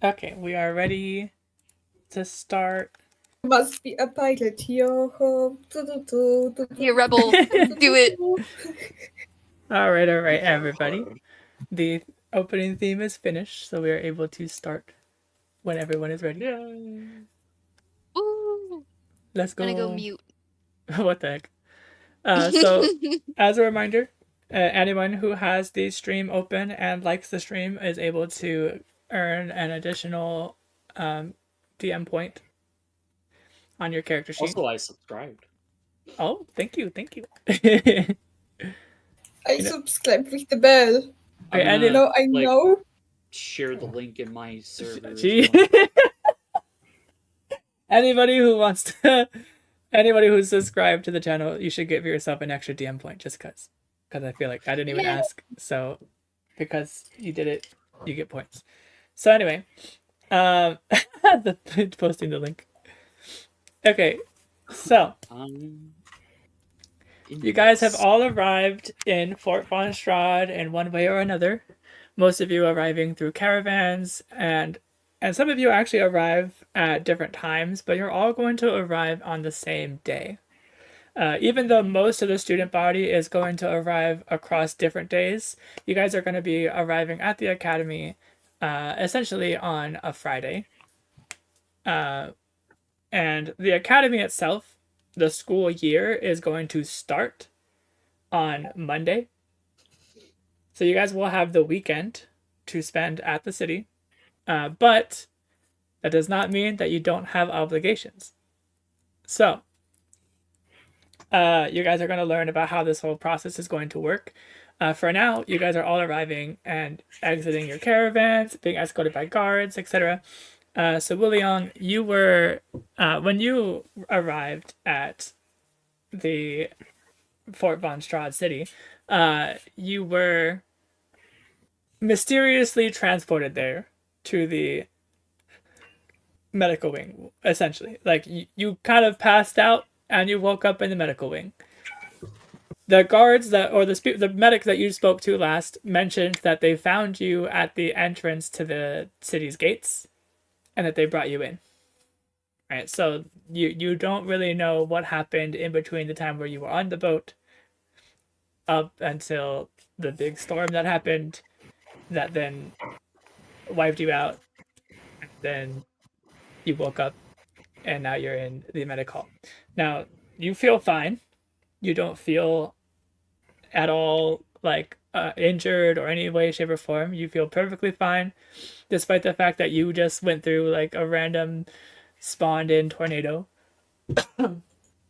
Okay, we are ready to start. Must be a pilot. Yo ho. You rebel, do it. All right, everybody. The opening theme is finished, so we are able to start when everyone is ready. Yay. Ooh. Let's I'm go. gonna go mute. What the heck? So, as a reminder, anyone who has the stream open and likes the stream is able to earn an additional DM point on your character sheet. Also, I subscribed. Oh, thank you. I subscribe with the bell. Okay, I'm gonna, I know. share the link in my server. Gee. Anybody who wants to, anybody who's subscribed to the channel, you should give yourself an extra DM point just because I feel like I didn't even ask. So because you did it, you get points. So anyway, the posting the link. Okay, so you guys have all arrived in Fort Von Strahd in one way or another. Most of you arriving through caravans, and some of you actually arrive at different times, but you're all going to arrive on the same day. Even though most of the student body is going to arrive across different days, you guys are going to be arriving at the academy essentially on a Friday. And the academy itself, the school year, is going to start on Monday. So you guys will have the weekend to spend at the city. But that does not mean that you don't have obligations. So you guys are going to learn about how this whole process is going to work. For now, you guys are all arriving and exiting your caravans, being escorted by guards, etc. So William, you were when you arrived at the Fort Von Strahd city, you were mysteriously transported there to the medical wing, essentially. Like you kind of passed out and you woke up in the medical wing. The guards the medic that you spoke to last mentioned that they found you at the entrance to the city's gates, and that they brought you in. Right, so you don't really know what happened in between the time where you were on the boat up until the big storm that happened, that then wiped you out. And then you woke up, and now you're in the medic hall. Now you feel fine. You don't feel at all like injured or any way, shape, or form. You feel perfectly fine, despite the fact that you just went through like a random spawned in tornado. Oh,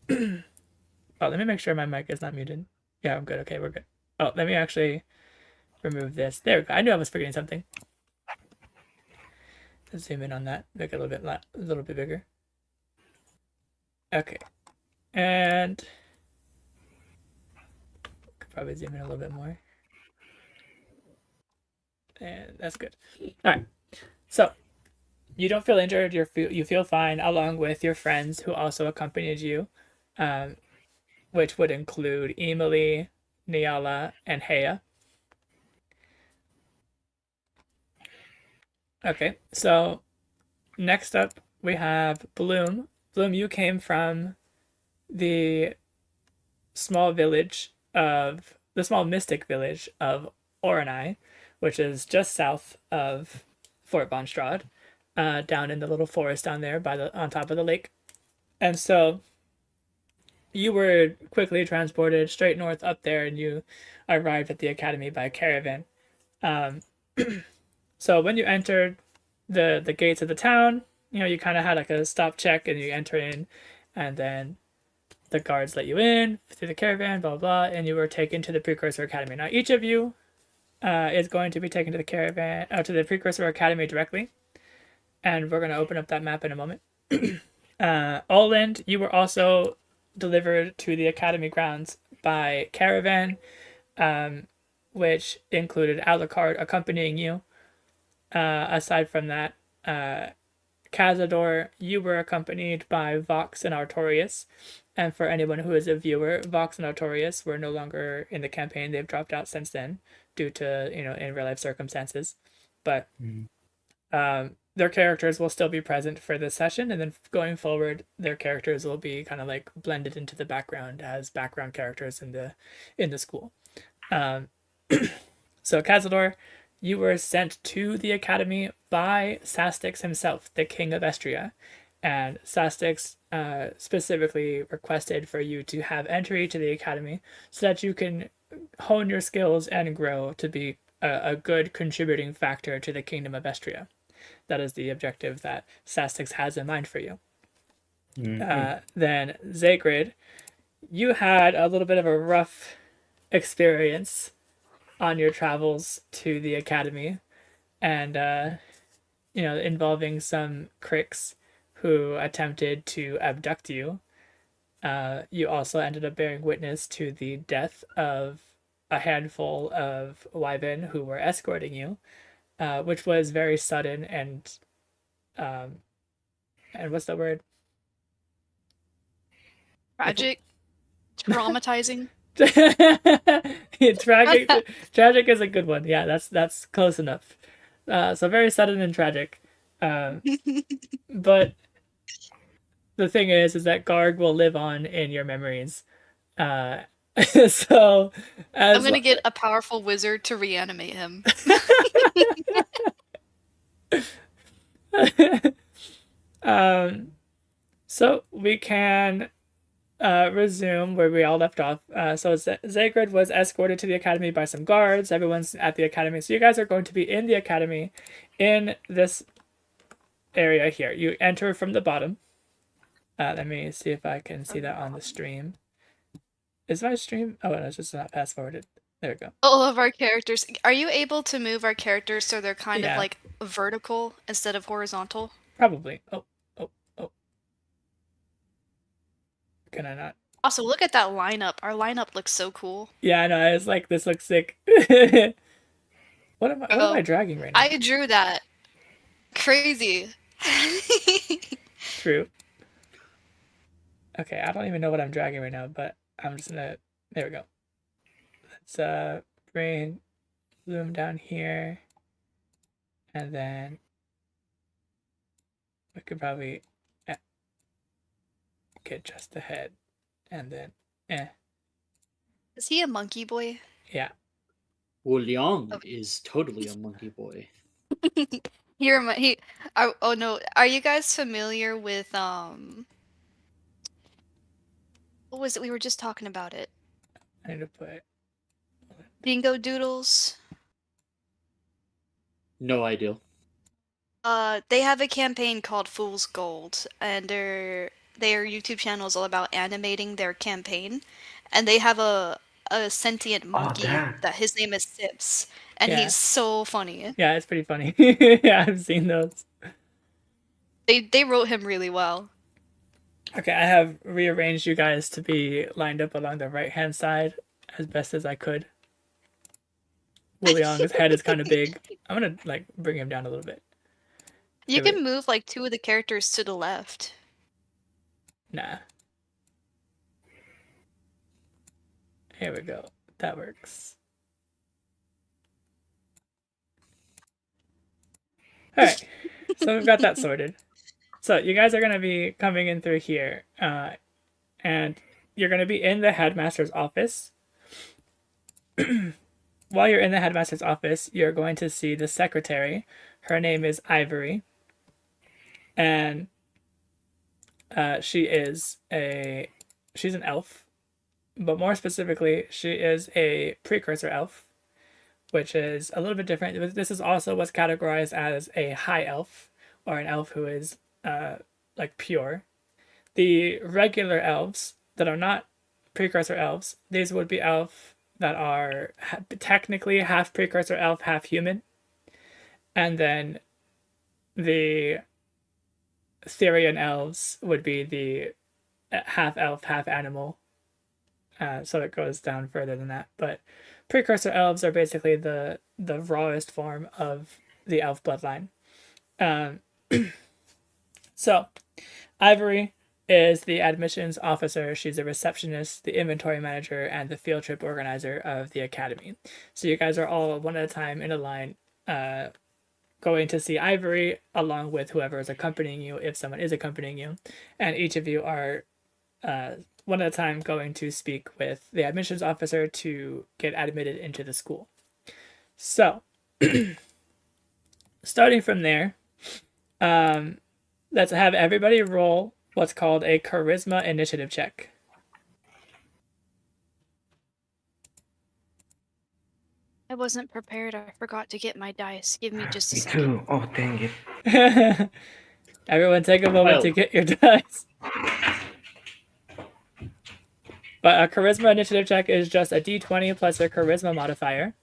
let me make sure my mic is not muted. Yeah, I'm good. Okay, we're good. Oh, let me actually remove this. There we go. I knew I was forgetting something. Let's zoom in on that. Make it a little bit bigger. Okay, and could probably zoom in a little bit more. And that's good. All right. So you don't feel injured. You feel fine, along with your friends who also accompanied you, which would include Emily, Niala, and Hea. Okay, so next up we have Bloom. Bloom, you came from the small mystic village of Oranai, which is just south of Fort Von Strahd, down in the little forest down there on top of the lake. And so you were quickly transported straight north up there, and you arrived at the academy by caravan. So when you entered the gates of the town, you kind of had like a stop check, and you enter in, and then the guards let you in through the caravan, blah, blah, and you were taken to the Precursor Academy. Now, each of you is going to be taken to the to the Precursor Academy directly, and we're going to open up that map in a moment. Oland, you were also delivered to the Academy grounds by caravan, which included Alucard accompanying you. Aside from that, Cazador, you were accompanied by Vox and Artorias. And for anyone who is a viewer, Vox and Artorias were no longer in the campaign. They've dropped out since then due to, in real life circumstances. But their characters will still be present for this session, and then going forward, their characters will be kind of like blended into the background as background characters in the school. Um, so Cazador, you were sent to the academy by Sastix himself, the king of Estria, and Sastix specifically requested for you to have entry to the academy so that you can hone your skills and grow to be a good contributing factor to the kingdom of Estria. That is the objective that Sastix has in mind for you. Then Zagrid, you had a little bit of a rough experience on your travels to the academy, and involving some cricks who attempted to abduct you. You also ended up bearing witness to the death of a handful of Wyvern who were escorting you, which was very sudden and what's the word? Tragic. Traumatizing. Tragic is a good one. Yeah, that's close enough. So very sudden and tragic. But the thing is that Garg will live on in your memories. So I'm gonna get a powerful wizard to reanimate him. So we can resume where we all left off. So Zagrid was escorted to the academy by some guards. Everyone's at the academy. So you guys are going to be in the academy in this area here. You enter from the bottom. Let me see if I can see that on the stream. Is my stream? Oh, no, it's just not fast forwarded. There we go. All of our characters. Are you able to move our characters so they're kind Yeah. of like vertical instead of horizontal? Probably. Oh. Can I not? Also, look at that lineup. Our lineup looks so cool. Yeah, I know. I was like, this looks sick. What am I dragging right now? I drew that. Crazy. True. Okay, I don't even know what I'm dragging right now, but I'm just gonna. There we go. Let's bring Bloom down here, and then we could probably get just ahead, and then Is he a monkey boy? yeah. Wu Liang is totally a monkey boy. Oh no, are you guys familiar with what was it? We were just talking about it. I need to put. Bingo Doodles. No idea. They have a campaign called Fool's Gold, and their YouTube channel is all about animating their campaign, and they have a sentient monkey that his name is Sips, and Yeah. he's so funny. Yeah, it's pretty funny. Yeah, I've seen those. They wrote him really well. Okay, I have rearranged you guys to be lined up along the right-hand side as best as I could. Wu Liang's head is kind of big. I'm gonna like bring him down a little bit. You There we- can move like two of the characters to the left. Nah. Here we go. That works. Alright. So we've got that sorted. So you guys are going to be coming in through here. And you're going to be in the headmaster's office. While you're in the headmaster's office, you're going to see the secretary. Her name is Ivory. And she's an elf. But more specifically, she is a precursor elf, which is a little bit different. This is also what's categorized as a high elf, or an elf who is like pure. The regular elves that are not precursor elves, these would be elf that are technically half precursor elf, half human. And then the Therian elves would be the half elf, half animal. So it goes down further than that. But precursor elves are basically the rawest form of the elf bloodline. So Ivory is the admissions officer. She's a receptionist, the inventory manager, and the field trip organizer of the academy. So you guys are all one at a time in a line, going to see Ivory along with whoever is accompanying you, if someone is accompanying you, and each of you are one at a time going to speak with the admissions officer to get admitted into the school. So, starting from there, let's have everybody roll what's called a charisma initiative check. I wasn't prepared. I forgot to get my dice. Give me just a Me second. too. Oh, dang it. Everyone take a moment to Well. get your dice. But a charisma initiative check is just a d20 plus your charisma modifier.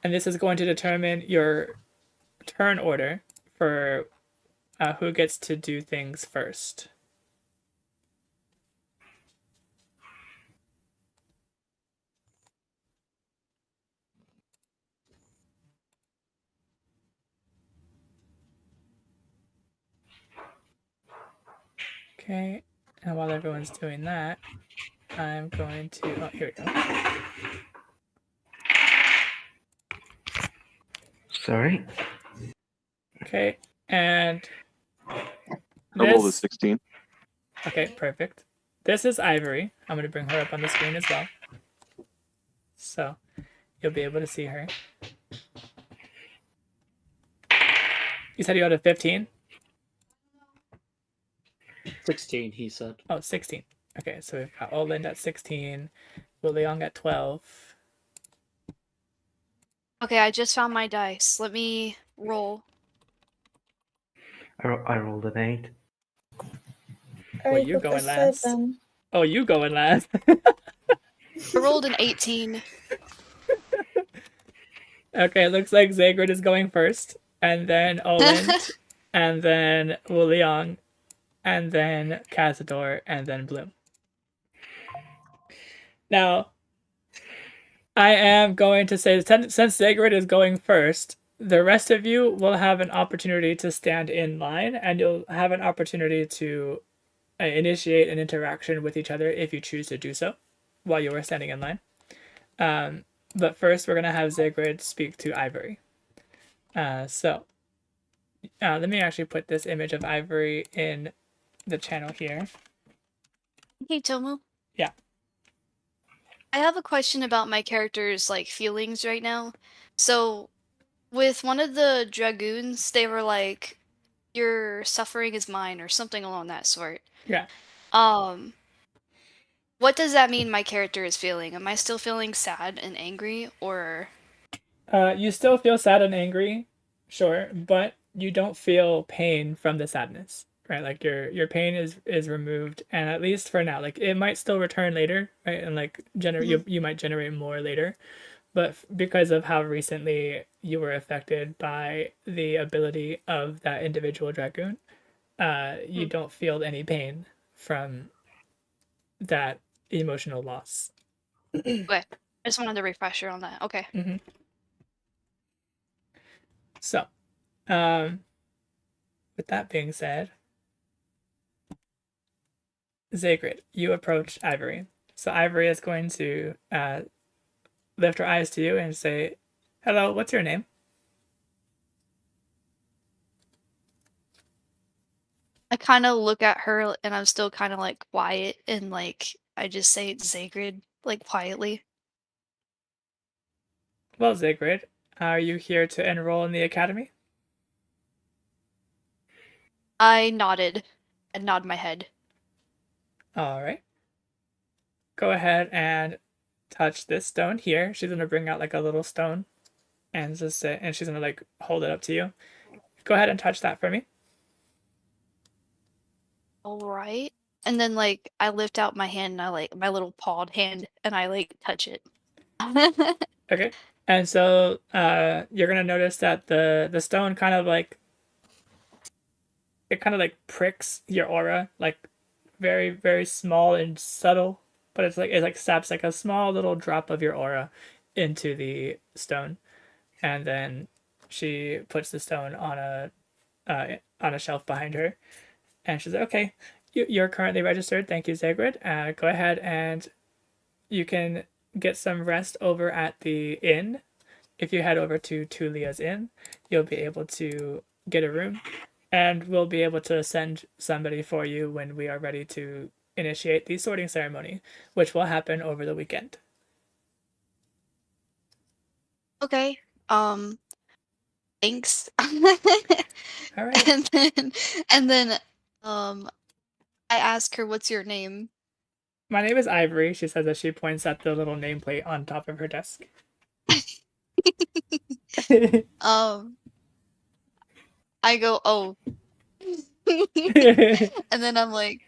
And this is going to determine your turn order for who gets to do things first. Okay, and while everyone's doing that, I'm going to... Oh, here we go. Sorry. Okay, and I rolled a this... 16. Okay, perfect. This is Ivory. I'm going to bring her up on the screen as well. So, you'll be able to see her. You said you had a 15? 16, he said. Oh, 16. Okay, so we've got Oland at 16, Williong at 12. Okay, I just found my dice. Let me roll. I rolled an 8. Well, I you got going a last. 7. Oh, you going last. I rolled an 18. Okay, it looks like Zagrid is going first, and then Oland, and then Wuliang, and then Cazador, and then Bloom. Now, I am going to say, since Zagrid is going first, the rest of you will have an opportunity to stand in line, and you'll have an opportunity to initiate an interaction with each other if you choose to do so while you are standing in line. But first, we're going to have Zagrid speak to Ivory. So let me actually put this image of Ivory in the channel here. Hey, Tomu. Yeah. I have a question about my character's like feelings right now. So, with one of the dragoons, they were like, "Your suffering is mine," or something along that sort. Yeah. What does that mean my character is feeling? Am I still feeling sad and angry, or... You still feel sad and angry, sure, but you don't feel pain from the sadness, right? Like your pain is removed, and at least for now, like it might still return later, right? And like you might generate more later, but because of how recently you were affected by the ability of that individual dragoon, you don't feel any pain from that emotional loss. Okay. I just wanted a refresher on that. Okay. Mm-hmm. So, with that being said, Zagrid, you approach Ivory. So Ivory is going to lift her eyes to you and say, "Hello, what's your name?" I kind of look at her and I'm still kind of like quiet and like I just say it's Zagrid like quietly. Well, Zagrid, are you here to enroll in the academy? I nodded and nod my head. All right. Go ahead and touch this stone here. She's gonna bring out like a little stone, and just say, and she's gonna like hold it up to you. Go ahead and touch that for me. All right. And then like I lift out my hand and I like my little pawed hand and I like touch it. Okay. And so you're gonna notice that the stone kind of like pricks your aura, like very, very small and subtle, but it's like saps like a small little drop of your aura into the stone. And then she puts the stone on a shelf behind her, and she's like, "Okay, you're currently registered. Thank you, Zagrid. Go ahead and you can get some rest over at the inn. if you head over to Tulia's Inn, you'll be able to get a room, and we'll be able to send somebody for you when we are ready to initiate the sorting ceremony, which will happen over the weekend. Okay. Thanks. All right. And then I ask her, what's your name? My name is Ivory, she says as she points at the little nameplate on top of her desk. I go, oh. And then I'm like,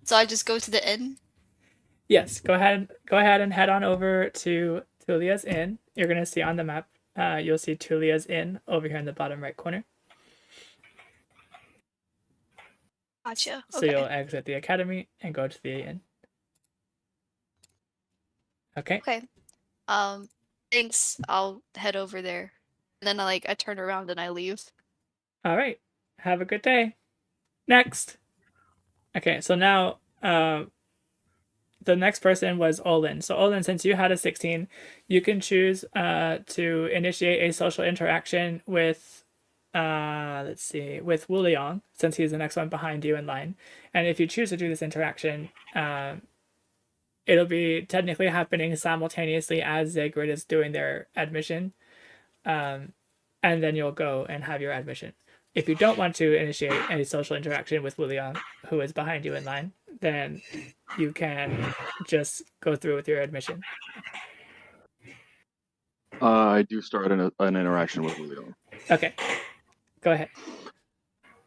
so I just go to the inn? Yes, go ahead and head on over to Tulia's Inn. You're gonna see on the map, you'll see Tulia's Inn over here in the bottom right corner. Gotcha. So Okay. you'll exit the academy and go to the inn. Okay. Okay. Thanks. I'll head over there. And then I turn around and I leave. All right. Have a good day. Next. Okay, so now the next person was Olin. So Olin, since you had a 16, you can choose to initiate a social interaction with let's see, with Wu Liang, since he's the next one behind you in line. And if you choose to do this interaction, it'll be technically happening simultaneously as Zagrid is doing their admission. And then you'll go and have your admission. If you don't want to initiate any social interaction with Wu Liang, who is behind you in line, then you can just go through with your admission. I do start an interaction with Julio. Okay, go ahead.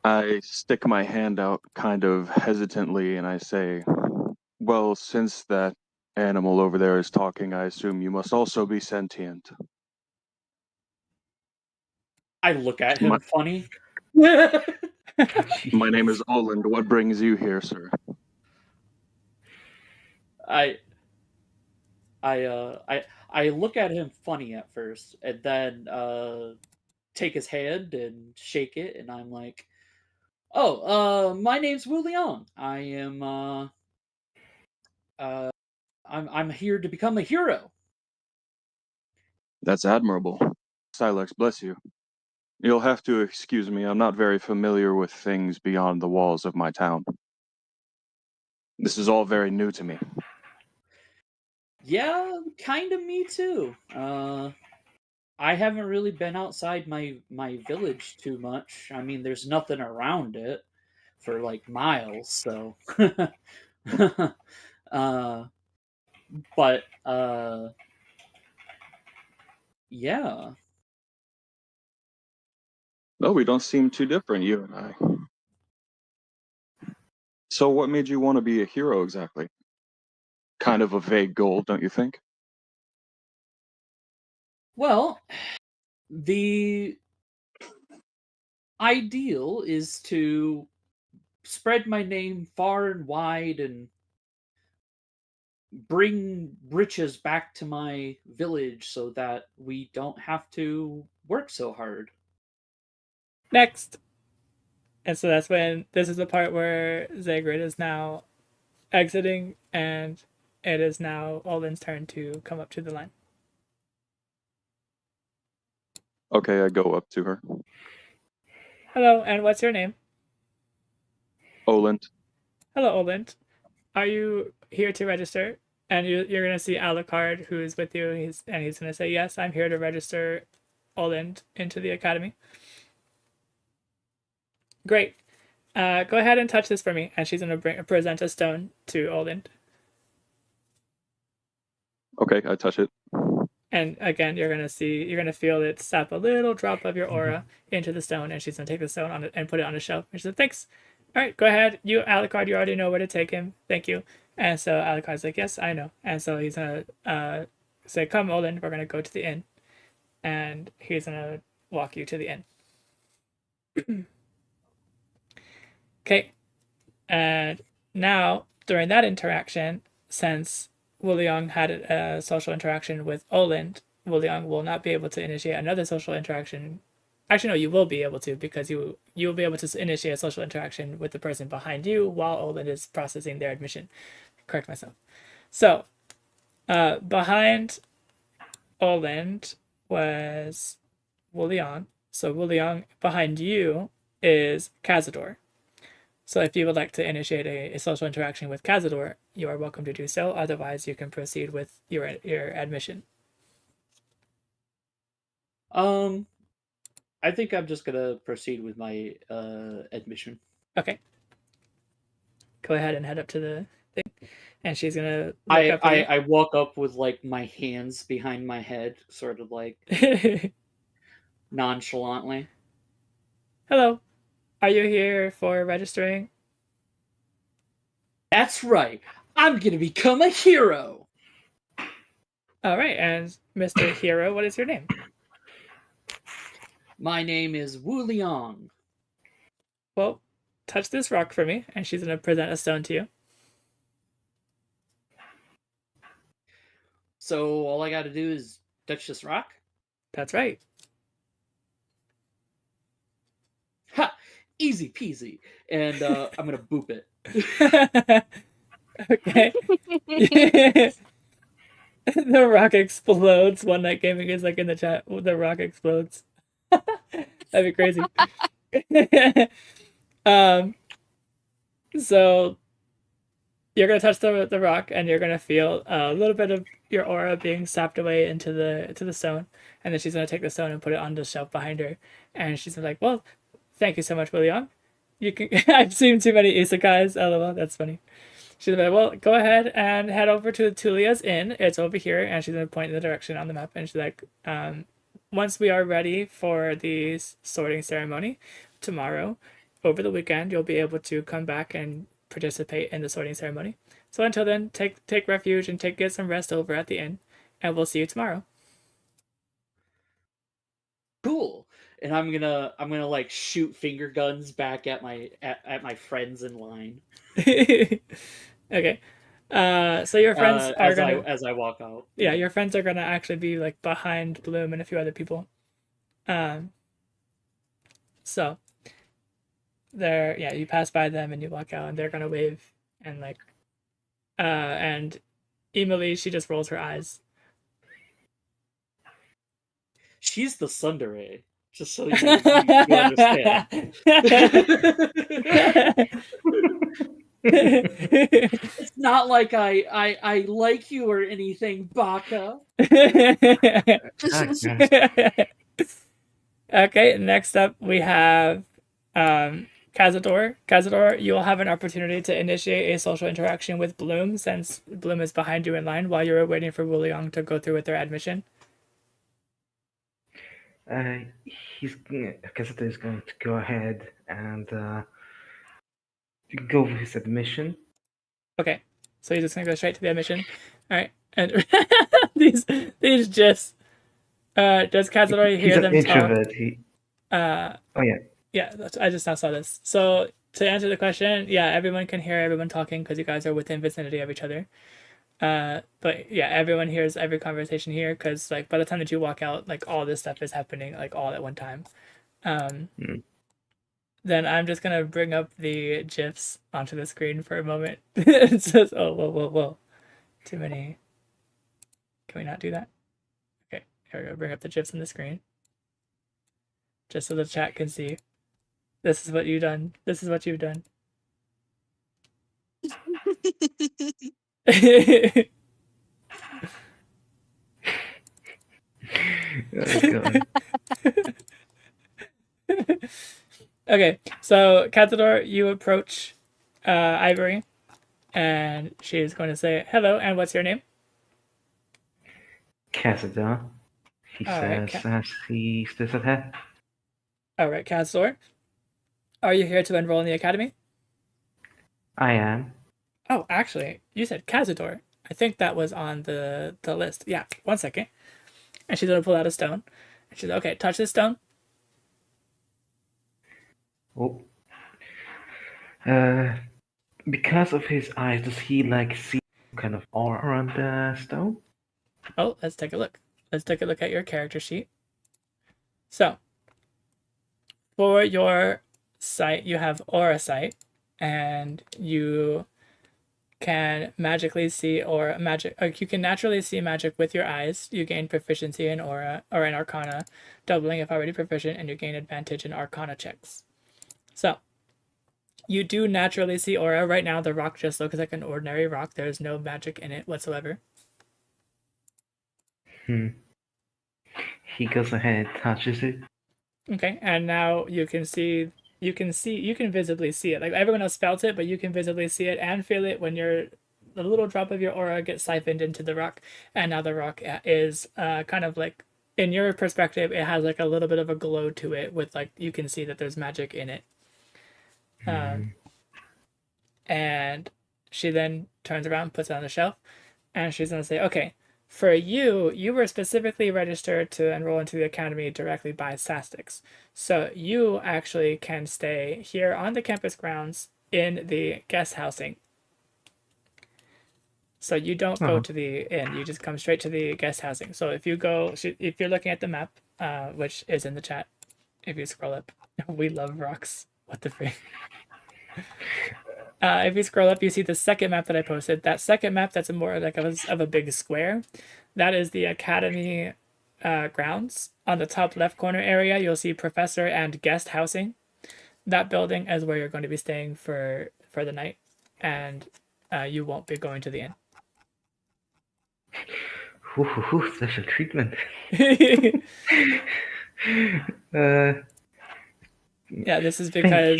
I stick my hand out kind of hesitantly and I say, well, since that animal over there is talking, I assume you must also be sentient. I look at him My- funny. My name is Oland. What brings you here, sir? I look at him funny at first, and then take his hand and shake it, and I'm like, "Oh, my name's Wu Liang. I am I'm here to become a hero." That's admirable. Silex, bless you. You'll have to excuse me. I'm not very familiar with things beyond the walls of my town. This is all very new to me. Yeah, kind of me too. I haven't really been outside my village too much. I mean, there's nothing around it for like miles, so uh but yeah. No, we don't seem too different, you and I. So what made you want to be a hero exactly? Kind of a vague goal, don't you think? Well, the ideal is to spread my name far and wide and bring riches back to my village so that we don't have to work so hard. Next. And so that's when this is the part where Zagrid is now exiting, and it is now Olin's turn to come up to the line. Okay, I go up to her. Hello, and what's your name? Olent. Hello, Olin. Are you here to register? And you're going to see Alucard, who is with you, he's going to say, yes, I'm here to register Olin into the academy. Great. Go ahead and touch this for me. And she's going to present a stone to Olin. Okay, I touch it. And again, you're going to feel it sap a little drop of your aura into the stone. And she's going to take the stone on it and put it on a shelf. And she said, thanks. All right, go ahead. You, Alucard, you already know where to take him. Thank you. And so Alucard's like, yes, I know. And so he's going to say, come, Olin, we're going to go to the inn. And he's going to walk you to the inn. Okay. And now, during that interaction, since Wu Liang had a social interaction with Olin, Wu Liang will not be able to initiate another social interaction. Actually, no, you will be able to, because you'll be able to initiate a social interaction with the person behind you while Olin is processing their admission. Correct myself. So, behind Olin was Wuliang. So Wuliang, behind you is Cazador. So if you would like to initiate a social interaction with Cazador, you are welcome to do so. Otherwise, you can proceed with your admission. I think I'm just gonna proceed with my admission. Okay. Go ahead and head up to the thing, and she's gonna look up at I walk up with like my hands behind my head, sort of like you. nonchalantly. Hello. Are you here for registering? That's right. I'm gonna become a hero. All right, and Mr. Hero, what is your name? My name is Wu Liang. Well, touch this rock for me, and she's gonna present a stone to you. So all I gotta do is touch this rock? That's right. Ha! Easy peasy. And I'm gonna boop it. Okay. The rock explodes. One Night Gaming is like in the chat. The rock explodes. That'd be crazy. So you're gonna touch the rock, and you're gonna feel a little bit of your aura being sapped away into the stone, and then she's gonna take the stone and put it on the shelf behind her, and she's like, "Well, thank you so much, William. You can." I've seen too many isekais. LOL. That's funny. She's like, "Well, go ahead and head over to Tulia's Inn. It's over here," and she's gonna point in the direction on the map, and she's like, "Once we are ready for the sorting ceremony tomorrow, over the weekend, you'll be able to come back and participate in the sorting ceremony. So until then, take refuge and get some rest over at the inn, and we'll see you tomorrow." Cool. And I'm gonna like shoot finger guns back at my friends in line. Okay. So your friends are gonna as I walk out. yeah, your friends are gonna actually be like behind Bloom and a few other people. So they're you pass by them and you walk out and they're gonna wave and like and Emily, she just rolls her eyes. She's the tsundere, just so you understand. It's not like I like you or anything, Baka. Okay, next up we have Cazador. Cazador, you will have an opportunity to initiate a social interaction with Bloom since Bloom is behind you in line while you're waiting for Wuliang to go through with their admission. Cassetta is going to go ahead and go with his admission. Okay, so you're just gonna go straight to the admission. All right, and these gifs. Does Cazador He's hear an them introvert. talk? Oh yeah. Yeah, I just now saw this. So to answer the question, yeah, everyone can hear everyone talking because you guys are within vicinity of each other. But yeah, everyone hears every conversation here because like by the time that you walk out, like all this stuff is happening like all at one time. Then I'm just gonna bring up the GIFs onto the screen for a moment. It says, "Oh, whoa, too many." Can we not do that? Okay, here we go. Bring up the GIFs on the screen, just so the chat can see. This is what you've done. This is what you've done. Oh, God. Okay, so Cazador, you approach Ivory, and she's going to say, "Hello, and what's your name?" Cassetta. He All right, says as he stares at her. All right, Cazador. Are you here to enroll in the academy? I am. Oh, actually, you said Cazador. I think that was on the list. Yeah, 1 second. And she's going to pull out a stone. And she's like, "Okay, touch this stone." Oh. Because of his eyes, does he like see kind of aura around the stone? Oh, let's take a look. Let's take a look at your character sheet. So, for your sight, you have aura sight, and you can magically see or you can naturally see magic with your eyes. You gain proficiency in aura or in arcana, doubling if already proficient, and you gain advantage in arcana checks. So you do naturally see aura. Right now the rock just looks like an ordinary rock. There's no magic in it whatsoever. He goes ahead and touches it. Okay, and now you can visibly see it. Like everyone else felt it, but you can visibly see it and feel it when the little drop of your aura gets siphoned into the rock, and now the rock is kind of like, in your perspective, it has like a little bit of a glow to it with like, you can see that there's magic in it. And she then turns around, puts it on the shelf, and she's gonna say, okay, for you were specifically registered to enroll into the academy directly by Sastix. So you actually can stay here on the campus grounds in the guest housing. So you don't go to the inn, you just come straight to the guest housing. So if you're looking at the map, which is in the chat, if you scroll up, we love rocks. What the freak? If you scroll up, you see the second map that I posted. That second map, that's more like of a big square. That is the academy grounds. On the top left corner area, you'll see professor and guest housing. That building is where you're going to be staying for the night, and you won't be going to the inn. Special treatment. Yeah, this is because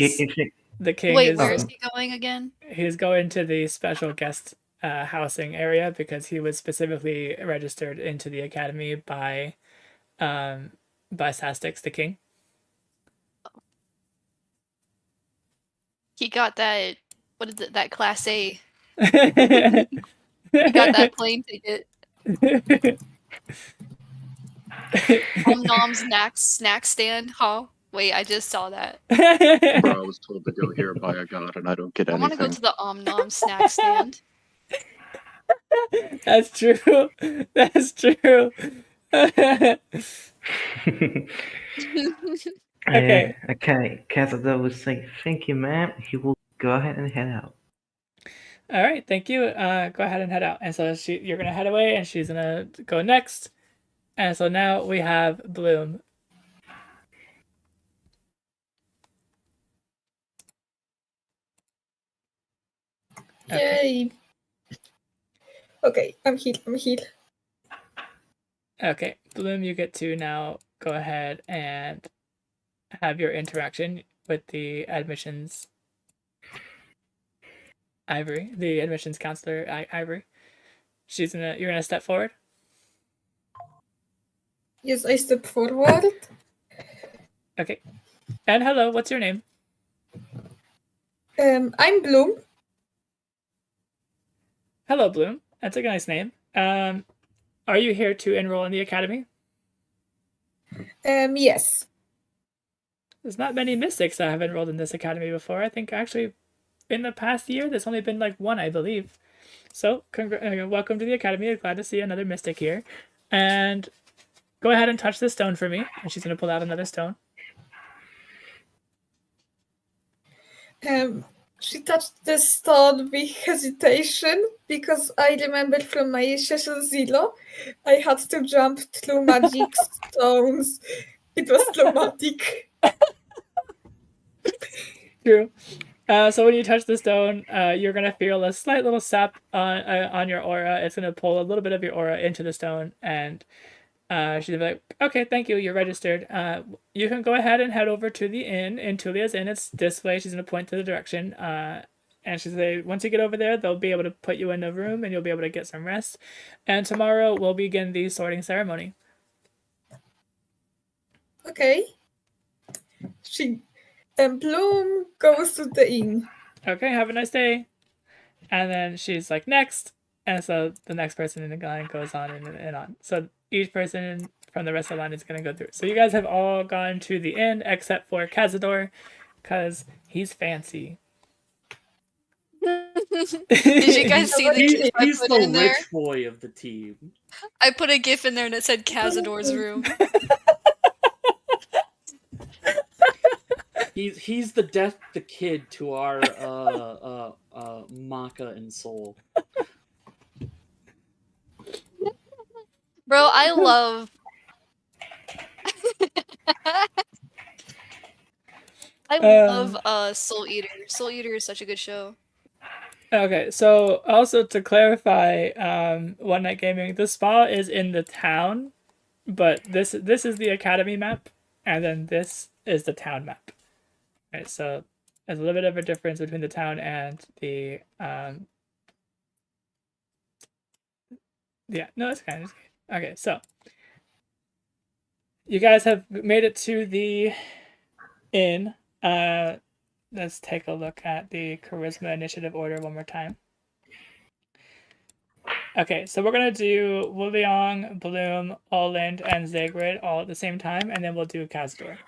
the king Wait, is. where is he going again? He's going to the special guest housing area because he was specifically registered into the academy by Sastix, the king. He got that. What is it? That Class A. He He got that plane ticket. Nom snack stand. Huh? Wait, I just saw that. Bro, I was told to go here by a god, and I don't get I anything. want to go to the Nom snack stand. That's true. That's true. Okay. Okay. Cazador will say, "Thank you, ma'am." He will go ahead and head out. All right, thank you. Go ahead and head out. And so you're gonna head away, and she's gonna go next. And so now we have Bloom. Yay. Okay, I'm here. Okay, Bloom, you get to now go ahead and have your interaction with the admissions Ivory, the admissions counselor Ivory. You're gonna step forward. Yes, I step forward. Okay. And hello, what's your name? I'm Bloom. Hello, Bloom. That's a nice name. Are you here to enroll in the academy? Yes. There's not many mystics that have enrolled in this academy before. I think actually in the past year, there's only been like one, I believe. So, welcome to the academy. Glad to see another mystic here. And go ahead and touch this stone for me. And she's going to pull out another stone. She touched the stone with hesitation because I remember from my session Zero, I had to jump through magic stones. It was traumatic. True. So when you touch the stone, you're gonna feel a slight little sap on your aura. It's gonna pull a little bit of your aura into the stone, and she's gonna be like, "Okay, thank you. You're registered. You can go ahead and head over to the inn. In Tulia's inn, it's this way." She's gonna point to the direction. And she's like, "Once you get over there, they'll be able to put you in a room, and you'll be able to get some rest. And tomorrow we'll begin the sorting ceremony." Okay. Bloom goes to the inn. Okay, have a nice day. And then she's like, "Next." And so the next person in the line goes on and on. So each person from the rest of the line is going to go through. So you guys have all gone to the inn except for Cazador, because he's fancy. Did you guys see the GIF I He's put the in there? rich boy of the team. I put a GIF in there and it said Cazador's room. He's the kid to our Maka and Soul. Bro, I love I love Soul Eater. Soul Eater is such a good show. Okay, so also to clarify, One Night Gaming, the spa is in the town, but this is the academy map, and then this is the town map. Right, so there's a little bit of a difference between the town and the yeah, no, it's kind of okay. So you guys have made it to the inn. Let's take a look at the charisma initiative order one more time. Okay, so we're gonna do Wuliang, Bloom, Oland, and Zagrid all at the same time, and then we'll do Kazdor.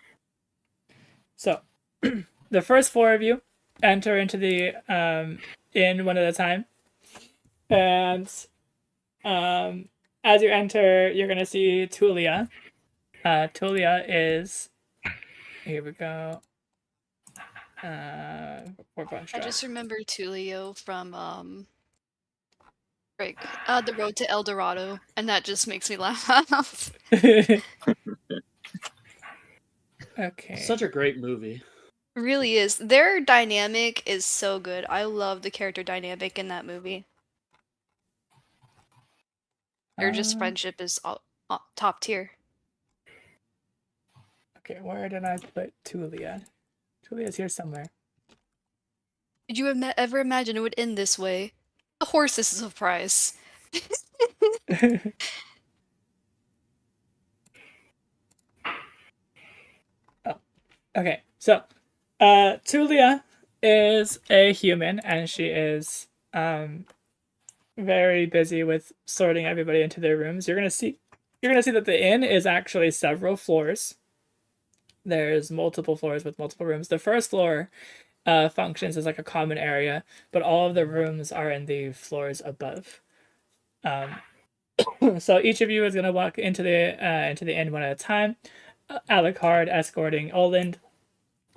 So, the first four of you enter into the inn one at a time, and as you enter, you're gonna see Tulia. Tulia is here. We go. I just remember Tulio from The Road to El Dorado, and that just makes me laugh. Okay. Such a great movie. Really is. Their dynamic is so good. I love the character dynamic in that movie. Their just friendship is top tier. Okay, where did I put Tulia? Tulia's here somewhere. Did you ever imagine it would end this way? The horse is a surprise. Oh, okay. So, Tulia is a human, and she is very busy with sorting everybody into their rooms. You're gonna see that the inn is actually several floors. There's multiple floors with multiple rooms. The first floor functions as like a common area, but all of the rooms are in the floors above. So each of you is gonna walk into the inn one at a time, Alucard escorting Oland,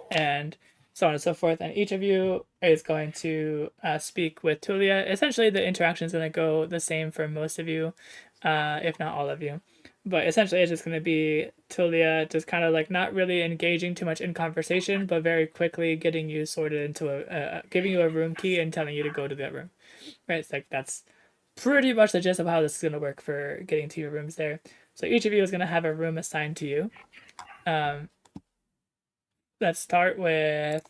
and so on and so forth. And each of you is going to speak with Tulia. Essentially, the interaction is going to go the same for most of you, if not all of you. But essentially, it's just going to be Tulia just kind of like not really engaging too much in conversation, but very quickly getting you sorted into giving you a room key and telling you to go to that room. Right? It's like that's pretty much the gist of how this is going to work for getting to your rooms there. So each of you is going to have a room assigned to you. Let's start with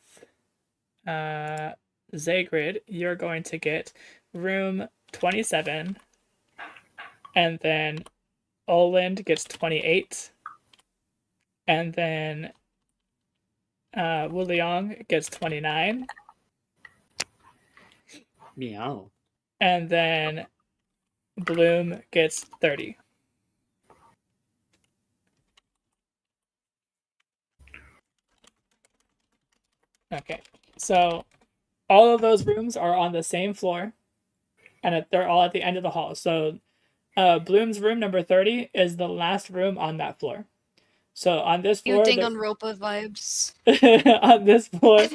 Zagrid. You're going to get room 27, and then Oland gets 28, and then Wuliang gets 29, Meow. and then Bloom gets 30. Okay, so all of those rooms are on the same floor, and they're all at the end of the hall. So Bloom's room number 30 is the last room on that floor. So on this floor, You Danganronpa vibes. on this floor,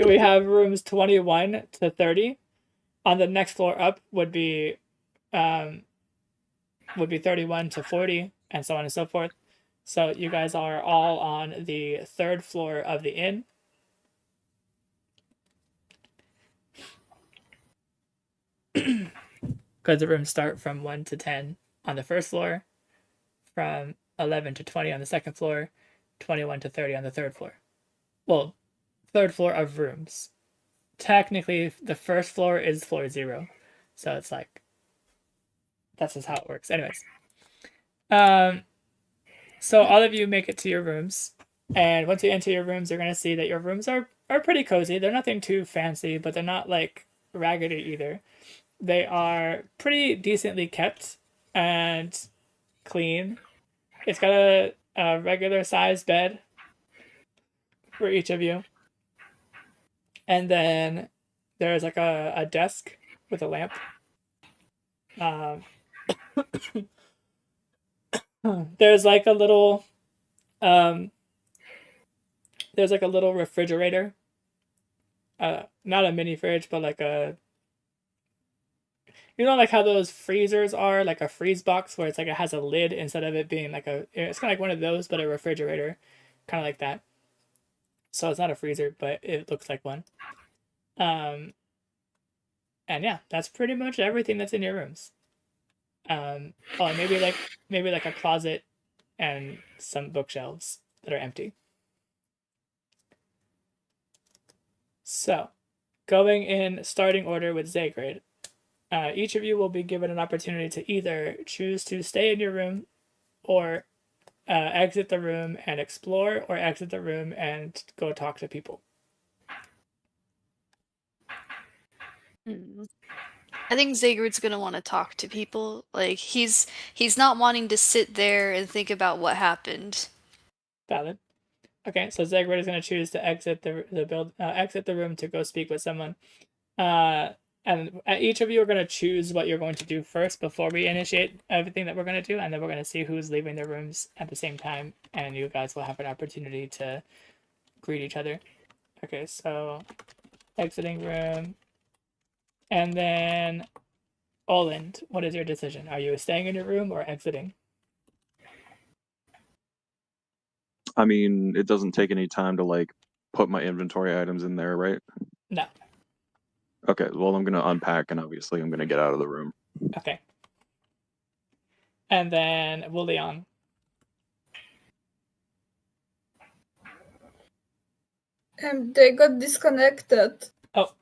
we have rooms 21 to 30. On the next floor up would be 31 to 40, and so on and so forth. So you guys are all on the third floor of the inn. Because the rooms start from 1 to 10 on the first floor, from 11 to 20 on the second floor, 21 to 30 on the third floor. Well, third floor of rooms. Technically, the first floor is floor 0. So it's like, that's just how it works. Anyways. So all of you make it to your rooms. And once you enter your rooms, you're going to see that your rooms are pretty cozy. They're nothing too fancy, but they're not like raggedy either. They are pretty decently kept and clean. It's got a regular size bed for each of you. And then there's like a desk with a lamp. There's like a little refrigerator. Not a mini fridge, but like a you know, like how those freezers are, like a freeze box where it's like it has a lid instead of it being like it's kind of like one of those, but a refrigerator, kind of like that. So it's not a freezer, but it looks like one. And yeah, that's pretty much everything that's in your rooms. Oh, and maybe like a closet and some bookshelves that are empty. So, going in starting order with Zaygrid, each of you will be given an opportunity to either choose to stay in your room or exit the room and explore, or exit the room and go talk to people. I think Zagrid's gonna want to talk to people. Like he's not wanting to sit there and think about what happened. Valid. Okay, so Zaygrid is going to choose to exit exit the room to go speak with someone. And each of you are going to choose what you're going to do first before we initiate everything that we're going to do, and then we're going to see who's leaving their rooms at the same time, and you guys will have an opportunity to greet each other. Okay, so exiting room, and then Oland, what is your decision? Are you staying in your room or exiting? I mean, it doesn't take any time to like put my inventory items in there, right? No. Okay, well, I'm gonna unpack and obviously I'm gonna get out of the room. Okay. And then Wuliang. They got disconnected. Oh,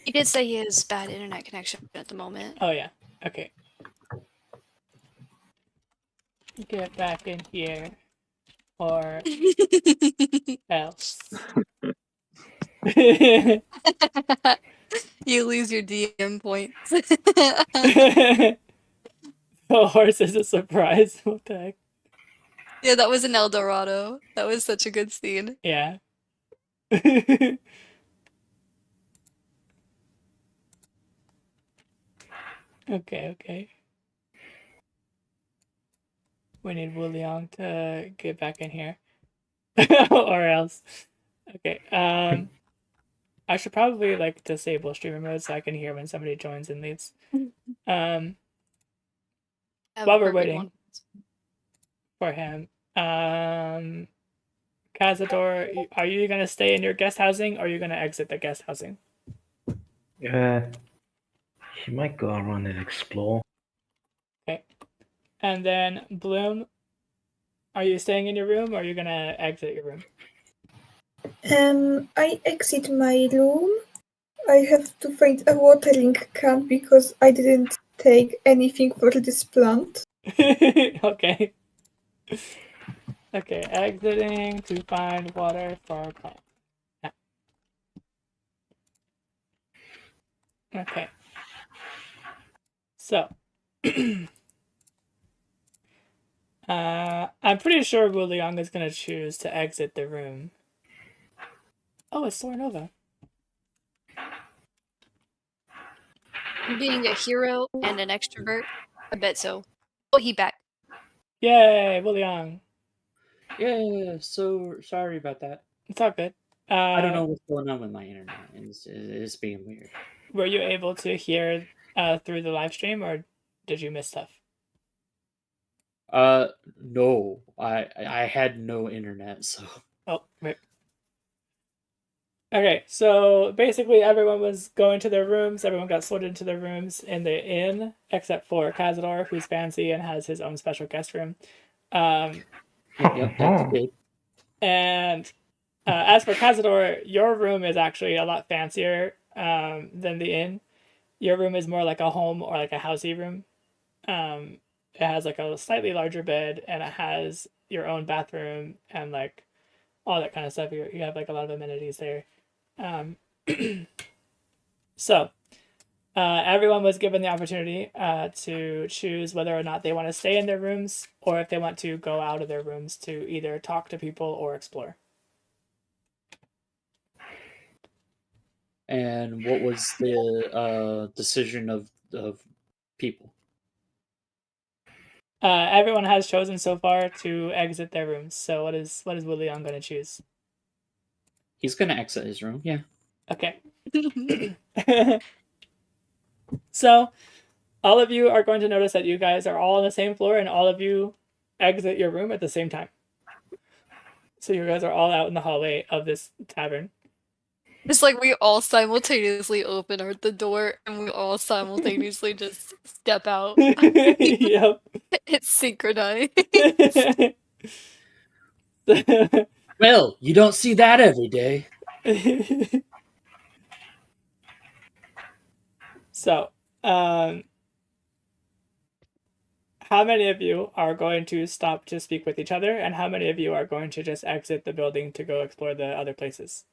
He did say he has bad internet connection at the moment. oh yeah. Okay. Get back in here, or else. You lose your DM points. The horse is a surprise. What the heck? Yeah, that was an El Dorado. That was such a good scene. Yeah. Okay. We need Wuliang to get back in here. Or else. Okay. I should probably like disable streamer mode so I can hear when somebody joins and leaves. While we're waiting for him, Cazador, are you gonna stay in your guest housing or are you gonna exit the guest housing? He might go around and explore. Okay. And then Bloom, are you staying in your room or are you gonna exit your room? I exit my room. I have to find a watering can because I didn't take anything for this plant. Okay. Okay, exiting to find water for plant. Yeah. Okay. So, I'm pretty sure Wu Liang is gonna choose to exit the room. Oh, it's Soranova. Being a hero and an extrovert, I bet so. Oh, he back. Yay, Wu Liang. Yeah, so sorry about that. It's all good. I don't know what's going on with my internet. It's being weird. Were you able to hear through the live stream or did you miss stuff? No, I had no internet, so Oh, right. Okay, so basically everyone was going to their rooms. Everyone got sorted into their rooms in the inn, except for Cazador, who's fancy and has his own special guest room. yep, that's good. And as for Cazador, your room is actually a lot fancier than the inn. Your room is more like a home or like a housey room. It has like a slightly larger bed and it has your own bathroom and like all that kind of stuff. You have like a lot of amenities there. So everyone was given the opportunity to choose whether or not they want to stay in their rooms or if they want to go out of their rooms to either talk to people or explore. And what was the decision of people? Everyone has chosen so far to exit their rooms. So what is William going to choose? He's gonna exit his room. Yeah. Okay. So, all of you are going to notice that you guys are all on the same floor, and all of you exit your room at the same time. So you guys are all out in the hallway of this tavern. It's like we all simultaneously open the door and we all simultaneously just step out. Yep. It's synchronized. Well, you don't see that every day. So, how many of you are going to stop to speak with each other, and how many of you are going to just exit the building to go explore the other places?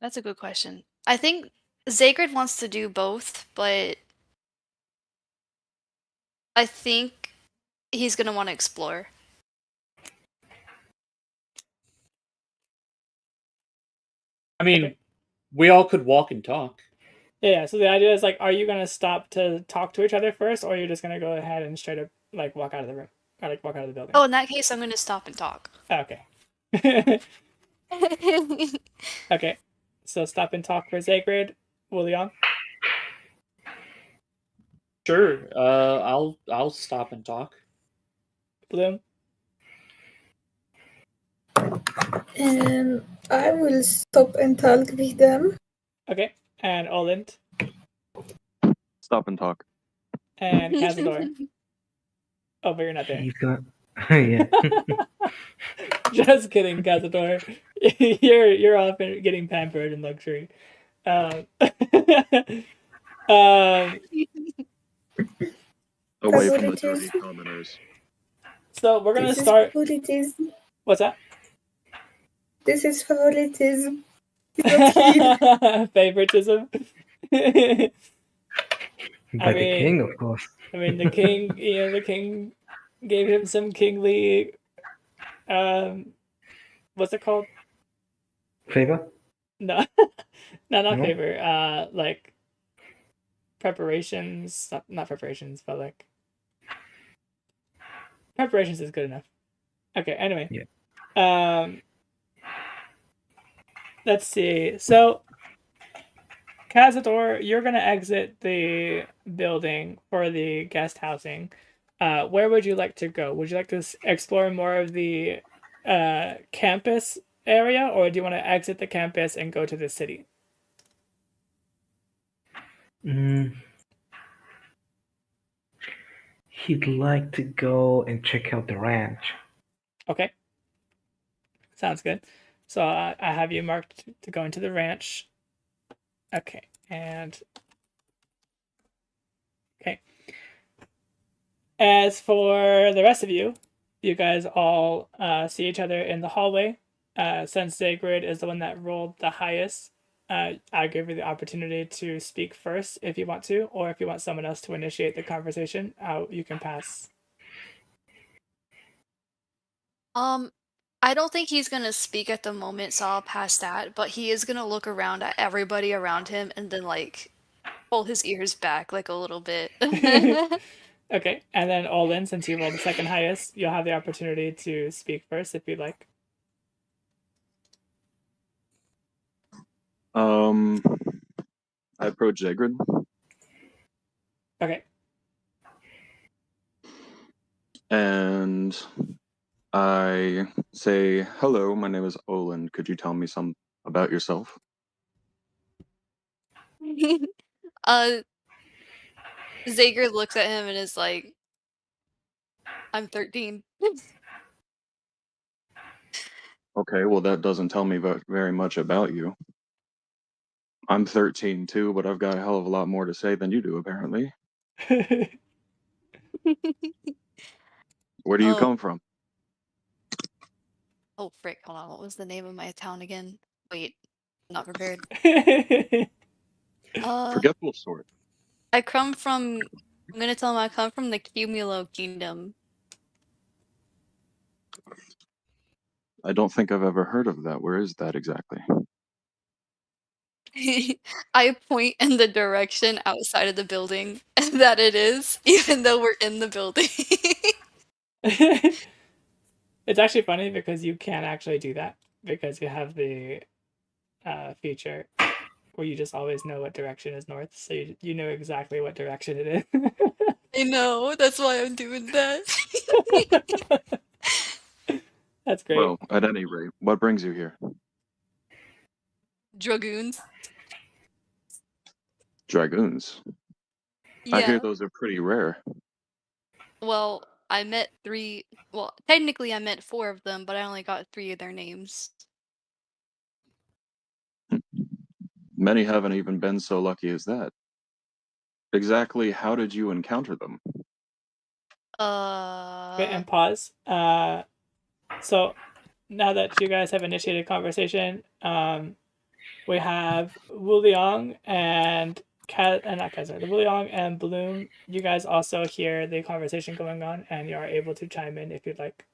That's a good question. I think Zagrid wants to do both, but I think he's gonna want to explore. I mean, Okay. we all could walk and talk. Yeah, so the idea is like, are you gonna stop to talk to each other first, or are you just gonna go ahead and straight up like walk out of the room, or like walk out of the building? Oh, in that case, I'm gonna stop and talk. Okay. Okay. So stop and talk for Zagrid, William. Sure. I'll stop and talk. Bloom. I will stop and talk with them. Okay. And Oland. Stop and talk. And Cazador. Oh, but you're not there. He's gonna. Yeah. Just kidding, Cazador. You're off and getting pampered in luxury. Away from the Favoritism. dirty commoners. So we're gonna This is start. favoritism. What's that? This is favoritism. It's not here. Favoritism. By I the mean- king, of course. I mean, the king. The king gave him some kingly. What's it called? Favor? No, not No? favor. Like preparations. Not preparations, but like preparations is good enough. Okay. Anyway. Yeah. Let's see. So, Cazador, you're gonna exit the building for the guest housing. Where would you like to go? Would you like to explore more of the campus area, or do you want to exit the campus and go to the city? He'd like to go and check out the ranch. Okay. Sounds good. So I have you marked to go into the ranch. Okay, and okay. As for the rest of you, you guys all see each other in the hallway. Since Zagrid is the one that rolled the highest, I give you the opportunity to speak first if you want to, or if you want someone else to initiate the conversation, you can pass. I don't think he's gonna speak at the moment, so I'll pass that. But he is gonna look around at everybody around him and then like pull his ears back like a little bit. Okay, and then Olin, since you rolled the second highest, you'll have the opportunity to speak first if you'd like. I approach Zagrid. Okay. And I say, hello, my name is Olin. Could you tell me some about yourself? Zager looks at him and is like, I'm 13. Okay, well, that doesn't tell me very much about you. I'm 13 too, but I've got a hell of a lot more to say than you do, apparently. Where do you come from? Oh, frick, hold on. What was the name of my town again? Wait, not prepared. Forgetful sort. I come from, I'm gonna tell him I come from the Cumulo Kingdom. I don't think I've ever heard of that. Where is that exactly? I point in the direction outside of the building that it is, even though we're in the building. It's actually funny because you can actually do that. because you have the feature where you just always know what direction is north, so you know exactly what direction it is. I know, that's why I'm doing that. That's great. Well, at any rate, what brings you here? Dragoons. Dragoons. I hear Yeah. those are pretty rare. Well, I met three. Well, technically, I met four of them, but I only got three of their names. Many haven't even been so lucky as that. Exactly how did you encounter them? Okay, and pause. So now that you guys have initiated conversation, we have Wu Liang and not Kaiser, the Wu Liang and Bloom. You guys also hear the conversation going on, and you are able to chime in if you'd like.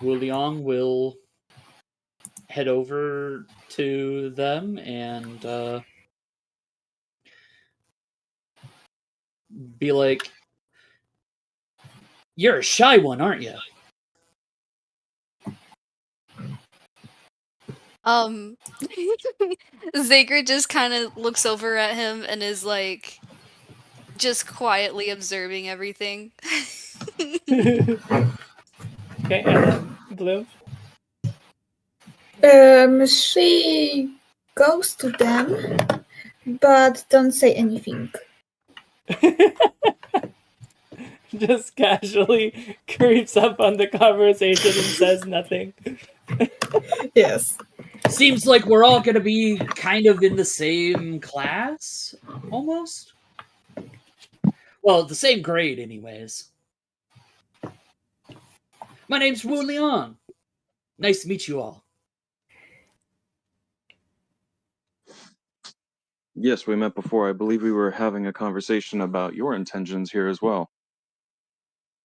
Wu Liang will head over to them and be like, "You're a shy one, aren't you?" Zager just kind of looks over at him and is like, just quietly observing everything. Okay, and then Bloom. She goes to them, but don't say anything. Just casually creeps up on the conversation and says nothing. Yes. Seems like we're all going to be kind of in the same class, almost. Well, the same grade, anyways. My name's Wu Liang. Nice to meet you all. Yes, we met before. I believe we were having a conversation about your intentions here as well.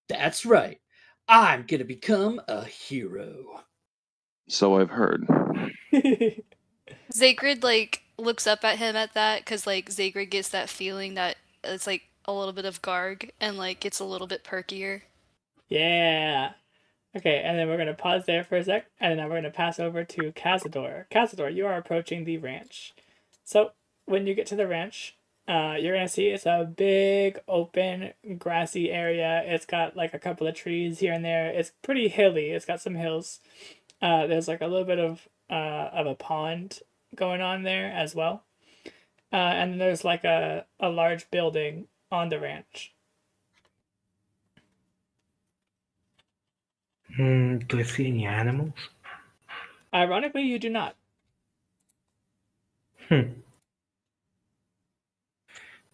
That's right. I'm going to become a hero. So I've heard. Zagrid like looks up at him at that because like Zagrid gets that feeling that it's like a little bit of Garg and like gets a little bit perkier. Yeah. Okay, and then we're going to pause there for a sec, and then we're going to pass over to Cazador. Cazador, you are approaching the ranch. So, when you get to the ranch, you're going to see it's a big, open, grassy area. It's got like a couple of trees here and there. It's pretty hilly. It's got some hills. There's like a little bit of a pond going on there as well. And then there's like a large building on the ranch. Do I see any animals? Ironically, you do not.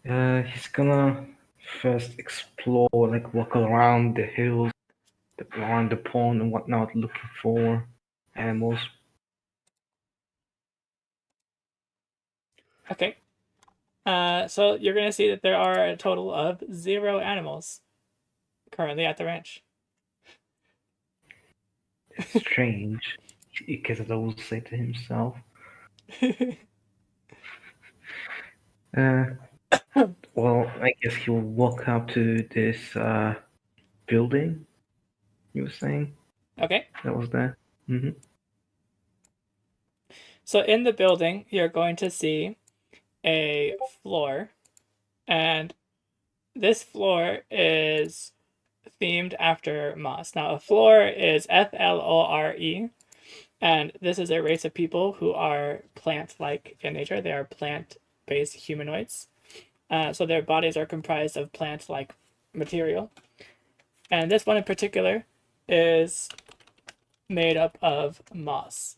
He's gonna first explore, like walk around the hills, around the pond and whatnot, looking for animals. Okay. So you're gonna see that there are a total of 0 animals currently at the ranch. Strange, because will say to himself. Well, I guess he'll walk up to this building. You were saying Okay. that was there. Mm-hmm. So in the building, you're going to see a floor, and this floor is themed after moss. Now, a floor is Flore, and this is a race of people who are plant-like in nature. They are plant-based humanoids. So their bodies are comprised of plant-like material. And this one in particular is made up of moss.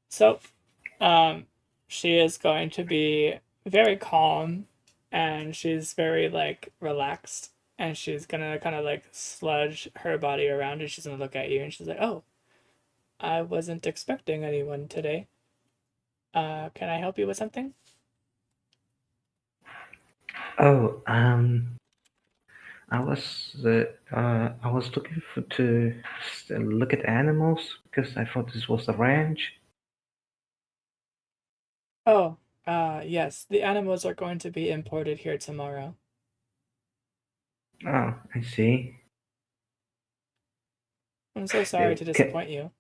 So, she is going to be very calm, and she's very like relaxed, and she's gonna kind of like sludge her body around, and she's gonna look at you, and she's like, "Oh, I wasn't expecting anyone today. Can I help you with something?" Oh, I was looking to look at animals because I thought this was a ranch. Oh, yes, the animals are going to be imported here tomorrow. Oh, I see. I'm so sorry to Okay. disappoint you.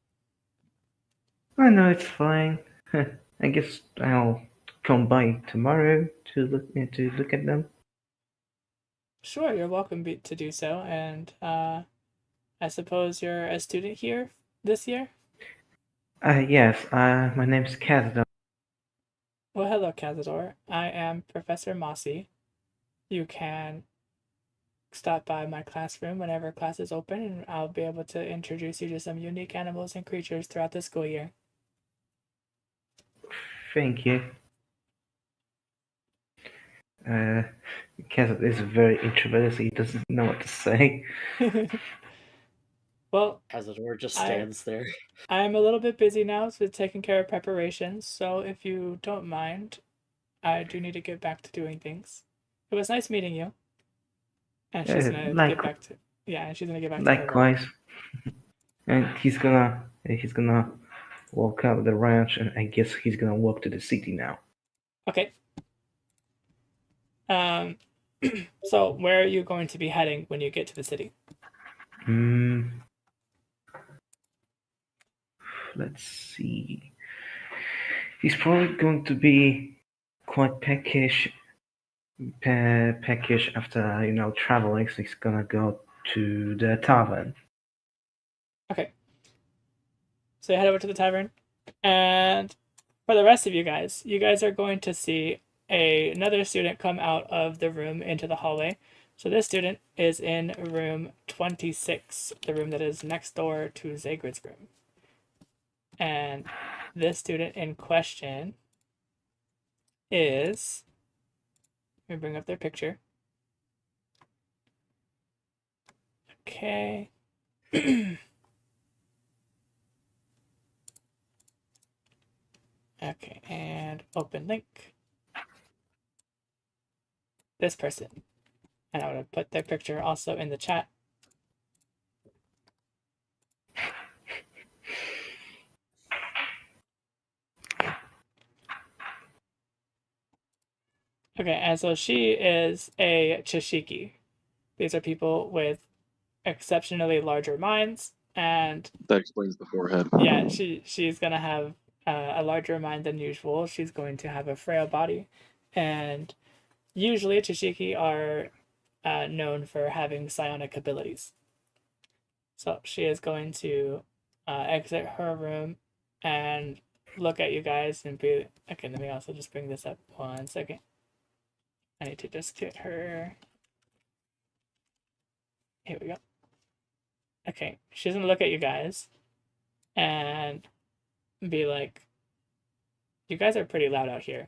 I know it's fine. I guess I'll come by tomorrow to look at them. Sure, you're welcome to do so, and I suppose you're a student here this year? Yes. My name's Kazdan. Well, hello, Cazador. I am Professor Mossy. You can stop by my classroom whenever class is open, and I'll be able to introduce you to some unique animals and creatures throughout the school year. Thank you. Kazdan is very introverted, so he doesn't know what to say. Well, Cazador just I- stands there. I'm a little bit busy now with taking care of preparations, so if you don't mind, I do need to get back to doing things. It was nice meeting you. And she's gonna get back to and she's gonna get back to her work. Likewise. And he's gonna walk out of the ranch, and I guess he's gonna walk to the city now. Okay. So where are you going to be heading when you get to the city? Let's see. He's probably going to be quite peckish after traveling, so he's gonna go to the tavern. Okay. So you head over to the tavern, and for the rest of you guys are going to see another student come out of the room into the hallway. So this student is in room 26, the room that is next door to Zagrid's room. And this student in question is, let me bring up their picture. Okay. Okay, and open link. This person. And I would put their picture also in the chat. Okay, and so she is a Chishiki. These are people with exceptionally larger minds, and That explains the forehead. yeah, she's gonna have a larger mind than usual. She's going to have a frail body, and usually Chishiki are known for having psionic abilities. So she is going to exit her room and look at you guys and be okay. Let me also just bring this up 1 second. I need to just get her. Here we go. Okay, she's gonna look at you guys and be like, "You guys are pretty loud out here."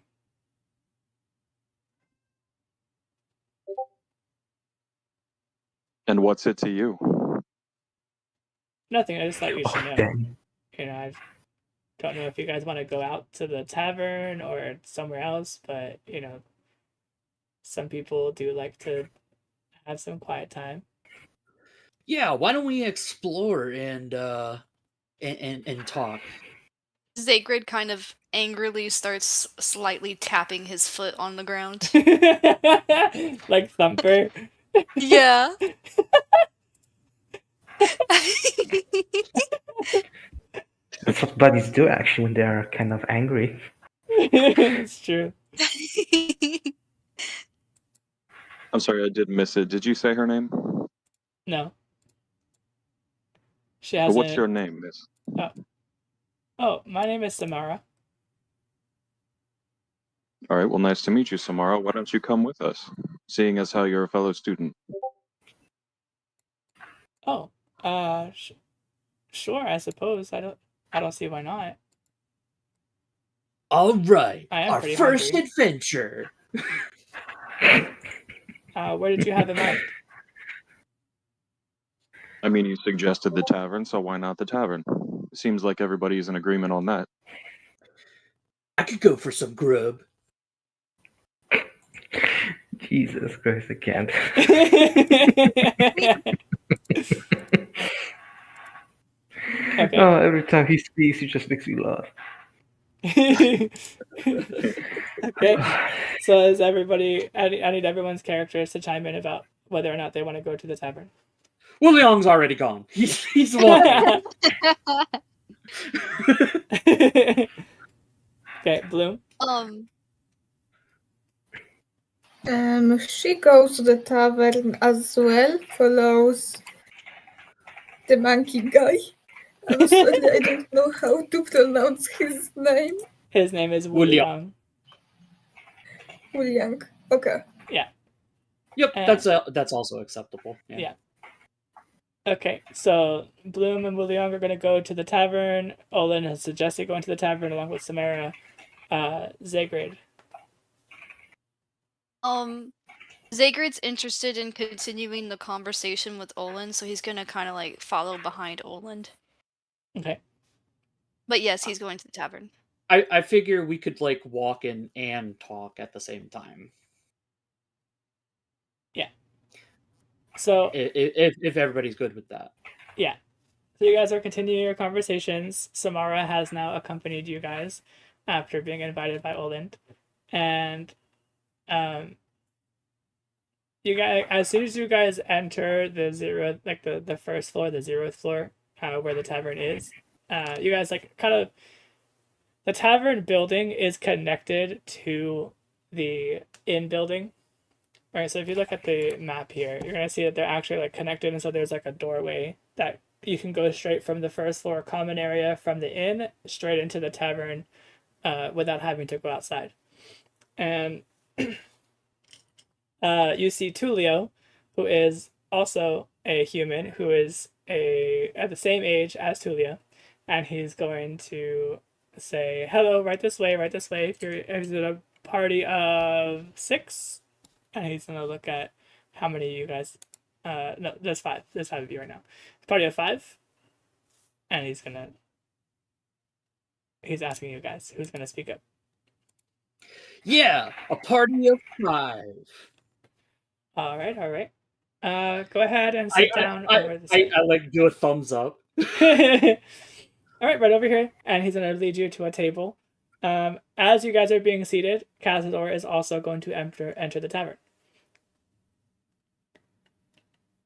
And what's it to you? Nothing. I just thought you should know. Dang. I don't know if you guys want to go out to the tavern or somewhere else, but some people do like to have some quiet time. Yeah, why don't we explore and talk? Zagrid kind of angrily starts slightly tapping his foot on the ground. Like Thumper. Yeah. That's what buddies do actually when they are kind of angry. It's true. I'm sorry, I did miss it. Did you say her name? No. She has What's your name, miss? Oh, my name is Samara. All right, well, nice to meet you, Samara. Why don't you come with us, seeing as how you're a fellow student? Oh, sure, I suppose. I don't see why not. All right, I am our pretty first hungry. adventure. Where did you have in mind? I mean, you suggested the tavern, so why not the tavern? Seems like everybody's in agreement on that. I could go for some grub. Jesus Christ, I can't. Okay. Oh, every time he speaks, he just makes me laugh. Okay. So is everybody? I need everyone's characters to chime in about whether or not they want to go to the tavern. Wu Liang's already gone. He's walking. Okay, Bloom. She goes to the tavern as well, follows the monkey guy. I'm sorry, I don't know how to pronounce his name. His name is Wu Wu Liang. Liang. Wu Liang. Okay. Yeah. Yep, that's also acceptable. Yeah. Okay, so Bloom and Wu Liang are going to go to the tavern. Olin has suggested going to the tavern along with Samara. Zagrid. Zagrid's interested in continuing the conversation with Olin, so he's gonna kind of like follow behind Olin. Okay. But yes, he's going to the tavern. I figure we could like walk in and talk at the same time. Yeah. So if everybody's good with that. Yeah. So you guys are continuing your conversations. Samara has now accompanied you guys after being invited by Oland. And you guys, as soon as you guys enter the zero, like the first floor, the 0th floor, where the tavern is, you guys like kind of, the tavern building is connected to the inn building. Right, so if you look at the map here, you're gonna see that they're actually like connected, and so there's like a doorway that you can go straight from the first floor common area from the inn straight into the tavern, without having to go outside. And you see Tulio, who is also a human, who is at the same age as Tulia, and he's going to say, "Hello, right this way, right this way." If you're in a party of 6. And he's gonna look at how many of you guys. No, there's 5. There's 5 of you right now. Party of 5. And he's asking you guys who's gonna speak up. Yeah, a party of 5. All right. Go ahead and sit down over the side. I like do a thumbs up. All right, right over here, and he's gonna lead you to a table. As you guys are being seated, Cazador is also going to enter the tavern.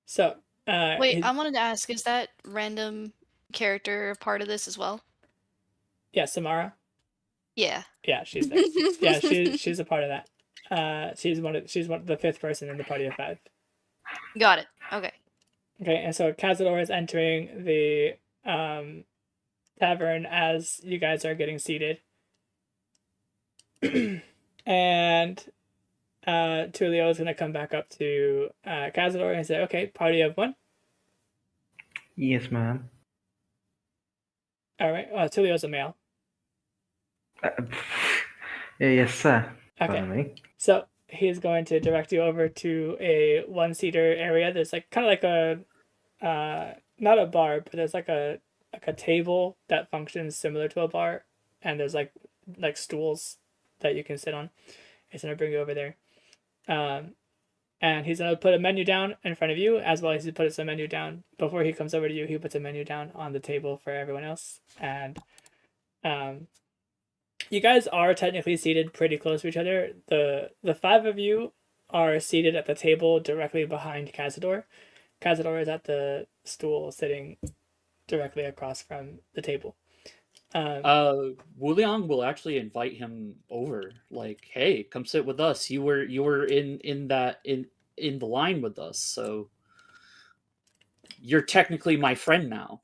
So, wait, I wanted to ask, is that random character part of this as well? Yeah, Samara. Yeah. Yeah, she's there. Yeah, she's a part of that. She's the 5th person in the party of 5. Got it. Okay. Okay, and so Cazador is entering the tavern as you guys are getting seated. And Tulio is going to come back up to Cazador and say, "Okay, party of 1." Yes, ma'am. All right. Tulio's a male. Yes, sir. Okay. Me. So he's going to direct you over to a 1-seater area. There's like kind of like a not a bar, but there's like a table that functions similar to a bar, and there's like stools that you can sit on. He's gonna bring you over there. And he's gonna put a menu down in front of you, as well as he puts a menu down before he comes over to you. He puts a menu down on the table for everyone else, and you guys are technically seated pretty close to each other. The 5 of you are seated at the table directly behind Cazador. Cazador is at the stool, sitting directly across from the table. Wu Liang will actually invite him over. Like, hey, come sit with us. You were in the line with us, so you're technically my friend now.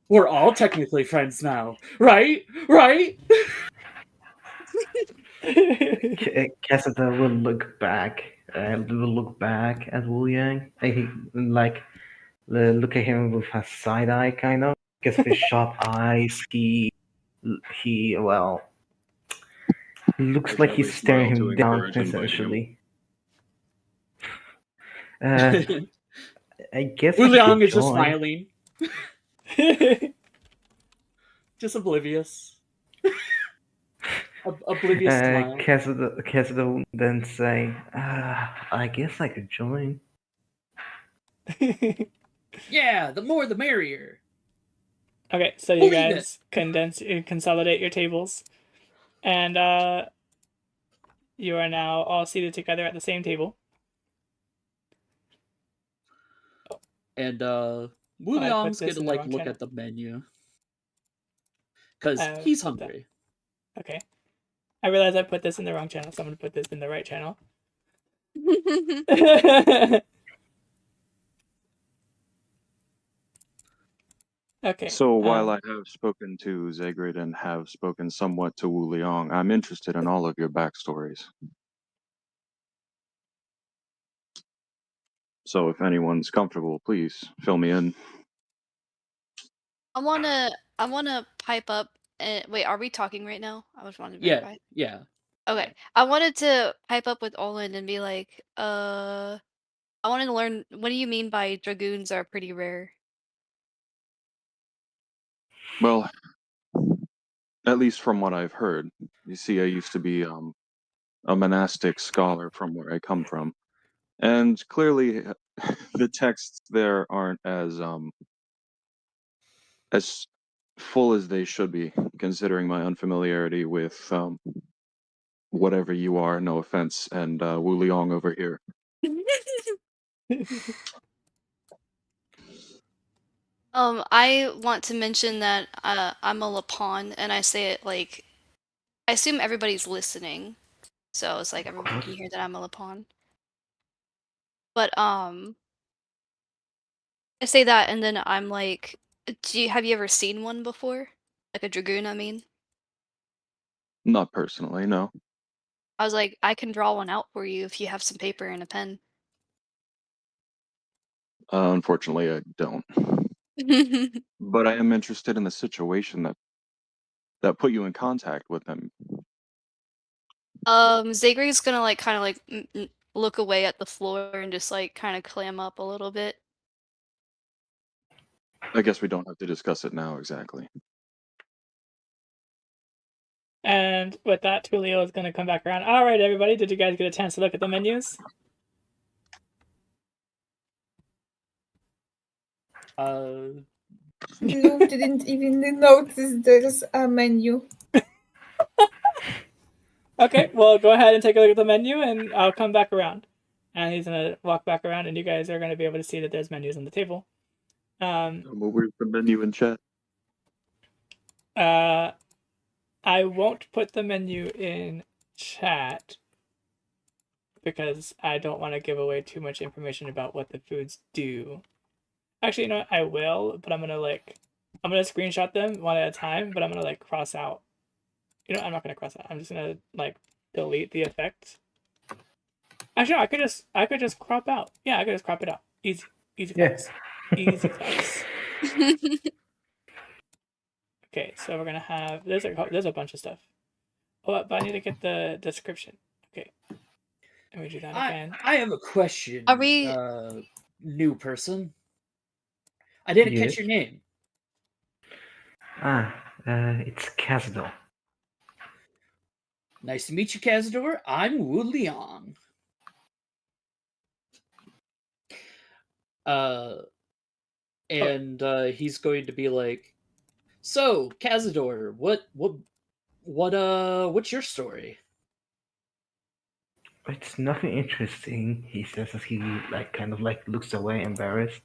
We're all technically friends now, right? Right? Cassandra will look back. Will look back at Wu Yang. He like look at him with a side eye, kind of. Because with sharp eyes, he well looks like he's staring him down, essentially. I guess Wu I Liang should is just join. smiling, just oblivious. Oblivious smile. Cassandra will then say, I guess I could join. Yeah, the more the merrier. Okay, so you guys consolidate your tables, and You are now all seated together at the same table. And I Wuliang's put this gonna in the like wrong look channel. at the menu because I he's put that- hungry. Okay. I realized I put this in the wrong channel, so I'm gonna put this in the right channel. Okay. So while I have spoken to Zegrid and have spoken somewhat to Wu Liang, I'm interested in all of your backstories. So if anyone's comfortable, please fill me in. I wanna pipe up. Wait, are we talking right now? I just wanted to Yeah, verify. yeah. Okay, I wanted to pipe up with Olin and be like, I wanted to learn. What do you mean by dragoons are pretty rare? Well, at least from what I've heard. You see, I used to be a monastic scholar from where I come from. And clearly the texts there aren't as full as they should be, considering my unfamiliarity with whatever you are, no offense, and Wu Liang over here. I want to mention that I'm a Lapon, and I say it like I assume everybody's listening, so it's like everybody can hear that I'm a Lapon. But I say that, and then I'm like, have you ever seen one before? Like a dragoon, I mean. Not personally, no. I was like, I can draw one out for you if you have some paper and a pen. Unfortunately, I don't. But I am interested in the situation that put you in contact with them. Zagre's gonna like kind of like look away at the floor and just like kind of clam up a little bit. I guess we don't have to discuss it now exactly. And with that, Tulio is going to come back around. All right, everybody, did you guys get a chance to look at the menus? Lou didn't even notice there's a menu. Okay, well, go ahead and take a look at the menu, and I'll come back around. And he's going to walk back around, and you guys are going to be able to see that there's menus on the table. Where's the menu in chat? I won't put the menu in chat because I don't want to give away too much information about what the foods do. Actually, you know what? I will, but I'm gonna screenshot them one at a time, but I'm gonna like cross out. You know, I'm not gonna cross out. I'm just gonna like delete the effect. Actually, no, I could just crop out. Yeah, I could just crop it out. Easy Yes. easy claps. Okay, so we're gonna have there's a bunch of stuff. Oh, but I need to get the description. Okay, let me do that again. I have a question. Are we? New person? I didn't Yes. catch your name. It's Casdor. Nice to meet you, Cazador. I'm Wu Liang. He's going to be like, so Cazador, what's your story? It's nothing interesting, he says as he like kind of like looks away, embarrassed.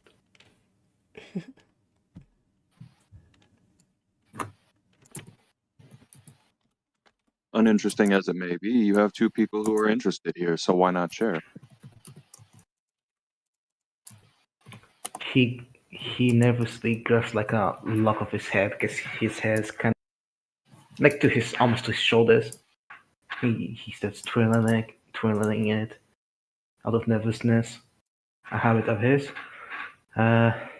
Uninteresting as it may be, you have two people who are interested here, so why not share? He nervously grabs like a lock of his head because his hair is kind of like to his almost to his shoulders. He starts twirling it out of nervousness, a habit of his. I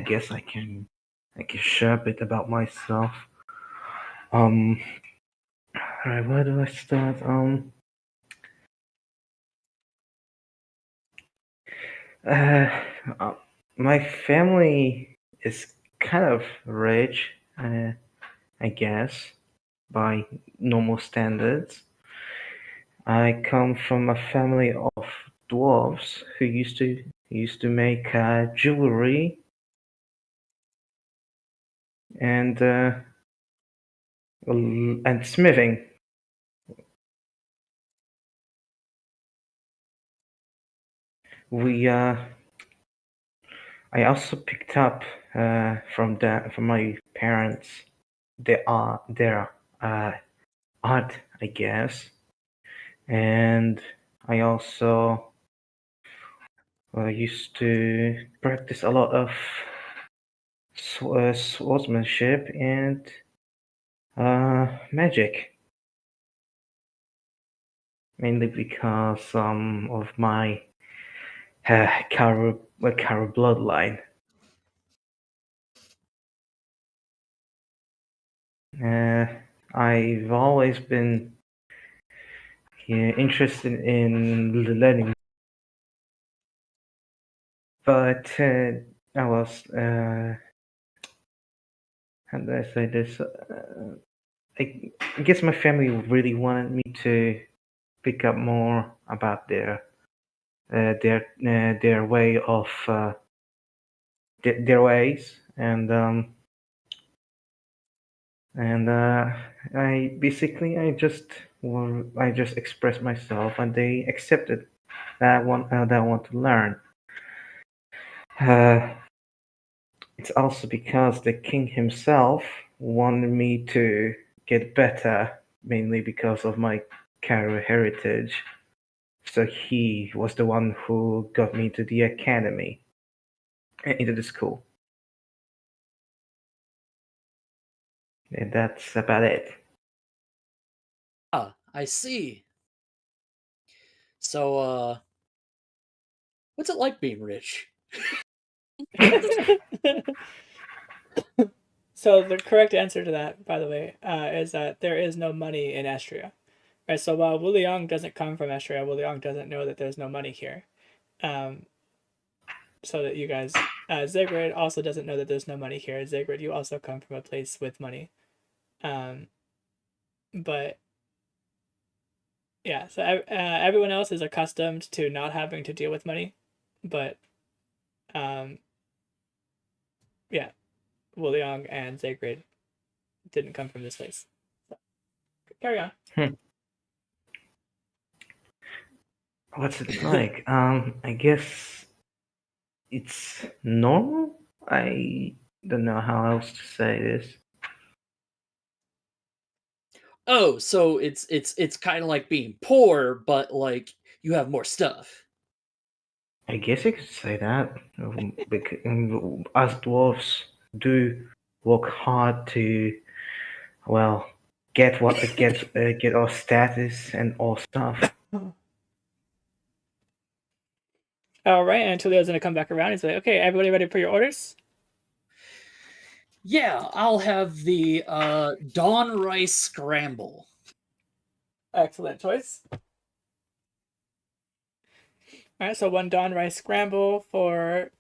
guess I can share a bit about myself. Alright, where do I start? My family is kind of rich, I guess, by normal standards. I come from a family of dwarves who used to make jewelry and smithing. we I also picked up from my parents their art, I guess, and I also used to practice a lot of swordsmanship and magic, mainly because of my Kara bloodline. Uh, I've always been interested in learning, but I was how do I say this? I guess my family really wanted me to pick up more about their way of their ways, and I just expressed myself, and they accepted that I want to learn. Uh, it's also because the king himself wanted me to get better, mainly because of my Karo heritage. So he was the one who got me to the academy, into the school. And that's about it. Ah, I see. So, what's it like being rich? So the correct answer to that, by the way, is that there is no money in Estria. Right, so while Wuliang doesn't come from Estria, Wuliang doesn't know that there's no money here. So that you guys, Zigrid also doesn't know that there's no money here. Zigrid, you also come from a place with money. But yeah, so everyone else is accustomed to not having to deal with money, but yeah, Wuliang and Zigrid didn't come from this place. So, carry on. What's it like? I guess it's normal. I don't know how else to say this. Oh, so it's kind of like being poor, but like you have more stuff. I guess you could say that. Because us dwarves do work hard to, well, get our status and all stuff. All right, and Tulio's gonna come back around. He's like, "Okay, everybody ready for your orders?" Yeah, I'll have the Dawn Rice Scramble. Excellent choice. All right, so one Dawn Rice Scramble for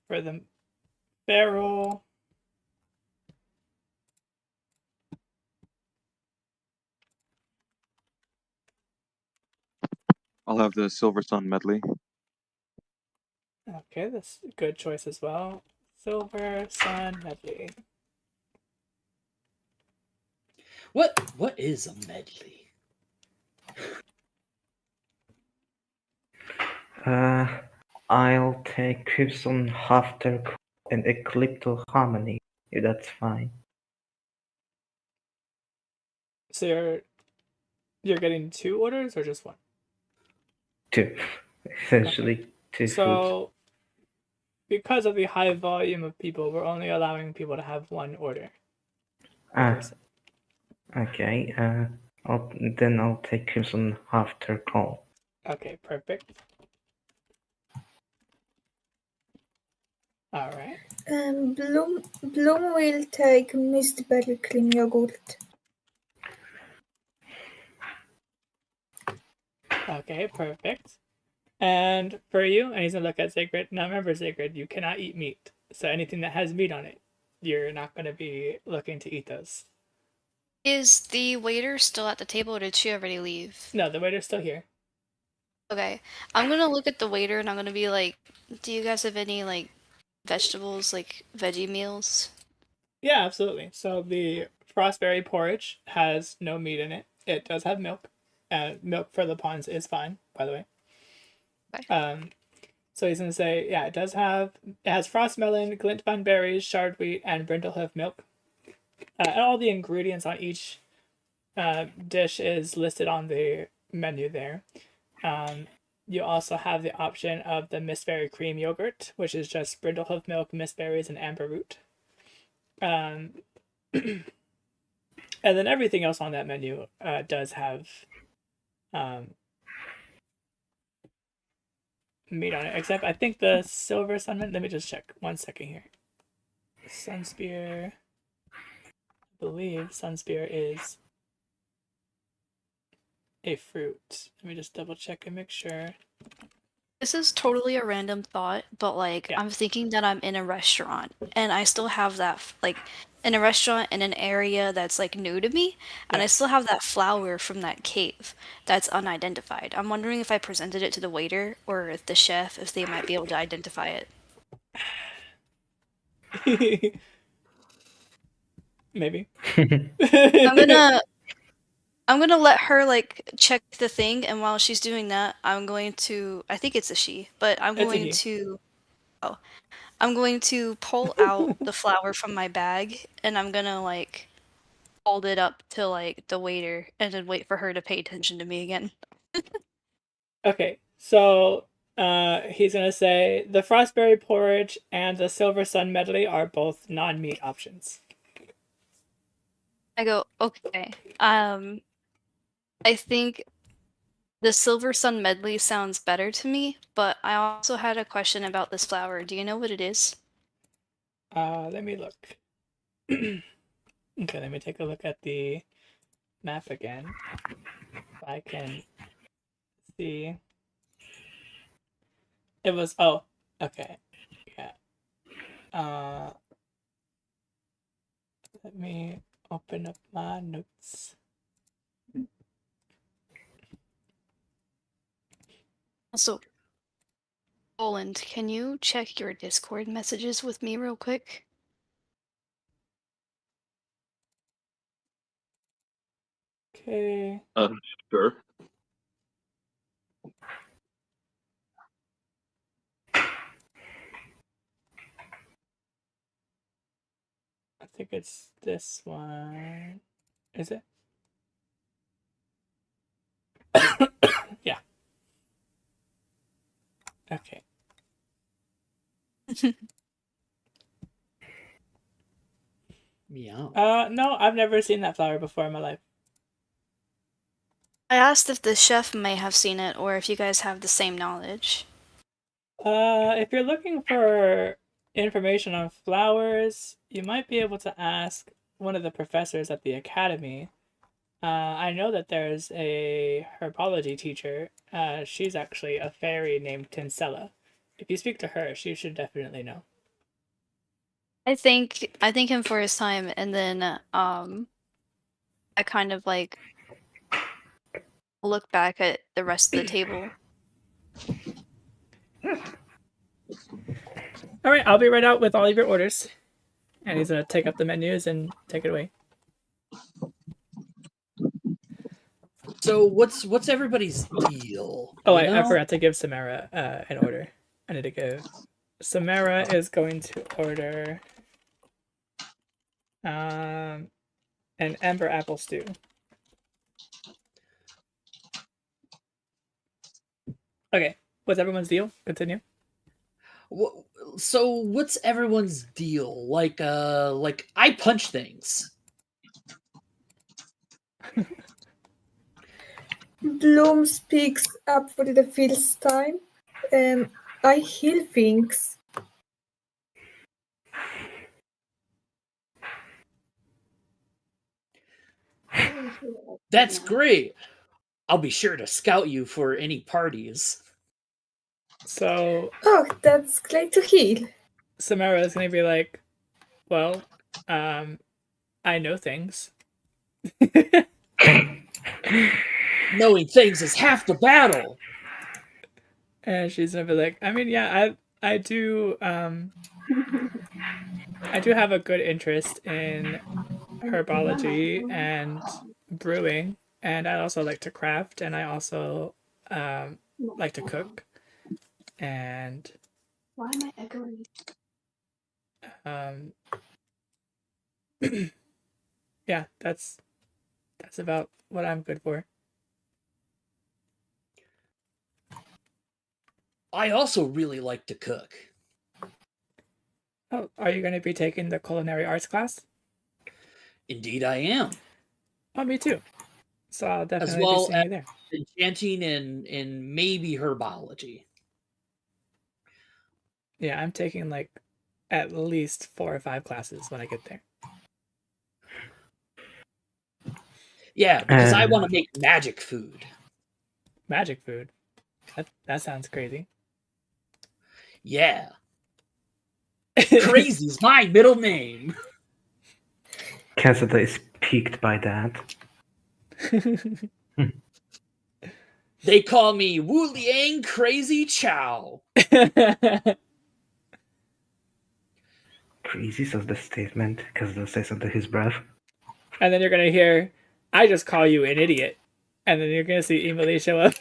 the barrel. I'll have the Silver Sun medley. Okay, that's a good choice as well. Silver Sun medley. What is a medley? I'll take Crimson Halfter and Ecliptal Harmony, if that's fine. So you're getting 2 orders or just one? Two, essentially two foods. So because of the high volume of people, we're only allowing people to have one order per person. Okay. I'll take Crimson Halfter Call. Okay, perfect. All right. Bloom will take mist berry cream yogurt. Okay, perfect. And for you, and he's gonna look at Sigrid. Now remember, Sigrid, you cannot eat meat. So anything that has meat on it, you're not gonna be looking to eat those. Is the waiter still at the table or did she already leave? No, the waiter's still here. Okay. I'm gonna look at the waiter and I'm gonna be like, do you guys have any like vegetables, like veggie meals? Yeah, absolutely. So the frostberry porridge has no meat in it. It does have milk. Milk for the pawns is fine, by the way. Okay. So he's gonna say, yeah, it has frost melon, glintbine berries, shard wheat, and brindlehoof milk. And all the ingredients on each dish is listed on the menu there. You also have the option of the mistberry cream yogurt, which is just brindlehoof milk, mistberries, and amber root. And then everything else on that menu does have meat on it, except I think the silver sunman. Let me just check 1 second here. Sunspear. I believe Sunspear is a fruit. Let me just double check and make sure. This is totally a random thought, but like Yeah. I'm thinking that I'm in a restaurant and I still have that like in a restaurant in an area that's like new to me, and Yeah. I still have that flower from that cave that's unidentified. I'm wondering if I presented it to the waiter or if the chef, if they might be able to identify it. Maybe. I'm gonna let her like check the thing, and while she's doing that, I think it's a she, but I'm going to pull out the flower from my bag, and I'm gonna like hold it up to like the waiter and then wait for her to pay attention to me again. Okay, so he's gonna say the frostberry porridge and the silver sun medley are both non-meat options. I go, okay. I think the Silver Sun medley sounds better to me, but I also had a question about this flower. Do you know what it is? Let me look. Okay, let me take a look at the map again. If I can see. It was okay. Yeah. Let me open up my notes. Also, Roland, can you check your Discord messages with me real quick? Okay. Sure. I think it's this one. Is it? Yeah. Okay. Meow. No, I've never seen that flower before in my life. I asked if the chef may have seen it or if you guys have the same knowledge. If you're looking for information on flowers, you might be able to ask one of the professors at the academy. I know that there's a herbology teacher. She's actually a fairy named Tinsella. If you speak to her, she should definitely know. I thank him for his time, and then I kind of like look back at the rest of the table. All right, I'll be right out with all of your orders. And he's gonna take up the menus and take it away. So what's everybody's deal? Oh, you know? I forgot to give Samara an order. I need to give. Samara is going to order an ember apple stew. Okay, what's everyone's deal? Continue. So what's everyone's deal? Like I punch things. Bloom speaks up for the first time. I heal things. That's great. I'll be sure to scout you for any parties. So Oh, that's great to heal. Samara is gonna be like, well, I know things. Knowing things is half the battle. And she's gonna be like, I mean, yeah, I do I do have a good interest in herbology and brewing, and I also like to craft, and I also like to cook. And Why am I echoing? Yeah, that's about what I'm good for. I also really like to cook. Oh, are you going to be taking the culinary arts class? Indeed, I am. Oh, me too. So I'll As definitely be well seeing as you there. enchanting and maybe herbology. Yeah, I'm taking like at least 4 or 5 classes when I get there. Yeah, because I want to make magic food. Magic food. That sounds crazy. Yeah. Crazy's my middle name. Casada is piqued by that. They call me Wu Liang Crazy Chow. Crazy, says the statement. Casada says under his breath. And then you're gonna hear, "I just call you an idiot," and then you're gonna see Emily show up.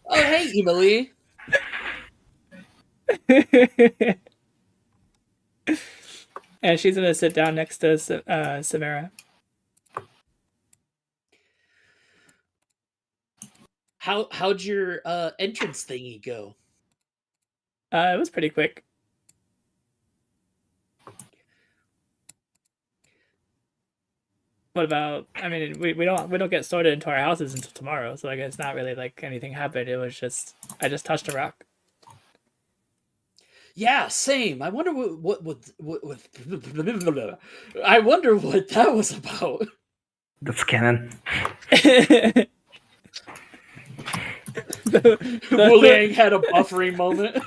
Oh, hey, Emily. And she's gonna sit down next to Samara. How'd your entrance thingy go? It was pretty quick. What about? I mean, we don't get sorted into our houses until tomorrow, so I guess not really like anything happened. It was just I just touched a rock. Yeah, same. I wonder what I wonder what that was about. That's canon. Wu Liang had a buffering moment.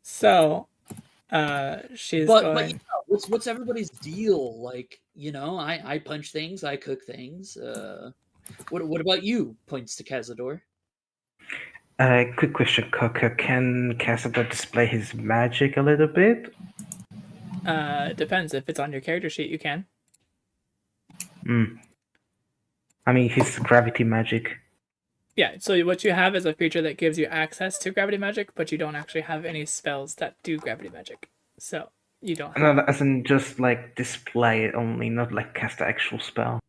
So, she's but going. yeah, what's everybody's deal? Like, you know, I punch things, I cook things. What about you? Points to Cazador. Quick question, Coco. Can Casada display his magic a little bit? Depends if it's on your character sheet. You can. I mean, his gravity magic. Yeah. So what you have is a feature that gives you access to gravity magic, but you don't actually have any spells that do gravity magic. So you don't. No, as in just like display it only, not like cast the actual spell.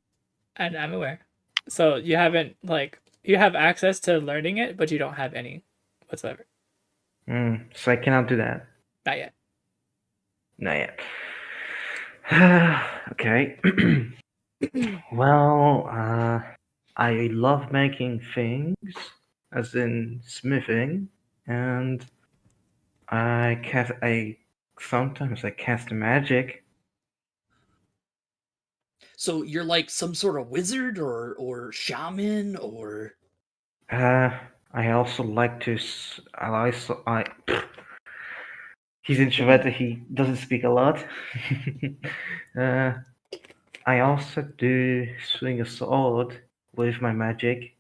And I'm aware. So you haven't like you have access to learning it, but you don't have any whatsoever. So I cannot do that. Not yet. Not yet. Okay. Well, I love making things, as in smithing, and sometimes I cast magic. So you're like some sort of wizard or shaman or I also like to. He's introverted. He doesn't speak a lot. I also do swing a sword with my magic.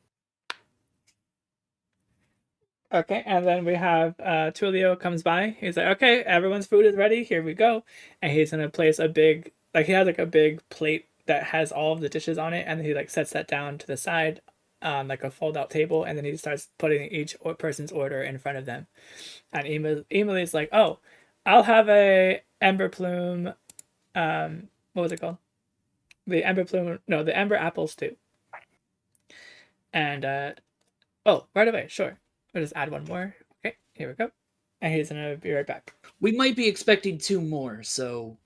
Okay, and then we have Tulio comes by. He's like, "Okay, everyone's food is ready. Here we go." And he's gonna place a big, like he has like a big plate that has all of the dishes on it, and he like sets that down to the side on like a fold-out table, and then he starts putting each person's order in front of them. And Emily's like, "Oh, I'll have a ember plume. What was it called? The ember plume. No, the ember apple stew." And oh, right away, sure. We'll just add one more. Okay, here we go. And he's gonna be right back. we might be expecting 2 more, so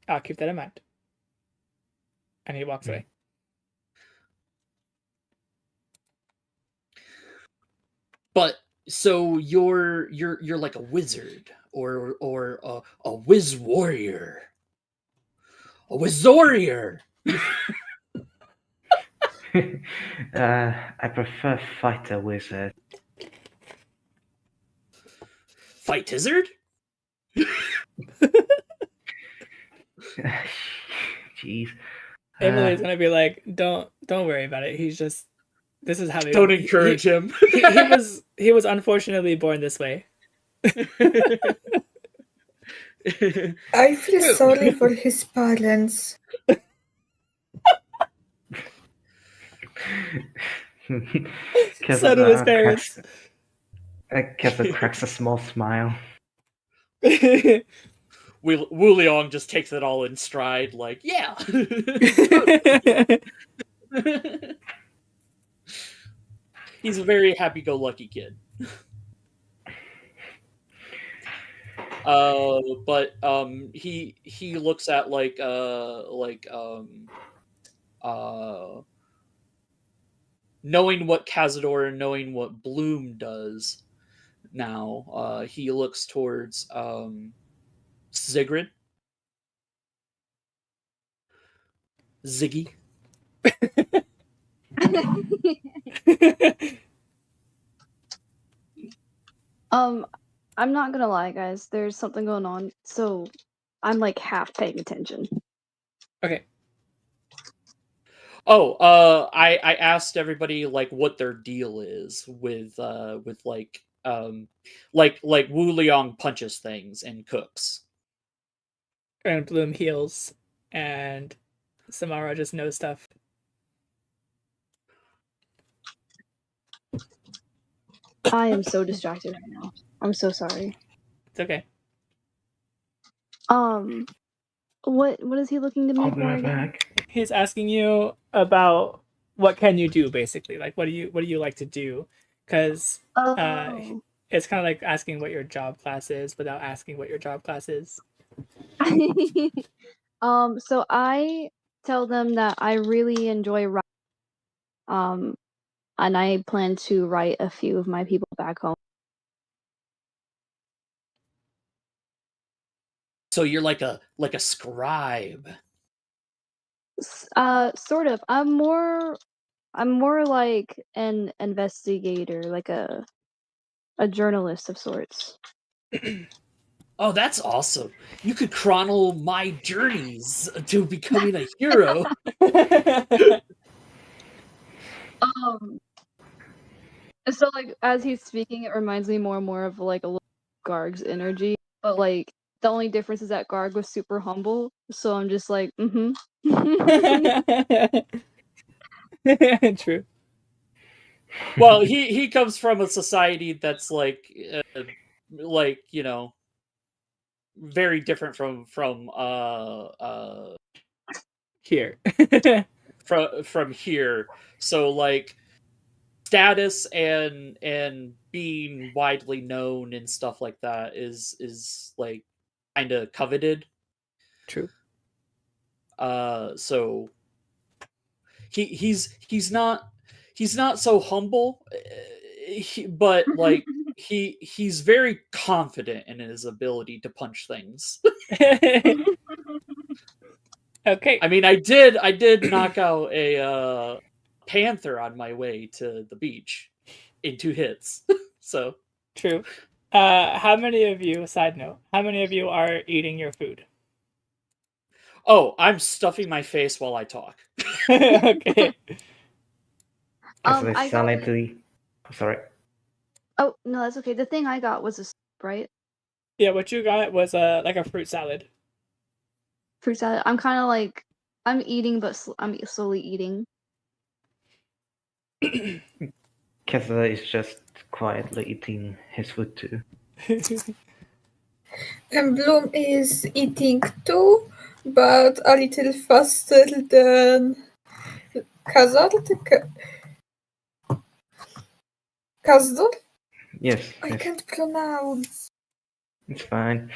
I'll keep that in mind. And he walks away. but so you're like a wizard or a whiz warrior. A whiz warrior. I prefer fighter wizard. Fight wizard? Jeez. Emily's gonna be like, don't worry about it. He's just this is how he Don't encourage him. he was unfortunately born this way. I feel sorry for his parents. So do his parents. Kessa cracks a small smile. Wu Liang just takes it all in stride, like, yeah. He's a very happy-go-lucky kid. But he looks at knowing what Cazador and knowing what Bloom does now, he looks towards Zigrid. Ziggy. I'm not gonna lie, guys. There's something going on, so I'm like half paying attention. Okay. Oh, I asked everybody like what their deal is with like Wu Liang punches things and cooks. And Bloom heals, and Samara just knows stuff. I am so distracted right now. I'm so sorry. It's okay. What is he looking to me I'll be for right again? back. He's asking you about what can you do, basically. Like, what do you like to do? Because Oh. it's kind of like asking what your job class is without asking what your job class is. So I tell them that I really enjoy writing, and I plan to write a few of my people back home. So you're like a scribe. Sort of. I'm more like an investigator, like a journalist of sorts. Oh, that's awesome. You could chronicle my journeys to becoming a hero. So like as he's speaking, it reminds me more and more of like a little Garg's energy. But like the only difference is that Garg was super humble, so I'm just like, True. Well, he comes from a society that's like you know, very different from Here. from here. So like status and being widely known and stuff like that is like kind of coveted. True. So he's not so humble, but like he's very confident in his ability to punch things. Okay. I mean, I did knock out a panther on my way to the beach in 2 hits. So True. How many of you, side note, how many of you are eating your food? oh, I'm stuffing my face while I talk. Okay. Kessa I is got silently. Sorry. Oh no, that's okay. The thing I got was a soup, right? Yeah, what you got was like a fruit salad. Fruit salad. I'm kind of like I'm eating, but I'm slowly eating. Kessa is just quietly eating his food too. And Bloom is eating too, but a little faster than Kazard. Kazdor? Yes, I yes, can't pronounce. it's fine.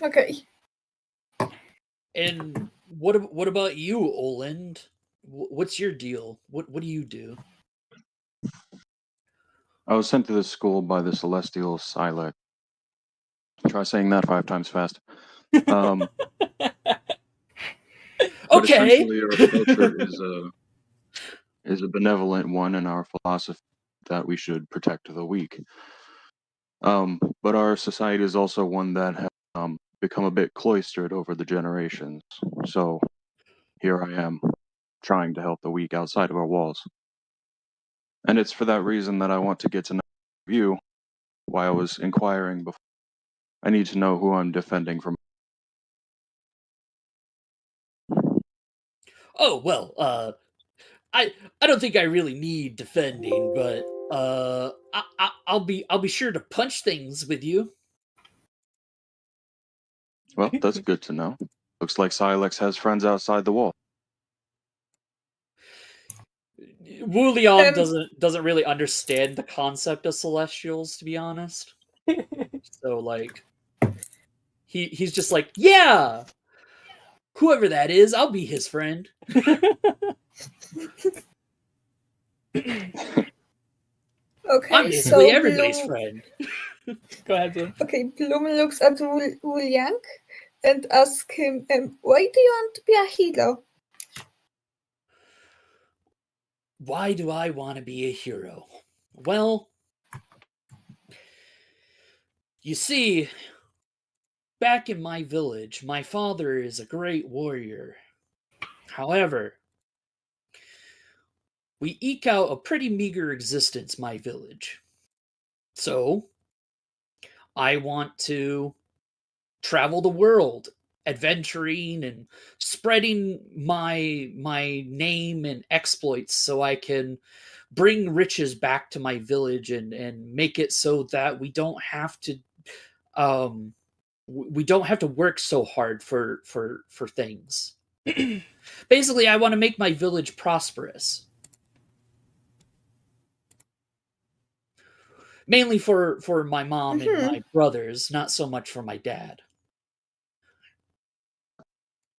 Okay. And what about you, Oland? What's your deal? What do you do? I was sent to this school by the celestial Silac. Try saying that 5 times fast. But Okay. essentially, our culture is a benevolent one, and our philosophy that we should protect the weak. But our society is also one that has become a bit cloistered over the generations. So here I am, trying to help the weak outside of our walls. And it's for that reason that I want to get to know you, why I was inquiring before I need to know who I'm defending from. Oh well, I don't think I really need defending, but I'll be sure to punch things with you. Well, that's good to know. Looks like Silex has friends outside the wall. Wu Liang Um, doesn't really understand the concept of celestials, to be honest. So like he's just like, yeah, whoever that is, I'll be his friend. Okay, I'm basically so everybody's Bloom. friend. Go ahead, Bloom. Okay, Bloom looks at Wu Liang and asks him, "Why do you want to be a hero?" Why do I want to be a hero? Well, you see, back in my village, my father is a great warrior. However, we eke out a pretty meager existence, my village. So, I want to travel the world, adventuring and spreading my name and exploits so I can bring riches back to my village and make it so that we don't have to work so hard for things. Basically, I want to make my village prosperous. Mainly for my mom and Mhm. my brothers, not so much for my dad.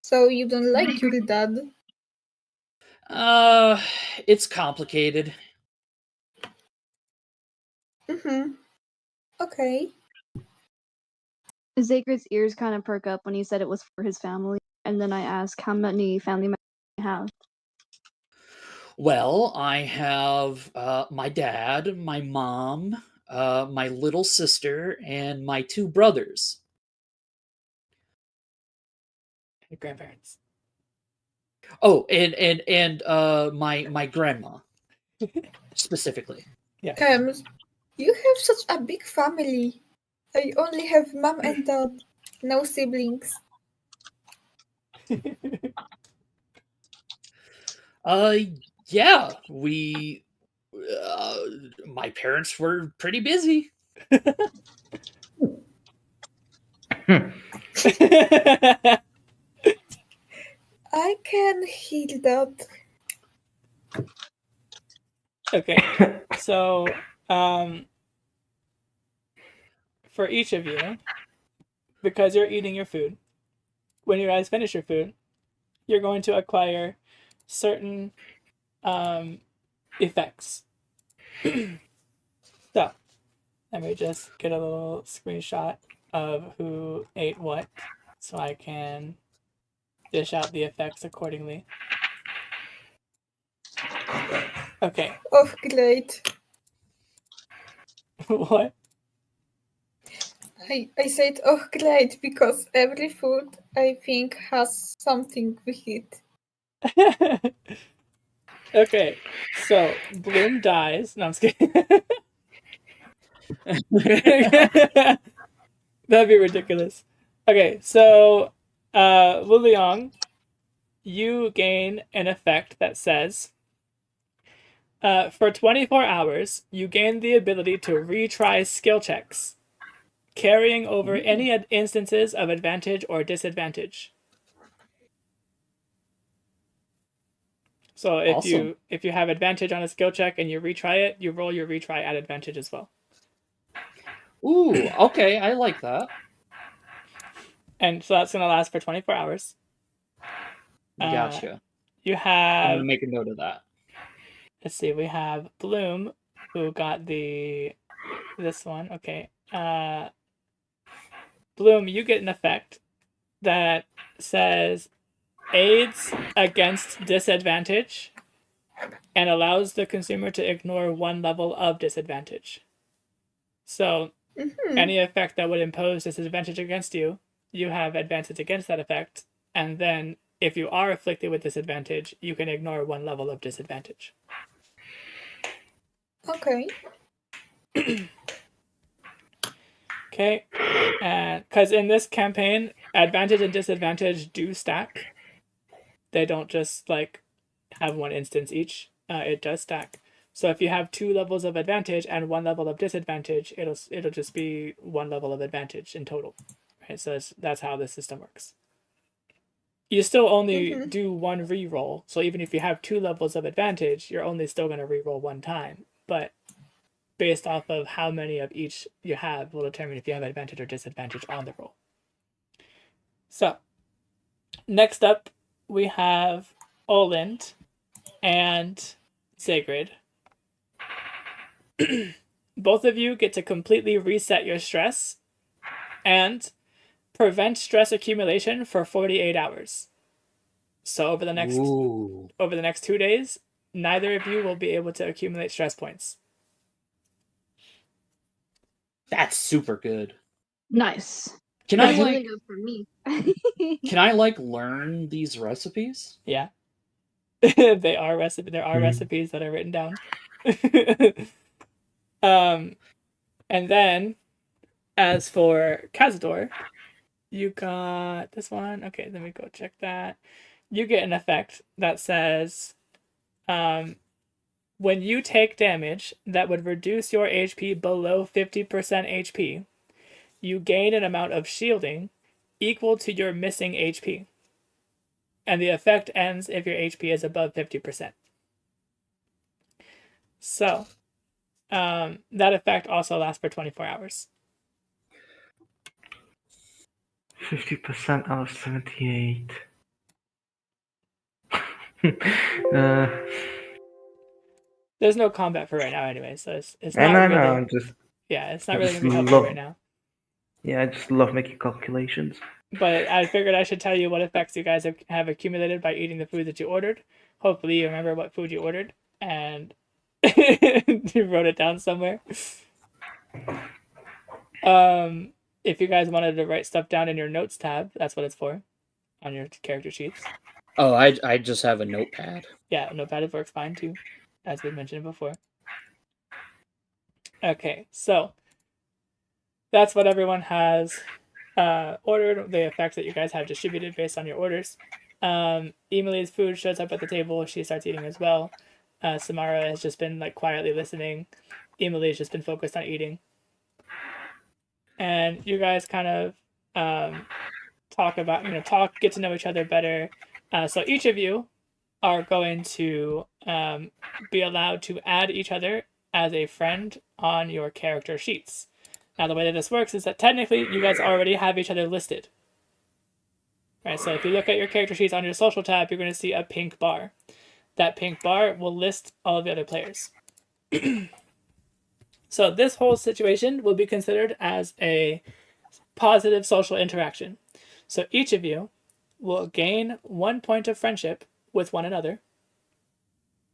So you don't like your dad? Uh, it's complicated. Okay. Zagre's ears kind of perk up when he said it was for his family, and then I ask how many family members you have. Well, I have my dad, my mom, my little sister, and my two brothers. Your grandparents. Oh, and my grandma specifically. Yes. You have such a big family. I only have mom and dad, no siblings. Uh, yeah, we. Uh, my parents were pretty busy. I can heal that. Okay, so for each of you, because you're eating your food, when you guys finish your food, you're going to acquire certain effects. So let me just get a little screenshot of who ate what so I can dish out the effects accordingly. Okay. Oh, great. What? I said, oh, great, because every food, I think, has something with it. Okay, so Bloom dies. No, I'm just kidding. That'd be ridiculous. Okay, so Wu Liang, you gain an effect that says for 24 hours, you gain the ability to retry skill checks, carrying over any instances of advantage or disadvantage. So Awesome. if you have advantage on a skill check and you retry it, you roll your retry at advantage as well. Ooh, okay, I like that. And so that's gonna last for 24 hours. Gotcha. You I'm have, gonna make a note of that. let's see, we have Bloom who got this one. Okay. Bloom, you get an effect that says aids against disadvantage and allows the consumer to ignore one level of disadvantage. So any effect that would impose disadvantage against you, you have advantage against that effect, and then if you are afflicted with disadvantage, you can ignore one level of disadvantage. Okay. Okay, and because in this campaign, advantage and disadvantage do stack. They don't just like have one instance each. It does stack. So if you have 2 levels of advantage and 1 level of disadvantage, it'll just be 1 level of advantage in total. Right? So that's how the system works. You still only do 1 reroll. So even if you have 2 levels of advantage, you're only still going to reroll 1 time. But based off of how many of each you have will determine if you have advantage or disadvantage on the roll. So, next up, we have Oland and Sigrid. Both of you get to completely reset your stress and prevent stress accumulation for 48 hours. So over the next 2 days, neither of you will be able to accumulate stress points. That's super good. Nice. Can That's I really like good for me. can I like learn these recipes? Yeah. There are Hmm. recipes that are written down. And then as for Cazador, you got this one. Okay, let me go check that. You get an effect that says when you take damage that would reduce your HP below 50% HP, you gain an amount of shielding equal to your missing HP. And the effect ends if your HP is above 50%. So, that effect also lasts for 24 hours. 50% out of 78. There's no combat for right now anyway, so it's And not I really. know, It's I not really just gonna be helpful love- right now. yeah, I just love making calculations. But I figured I should tell you what effects you guys have accumulated by eating the food that you ordered. Hopefully, you remember what food you ordered and you wrote it down somewhere. If you guys wanted to write stuff down in your notes tab, that's what it's for, on your character sheets. Oh, I just have a notepad. Yeah, notepad works fine too, as we mentioned before. Okay, so that's what everyone has ordered, the effects that you guys have distributed based on your orders. Emily's food shows up at the table. She starts eating as well. Samara has just been like quietly listening. Emily's just been focused on eating. And you guys kind of get to know each other better. So each of you are going to be allowed to add each other as a friend on your character sheets. Now, the way that this works is that technically you guys already have each other listed. Right, so if you look at your character sheets on your social tab, you're going to see a pink bar. That pink bar will list all of the other players. So this whole situation will be considered as a positive social interaction. So each of you will gain 1 point of friendship with one another,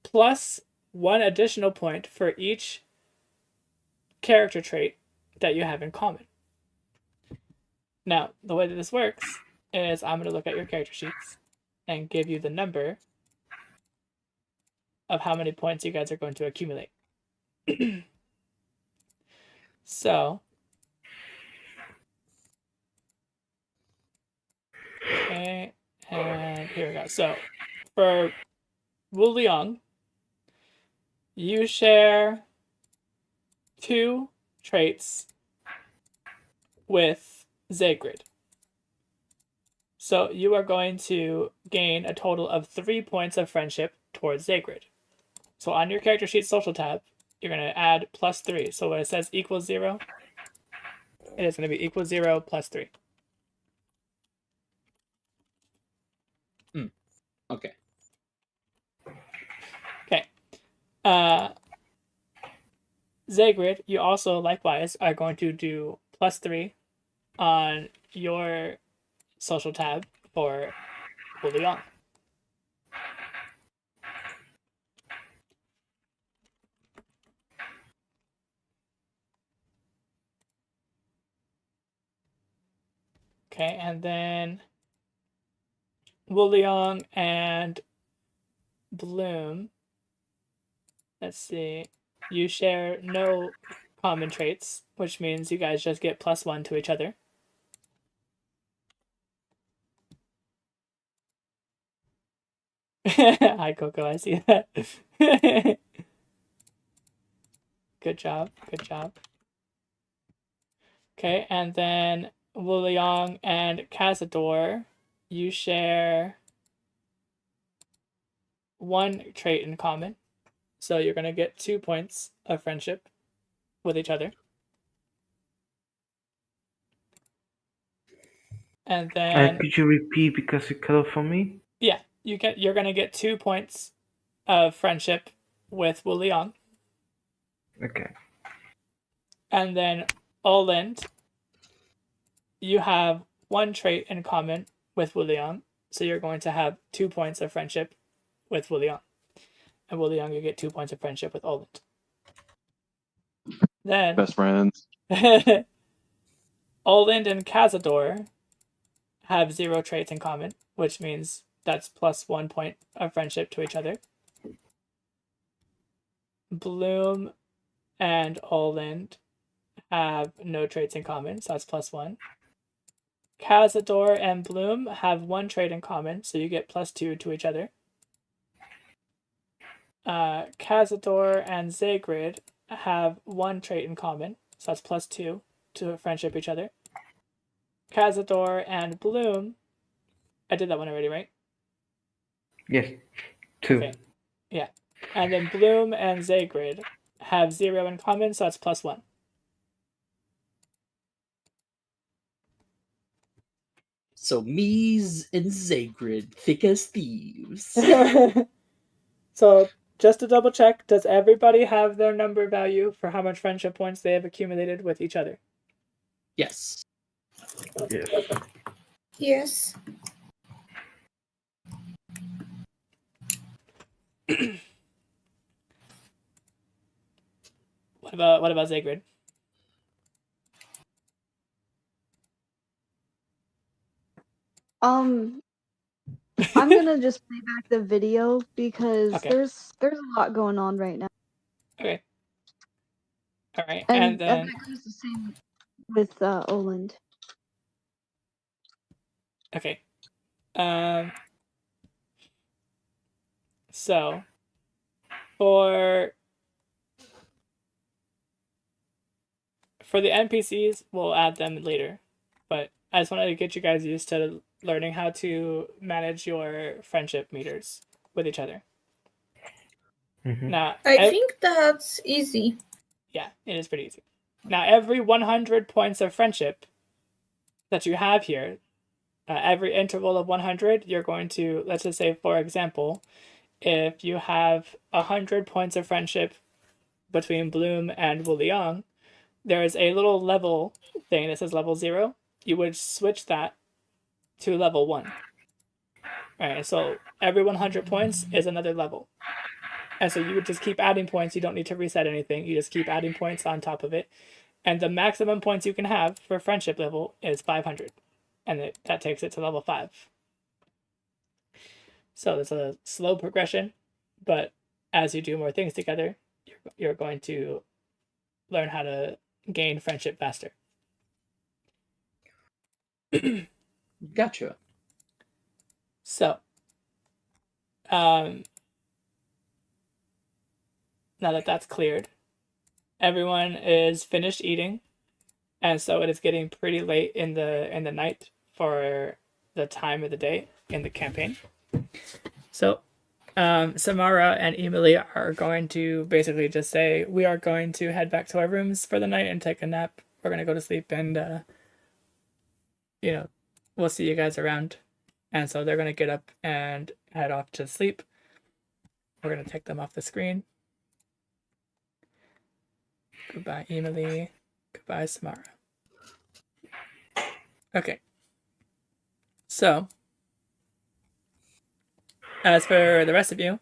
plus 1 additional point for each character trait that you have in common. Now, the way that this works is I'm going to look at your character sheets and give you the number of how many points you guys are going to accumulate. So, okay, and here we go. So, for Wu Liang, you share 2 traits with Zagrid. So you are going to gain a total of 3 points of friendship towards Zagrid. So on your character sheet social tab, you're going to add +3. So when it says equals 0, it is going to be equals 0 plus 3. Okay. Okay. Zagrid, you also likewise are going to do +3 on your social tab for Wu Liang. Okay, and then Wu Liang and Bloom. Let's see. You share no common traits, which means you guys just get +1 to each other. Hi, Coco, I see that. Good job, good job. Okay, and then Wuliang and Cazador, you share 1 trait in common. So you're going to get 2 points of friendship with each other. And then Could you repeat because you cut off for me? yeah, you're going to get 2 points of friendship with Wuliang. Okay. And then Oland, you have 1 trait in common with Wuliang, so you're going to have 2 points of friendship with Wuliang. And Wuliang, you get 2 points of friendship with Oland. Then Best friends. Oland and Cazador have 0 traits in common, which means that's +1 point of friendship to each other. Bloom and Oland have no traits in common, so that's +1. Cazador and Bloom have 1 trait in common, so you get +2 to each other. Cazador and Zagrid have 1 trait in common, so that's +2 to friendship each other. Cazador and Bloom, I did that one already, right? Yes. 2. Okay. Yeah. And then Bloom and Zagrid have 0 in common, so that's +1. So Mies and Zagrid, thick as thieves. So just to double check, does everybody have their number value for how much friendship points they have accumulated with each other? Yes. Yes. Yes. What about Zagrid? I'm gonna just play back the video because Okay. there's a lot going on right now. Okay. All right, And then that goes the same with Oland. okay. So for the NPCs, we'll add them later. But I just wanted to get you guys used to learning how to manage your friendship meters with each other. Mhm. Now, I think that's easy. yeah, it is pretty easy. Now, every 100 points of friendship that you have here, every interval of 100, you're going to, let's just say, for example, if you have 100 points of friendship between Bloom and Wuliang, there is a little level thing that says level 0. You would switch that to level 1. Alright, so every 100 points is another level. And so you would just keep adding points. You don't need to reset anything. You just keep adding points on top of it. And the maximum points you can have for friendship level is 500. And that takes it to level 5. So it's a slow progression, but as you do more things together, you're going to learn how to gain friendship faster. Gotcha. So, now that that's cleared, everyone is finished eating, and so it is getting pretty late in the night for the time of the day in the campaign. So, Samara and Emily are going to basically just say, we are going to head back to our rooms for the night and take a nap. We're going to go to sleep and, we'll see you guys around. And so they're going to get up and head off to sleep. We're going to take them off the screen. Goodbye, Emily. Goodbye, Samara. Okay. So, as for the rest of you,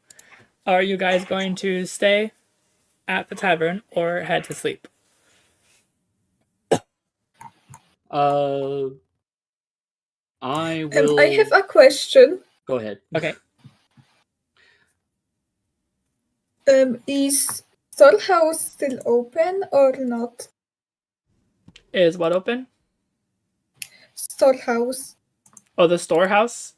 are you guys going to stay at the tavern or head to sleep? I will. I have a question. Go ahead. Okay. Is storehouse still open or not? Is what open? Storehouse. Oh, the storehouse.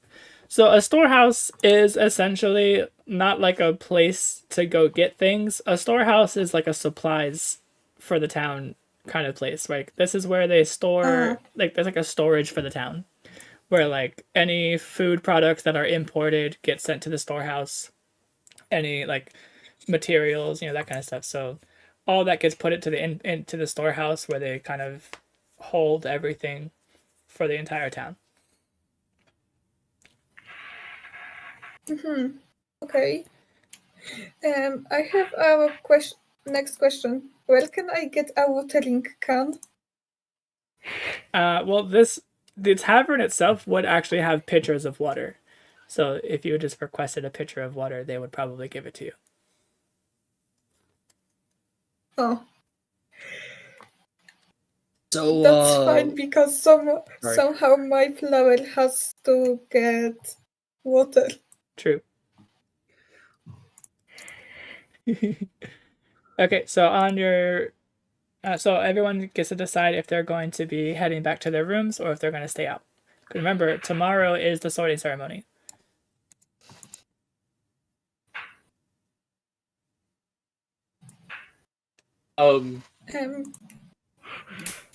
So a storehouse is essentially not like a place to go get things. A storehouse is like a supplies for the town kind of place. Like this is where they store like there's like a storage for the town where like any food products that are imported get sent to the storehouse. Any like materials, that kind of stuff. So all that gets put into the storehouse where they kind of hold everything for the entire town. Okay. I have our next question. Where can I get a watering can? Well, the tavern itself would actually have pitchers of water. So if you just requested a pitcher of water, they would probably give it to you. Oh, So that's fine because somehow my flower has to get water. True. Okay, so on your so everyone gets to decide if they're going to be heading back to their rooms or if they're going to stay out. Remember, tomorrow is the sorting ceremony. Um,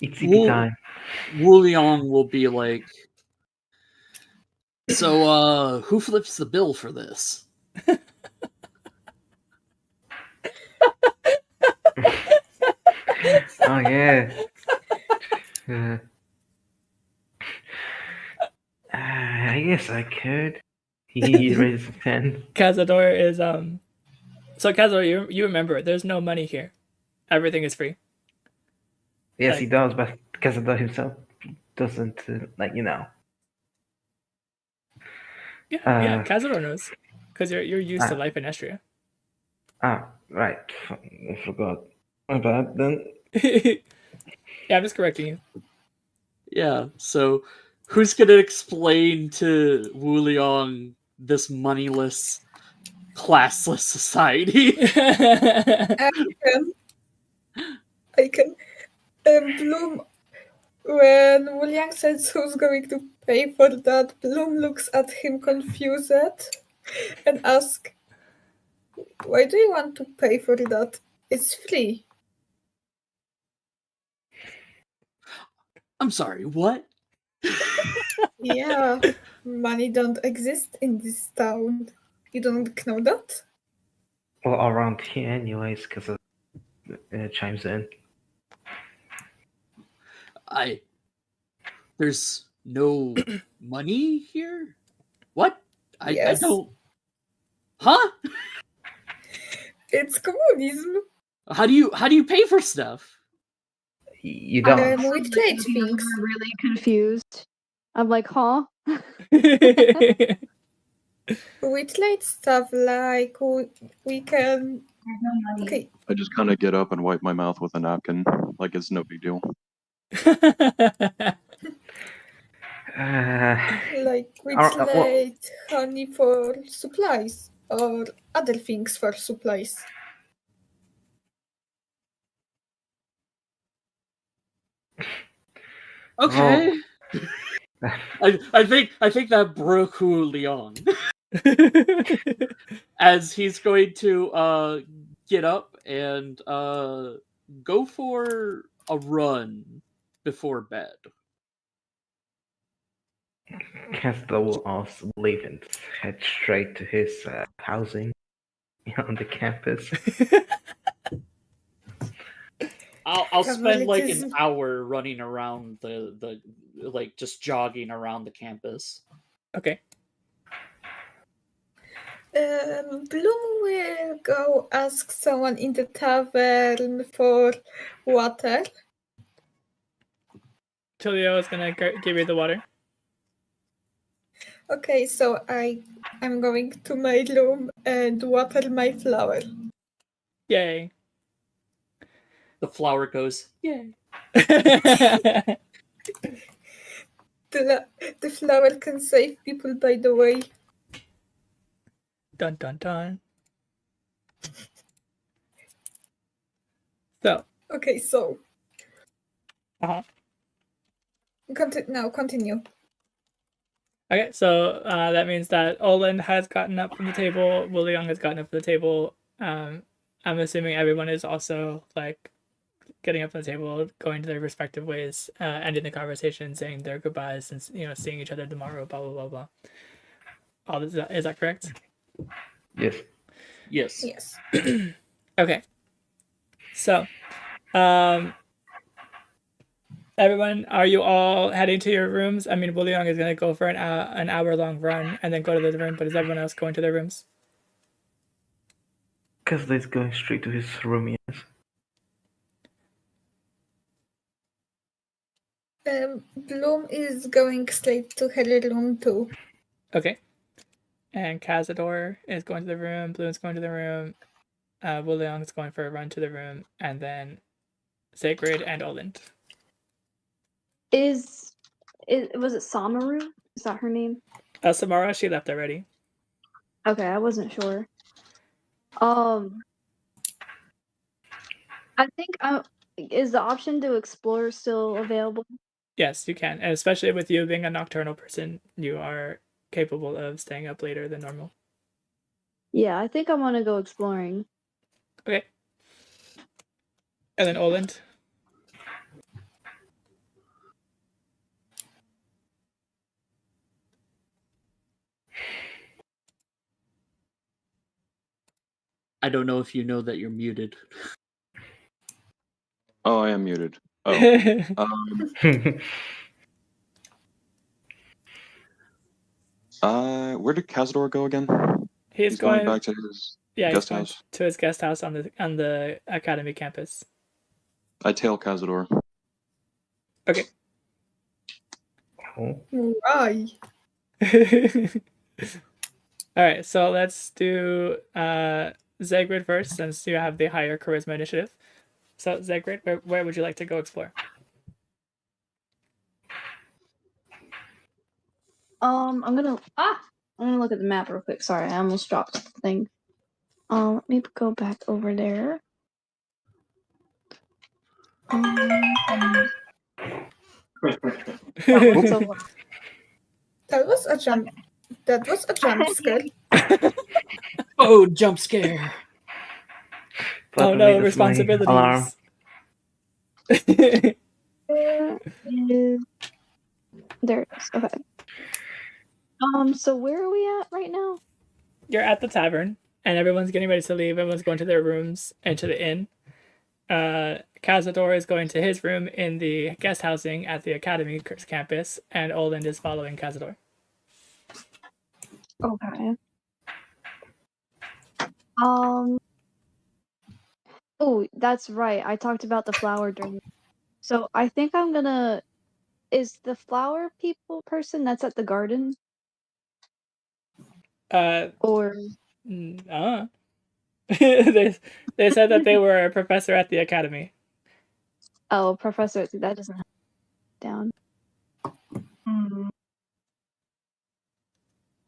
It's CP time. Wu Liang will be like, so who flips the bill for this? Oh yeah. I guess I could. He raises his hand. Cazador is So Cazador, you remember there's no money here. Everything is free. Yes, he does, but Cazador himself doesn't, Yeah, Cazador knows. Because you're used to life in Estria. Ah, right. I forgot. My bad then. Yeah, I'm just correcting you. Yeah, so who's gonna explain to Wu Liang this moneyless, classless society? I can. Bloom, when William says who's going to pay for that, Bloom looks at him confused and asks, why do you want to pay for that? It's free. I'm sorry, what? Yeah, money don't exist in this town. You don't know that? Well, around here anyways, because it chimes in. There's no money here? What? Yes. I don't... Huh? It's communism. How do you pay for stuff? You don't. With trade things. I'm really confused. I'm like, huh? With light stuff like we can. Okay. I just kind of get up and wipe my mouth with a napkin, like it's no big deal. Like with light honey for supplies or other things for supplies. Okay. I think that broke Hu Liang. As he's going to get up and go for a run before bed. Castor will also leave and head straight to his housing on the campus. I'll spend like an hour running around the like just jogging around the campus. Okay. Bloom will go ask someone in the tavern for water. Tulio is gonna give you the water. Okay, so I'm going to my room and water my flower. Yay. The flower goes, yay. The flower can save people, by the way. Dun dun dun. So, Okay, so uh-huh. Continue. Okay, so that means that Olin has gotten up from the table, William has gotten up from the table. I'm assuming everyone is also like getting up from the table, going to their respective ways, ending the conversation, saying their goodbyes, and seeing each other tomorrow. Blah blah blah blah. All this, is that correct? Yes. Yes. Yes. Okay. So, everyone, are you all heading to your rooms? I mean, William is going to go for an hour-long run and then go to the room, but is everyone else going to their rooms? Casada is going straight to his room, yes. Bloom is going straight to her room too. Okay. And Cazador is going to the room, Bloom's going to the room, William is going for a run to the room, and then Sacred and Oland. Was it Samaru? Is that her name? Samara, she left already. Okay, I wasn't sure. I think is the option to explore still available? Yes, you can. And especially with you being a nocturnal person, you are capable of staying up later than normal. Yeah, I think I want to go exploring. Okay. And then Oland. I don't know if you know that you're muted. Oh, I am muted. Oh. Where did Cazador go again? He's going back to his guest house. To his guest house on the academy campus. I tail Cazador. Okay. Oh. Why? All right, so let's do Zegrid first, since you have the higher charisma initiative. So Zegrid, where would you like to go explore? I'm gonna look at the map real quick. Sorry, I almost dropped the thing. Let me go back over there. That was a jump. That was a jump scare. Oh, jump scare! Oh no, responsibilities. Alarm. There it is. Okay. So where are we at right now? You're at the tavern, and everyone's getting ready to leave. Everyone's going to their rooms and to the inn. Cazador is going to his room in the guest housing at the academy campus, and Oland is following Cazador. Okay. Oh, that's right. I talked about the flower during. So I think I'm gonna. Is the flower person that's at the garden? Or they said that they were a professor at the academy. Oh, professor, that doesn't have down.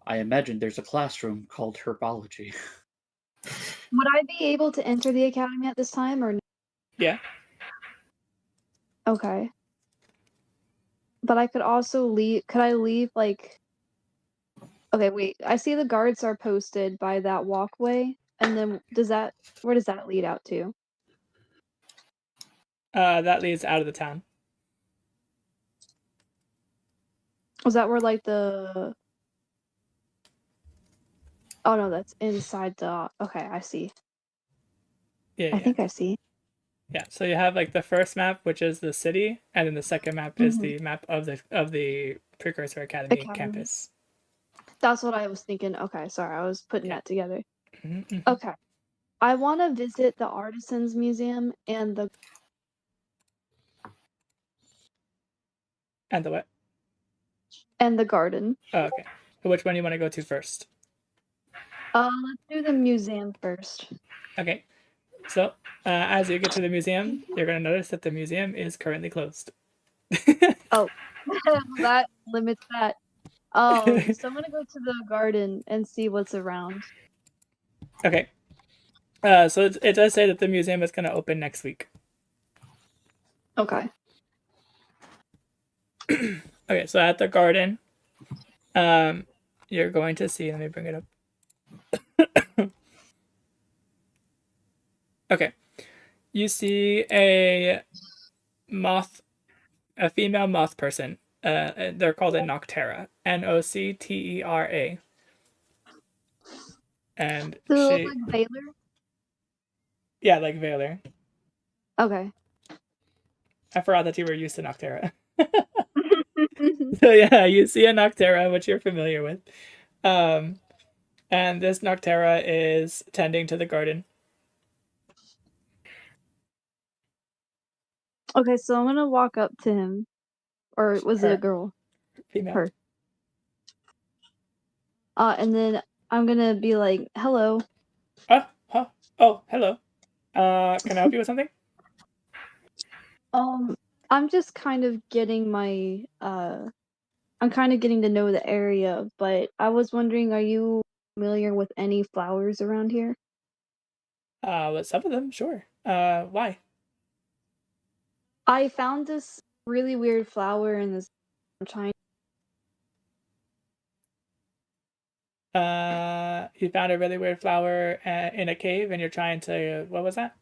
I imagine there's a classroom called herbology. Would I be able to enter the academy at this time or no? Yeah. Okay. But I could also leave. Could I leave like? Okay, wait. I see the guards are posted by that walkway, and then where does that lead out to? That leads out of the town. Was that where like the? Oh no, that's inside the. Okay, I see. Yeah. I think I see. Yeah, so you have like the first map, which is the city, and then the second map is the map of the Precursor Academy campus. That's what I was thinking. Okay, sorry, I was putting that together. Mm-hmm. Okay, I want to visit the Artisans Museum and the what? And the garden. Oh, okay. So which one do you want to go to first? Let's do the museum first. Okay. So, as you get to the museum, you're going to notice that the museum is currently closed. Oh, that limits that. So I'm gonna go to the garden and see what's around. Okay. So it does say that the museum is going to open next week. Okay. Okay, so at the garden, you're going to see. Let me bring it up. Okay, you see a female moth person. They're called a Noctera. Noctera. And Do they look she, like Baylor? yeah, like Valor. Okay. I forgot that you were used to Noctera. So yeah, you see a Noctera, which you're familiar with. Um, and this Noctera is tending to the garden. Okay, so I'm gonna walk up to him. Or was it a Her, girl? female. Her. And then I'm gonna be like, hello. Oh, hello. Can I help you with something? I'm just kind of getting my I'm kind of getting to know the area, but I was wondering, are you familiar with any flowers around here? With some of them, sure. Why? I found this really weird flower in this. I'm trying You found a really weird flower in a cave, and you're trying to. What was that?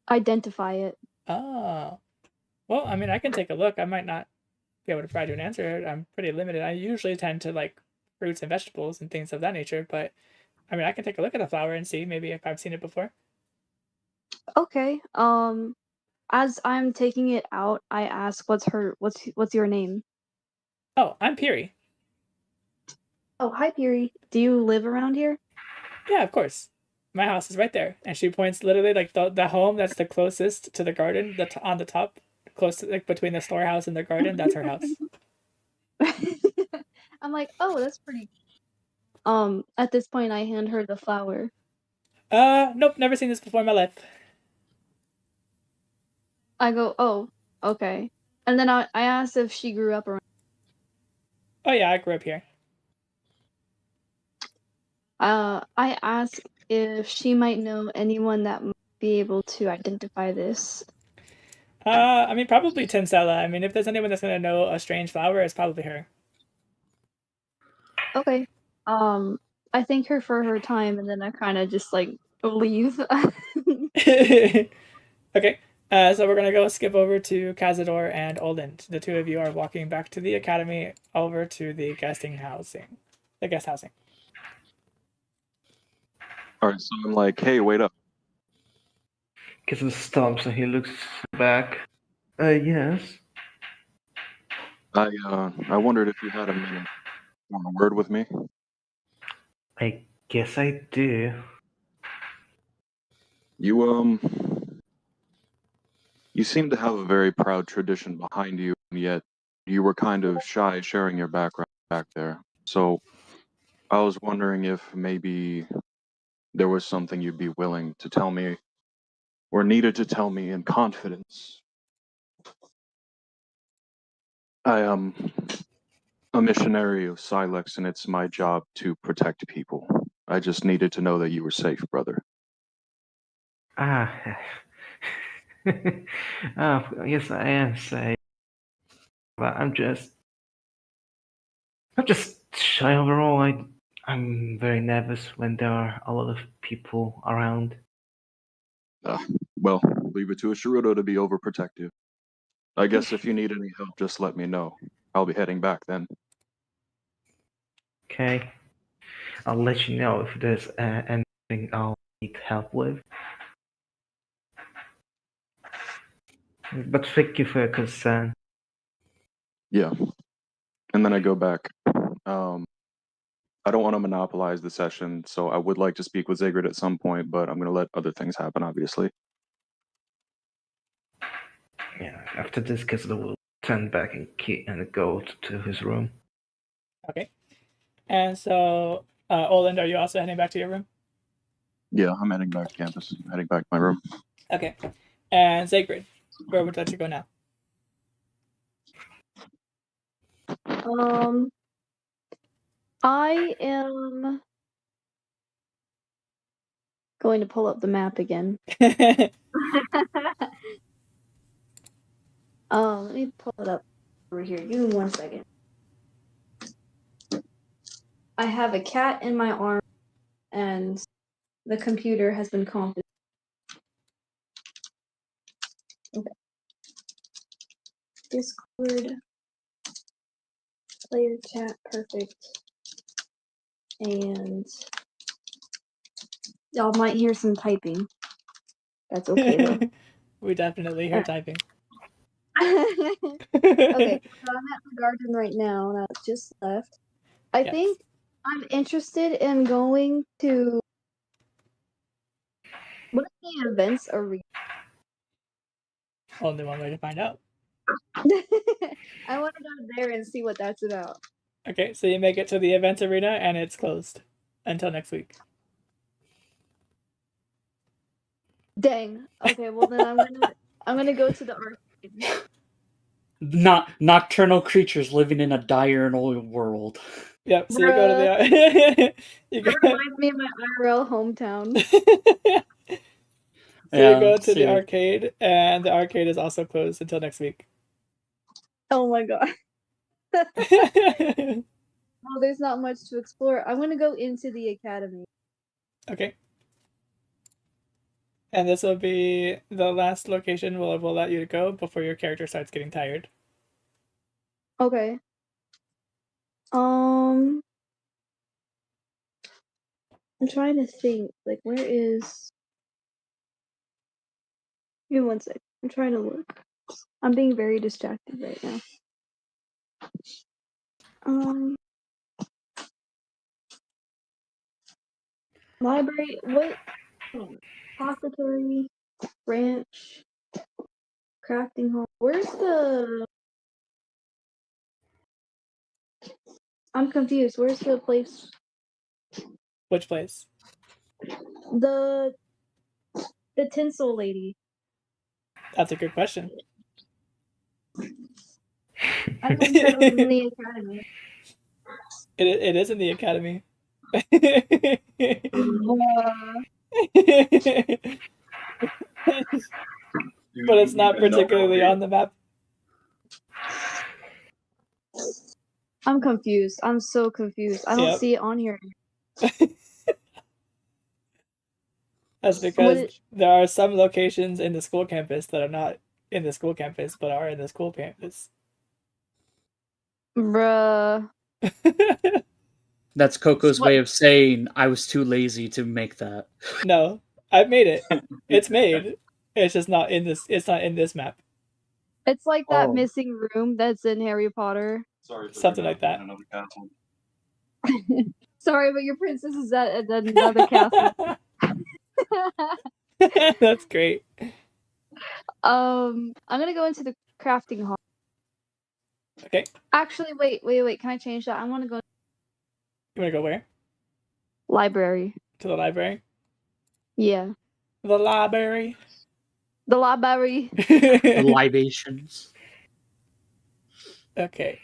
to identify it. Oh, well, I mean, I can take a look. I might not be able to provide you an answer. I'm pretty limited. I usually tend to like fruits and vegetables and things of that nature, but I mean, I can take a look at the flower and see maybe if I've seen it before. Okay. As I'm taking it out, I ask, what's your name? Oh, I'm Piri. Oh, hi, Piri. Do you live around here? Yeah, of course. My house is right there, and she points literally like the home that's the closest to the garden, on the top, close to, like between the storehouse and the garden. That's her house. I'm like, oh, that's pretty. At this point, I hand her the flower. Nope, never seen this before in my life. I go, oh, okay. And then I asked if she grew up around. Oh yeah, I grew up here. I asked if she might know anyone that might be able to identify this. I mean, probably Tinsella. I mean, if there's anyone that's gonna know a strange flower, it's probably her. Okay. I thank her for her time, and then I kind of just like leave. Okay. So we're gonna go skip over to Cazador and Oland. The two of you are walking back to the academy, over to the guest housing. All right, so I'm like, hey, wait up. Kissel stops and he looks back. Yes. I wondered if you had a minute for a word with me. I guess I do. You seem to have a very proud tradition behind you, and yet you were kind of shy sharing your background back there. So I was wondering if maybe there was something you'd be willing to tell me or needed to tell me in confidence. I am a missionary of Silex, and it's my job to protect people. I just needed to know that you were safe, brother. Ah. Yes, I am safe. But I'm just shy overall. I'm very nervous when there are a lot of people around. Well, leave it to a Shirudo to be overprotective. I guess if you need any help, just let me know. I'll be heading back then. Okay, I'll let you know if there's anything I'll need help with. But thank you for your concern. Yeah. And then I go back. I don't want to monopolize the session, so I would like to speak with Zagrid at some point, but I'm going to let other things happen, obviously. Yeah, after this, Kessler will turn back and go to his room. Okay. And so, Oland, are you also heading back to your room? Yeah, I'm heading back to campus. I'm heading back to my room. Okay. And Zagrid, where would you like to go now? I am going to pull up the map again. Let me pull it up over here. Give me 1 second. I have a cat in my arm, and the computer has been confiscated. Okay. Discord, player chat, perfect. And y'all might hear some typing. That's okay though. We definitely hear typing. Okay, so I'm at the garden right now, and I just left. I Yes. think I'm interested in going to what are the events arena? Only one way to find out. I want to go there and see what that's about. Okay, so you make it to the events arena and it's closed until next week. Dang. Okay, well then I'm gonna go to the arcade. Not nocturnal creatures living in a diurnal world. Yep. So you go to the you go. That reminds me of my IRL hometown. So you go to the see. arcade, and the arcade is also closed until next week. Oh my god. Well, there's not much to explore. I'm gonna go into the academy. Okay. And this will be the last location we'll let you go before your character starts getting tired. Okay. I'm trying to think. Like, where is? Give me 1 sec. I'm trying to look. I'm being very distracted right now. Library. What? Apothecary, ranch, crafting hall. Where's the? I'm confused. Where's the place? Which place? The tinsel lady. That's a good question. I thought you said it was in the academy. It is in the academy. But it's not particularly on the map. I'm confused. I'm so confused. I don't see it on here. That's because there are some locations in the school campus that are not in the school campus, but are in the school campus. Bruh. That's Coco's way of saying I was too lazy to make that. No, I've made it. It's made. It's just not in this. It's not in this map. It's like that missing room that's in Harry Potter. Sorry for Something like that. another castle. Sorry, but your princess is at another castle. That's great. I'm gonna go into the crafting hall. Okay. Actually, wait. Can I change that? I want to go. You want to go where? Library. To the library? Yeah. The library. The library. The libations. Okay.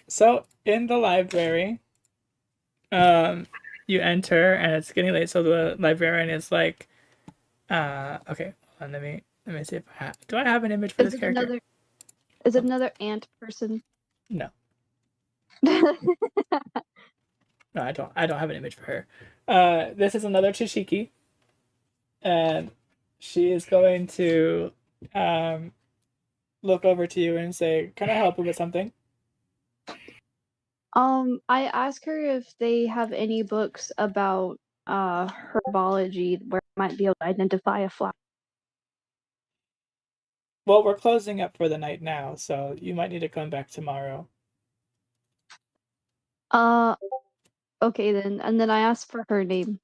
So in the library, you enter and it's getting late, so the librarian is like, okay, hold on, let me see if do I have an image for this character? Is it another ant person? No. No, I don't have an image for her. This is another Chishiki, and she is going to look over to you and say, "Can I help you with something?" I asked her if they have any books about herbology where I might be able to identify a flower. Well, we're closing up for the night now, so you might need to come back tomorrow. Okay then. And then I asked for her name.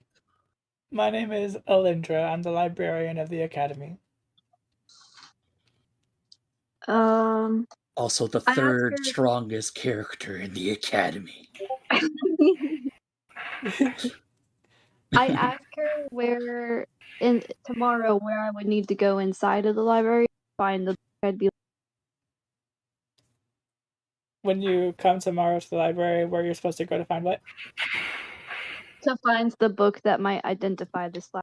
My name is Alindra. I'm the librarian of the academy. Also the third strongest character in the academy. I asked her tomorrow where I would need to go inside of the library to find the book I'd be. When you come tomorrow to the library, where you're supposed to go to find what? To find the book that might identify this library.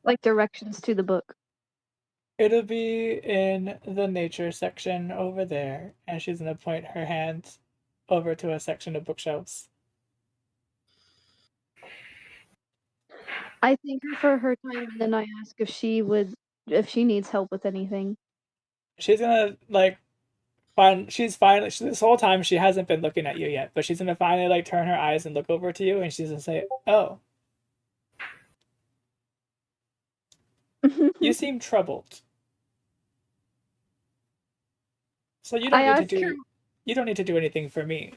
Like directions to the book. It'll be in the nature section over there, and she's gonna point her hand over to a section of bookshelves. I thank her for her time, and then I ask if she needs help with anything. She's gonna this whole time she hasn't been looking at you yet, but she's gonna finally like turn her eyes and look over to you, and she's gonna say, "Oh, you seem troubled. So you don't need to do anything for me,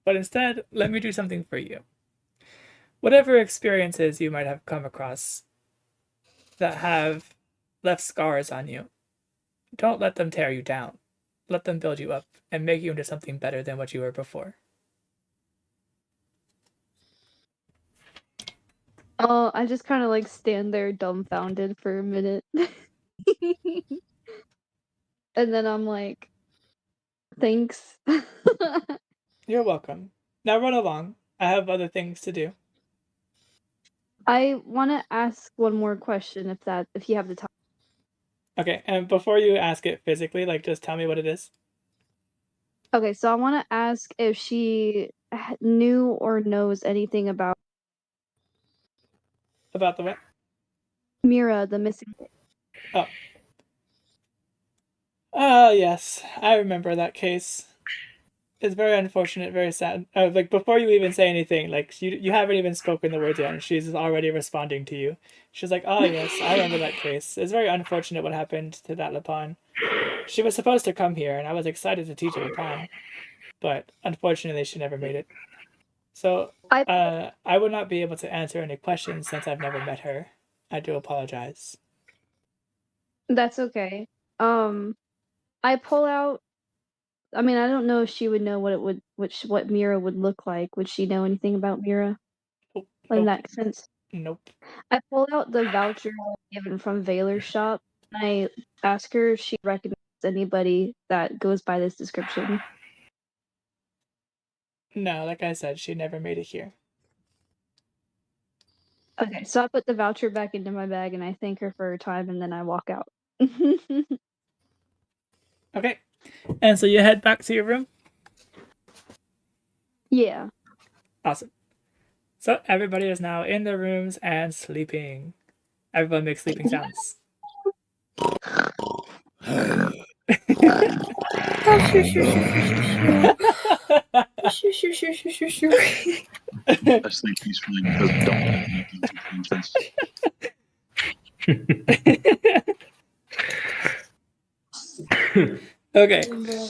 but instead let me do something for you. Whatever experiences you might have come across that have left scars on you, don't let them tear you down. Let them build you up and make you into something better than what you were before." Oh, I just kind of like stand there dumbfounded for a minute. And then I'm like, thanks. You're welcome. Now run along. I have other things to do. I want to ask one more question if you have the time. Okay, and before you ask it physically, like just tell me what it is. Okay, so I want to ask if she knew or knows anything about About the what? Mira, the missing. Oh. Oh, yes. I remember that case. It's very unfortunate, very sad. Like before you even say anything, like you haven't even spoken the words yet, and she's already responding to you. She's like, "Oh yes, I remember that case. It's very unfortunate what happened to that Lapon. She was supposed to come here, and I was excited to teach a Lapon, but unfortunately, she never made it. So, I would not be able to answer any questions since I've never met her. I do apologize." That's okay. I pull out. I mean, I don't know if she would know what Mira would look like. Would she know anything about Mira Oh, in nope. that sense? Nope. I pull out the voucher given from Valor's shop, and I ask her if she recognizes anybody that goes by this description. No, like I said, she never made it here. Okay, so I put the voucher back into my bag, and I thank her for her time, and then I walk out. Okay, and so you head back to your room? Yeah. Awesome. So everybody is now in their rooms and sleeping. Everyone makes sleeping sounds. I sleep peacefully because don't make nonsense. Okay,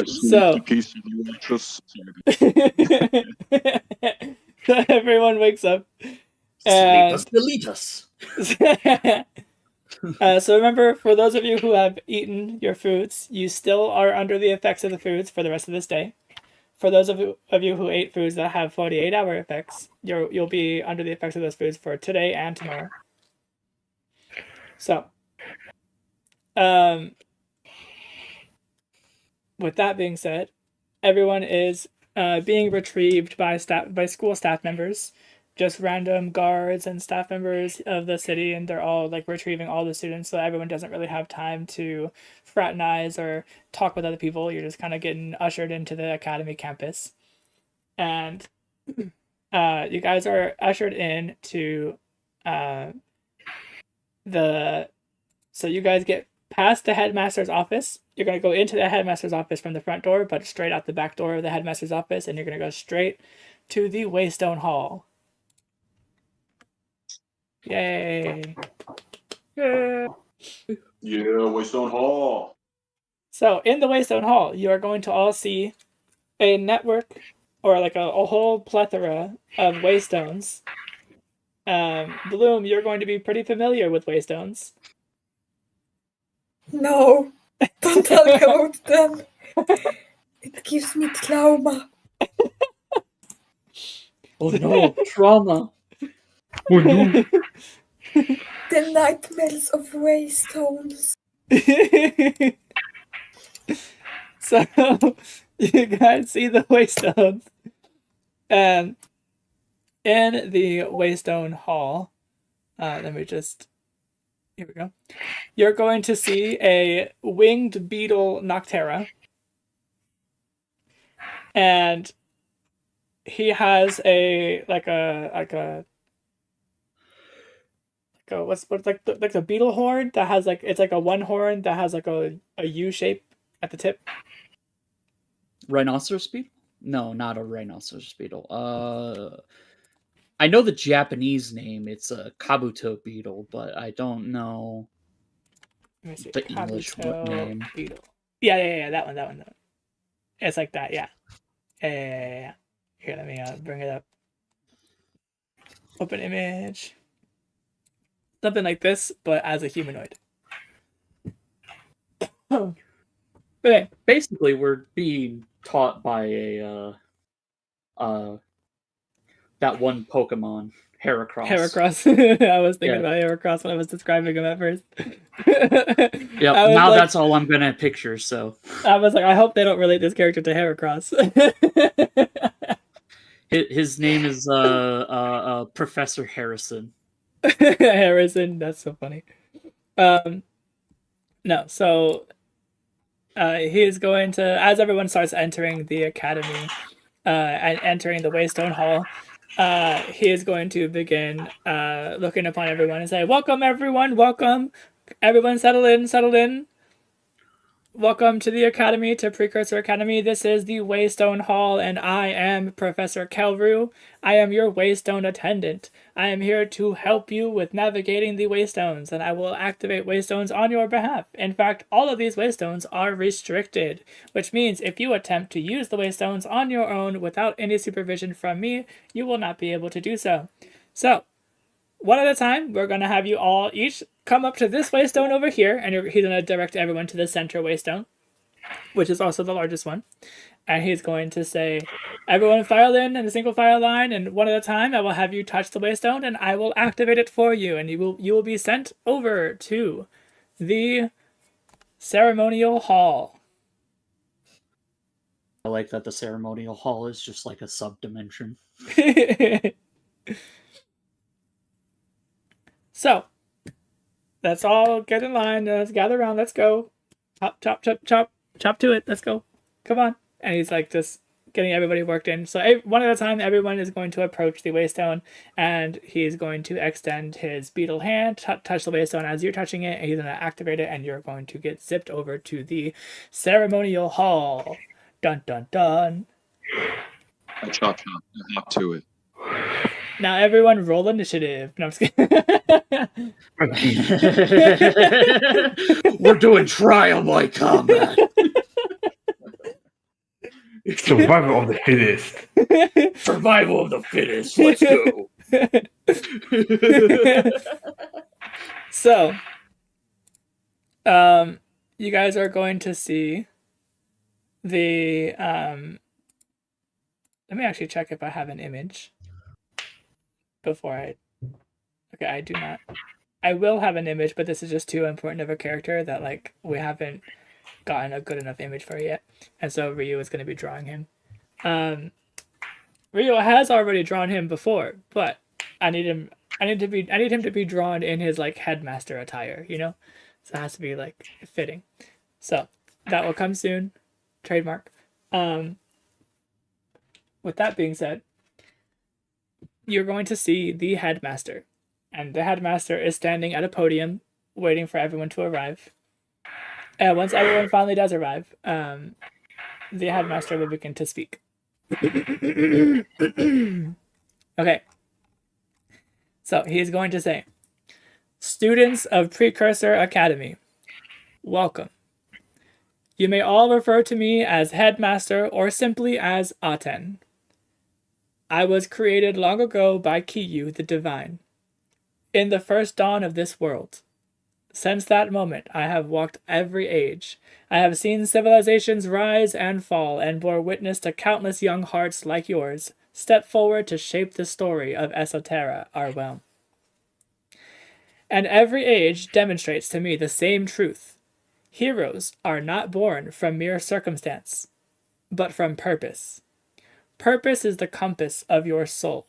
so peacefully, just so everyone wakes up. Sleep us, delete us. So remember, for those of you who have eaten your foods, you still are under the effects of the foods for the rest of this day. For those of you who ate foods that have 48-hour effects, you'll be under the effects of those foods for today and tomorrow. So, with that being said, everyone is being retrieved by school staff members, just random guards and staff members of the city, and they're all like retrieving all the students. So everyone doesn't really have time to fraternize or talk with other people. You're just kind of getting ushered into the academy campus, and you guys are ushered in to the. So you guys get past the headmaster's office. You're going to go into the headmaster's office from the front door, but straight out the back door of the headmaster's office, and you're going to go straight to the Waystone Hall. Yay! yeah, Waystone Hall. So in the Waystone Hall, you are going to all see a network, or like a whole plethora of Waystones. Bloom, you're going to be pretty familiar with Waystones. No, don't talk about them. It gives me trauma. Oh no, trauma. Oh no. The nightmares of Waystones. So you guys see the Waystones, and in the Waystone Hall, let me just Here we go. You're going to see a winged beetle Noctera. And he has a what's like the beetle horn that has like it's like a one horn that has like a U shape at the tip. Rhinoceros beetle? No, not a rhinoceros beetle. I know the Japanese name. It's a kabuto beetle, but I don't know Let me see. the English Kabuto name. beetle. Yeah. That one. It's like that. Yeah. Yeah. Here, let me bring it up. Open image. Something like this, but as a humanoid. But anyway, Basically, we're being taught by a that one Pokemon, Heracross. Heracross. I was thinking Yeah. about Heracross when I was describing him at first. Yep. I was Now like- that's all I'm gonna picture. So I was like, I hope they don't relate this character to Heracross. his name is Professor Harrison. Harrison, that's so funny. No, so he is going to, as everyone starts entering the academy and entering the Waystone Hall, he is going to begin looking upon everyone and say, "Welcome, everyone. Welcome, everyone. Settle in. Settle in. Welcome to the Academy, to Precursor Academy. This is the Waystone Hall, and I am Professor Kelru. I am your Waystone attendant. I am here to help you with navigating the Waystones, and I will activate Waystones on your behalf. In fact, all of these Waystones are restricted, which means if you attempt to use the Waystones on your own without any supervision from me, you will not be able to do so. So, one at a time, we're going to have you all each come up to this waystone over here, and he's going to direct everyone to the center waystone, which is also the largest one. And he's going to say, everyone file in a single file line, and one at a time, I will have you touch the waystone, and I will activate it for you, and you will be sent over to the ceremonial hall. I like that the ceremonial hall is just like a sub-dimension. So, let's all get in line. Let's gather around. Let's go. Chop, chop, chop, chop. Chop to it. Let's go. Come on. And he's like just getting everybody worked in. So one at a time, everyone is going to approach the waystone, and he's going to extend his beetle hand, touch the waystone as you're touching it, and he's going to activate it, and you're going to get zipped over to the ceremonial hall. Dun, dun, dun. Chop, chop, hop to it. Now everyone roll initiative. No, I'm just kidding. We're doing trial by combat. Survival of the fittest. Survival of the fittest. Let's go. So, you guys are going to see the let me actually check if I have an image before okay, I do not. I will have an image, but this is just too important of a character that like we haven't gotten a good enough image for yet, and so Ryu is going to be drawing him. Ryu has already drawn him before, but I need him to be drawn in his like headmaster attire, you know, so it has to be like fitting. So that will come soon. Trademark. With that being said, you're going to see the headmaster, and the headmaster is standing at a podium waiting for everyone to arrive. And once everyone finally does arrive, the headmaster will begin to speak. Okay. So he is going to say, "Students of Precursor Academy, welcome. You may all refer to me as Headmaster or simply as Aten. I was created long ago by Kiyu the Divine, in the first dawn of this world. Since that moment, I have walked every age. I have seen civilizations rise and fall, and bore witness to countless young hearts like yours step forward to shape the story of Esoterra, our realm. And every age demonstrates to me the same truth. Heroes are not born from mere circumstance, but from purpose. Purpose is the compass of your soul.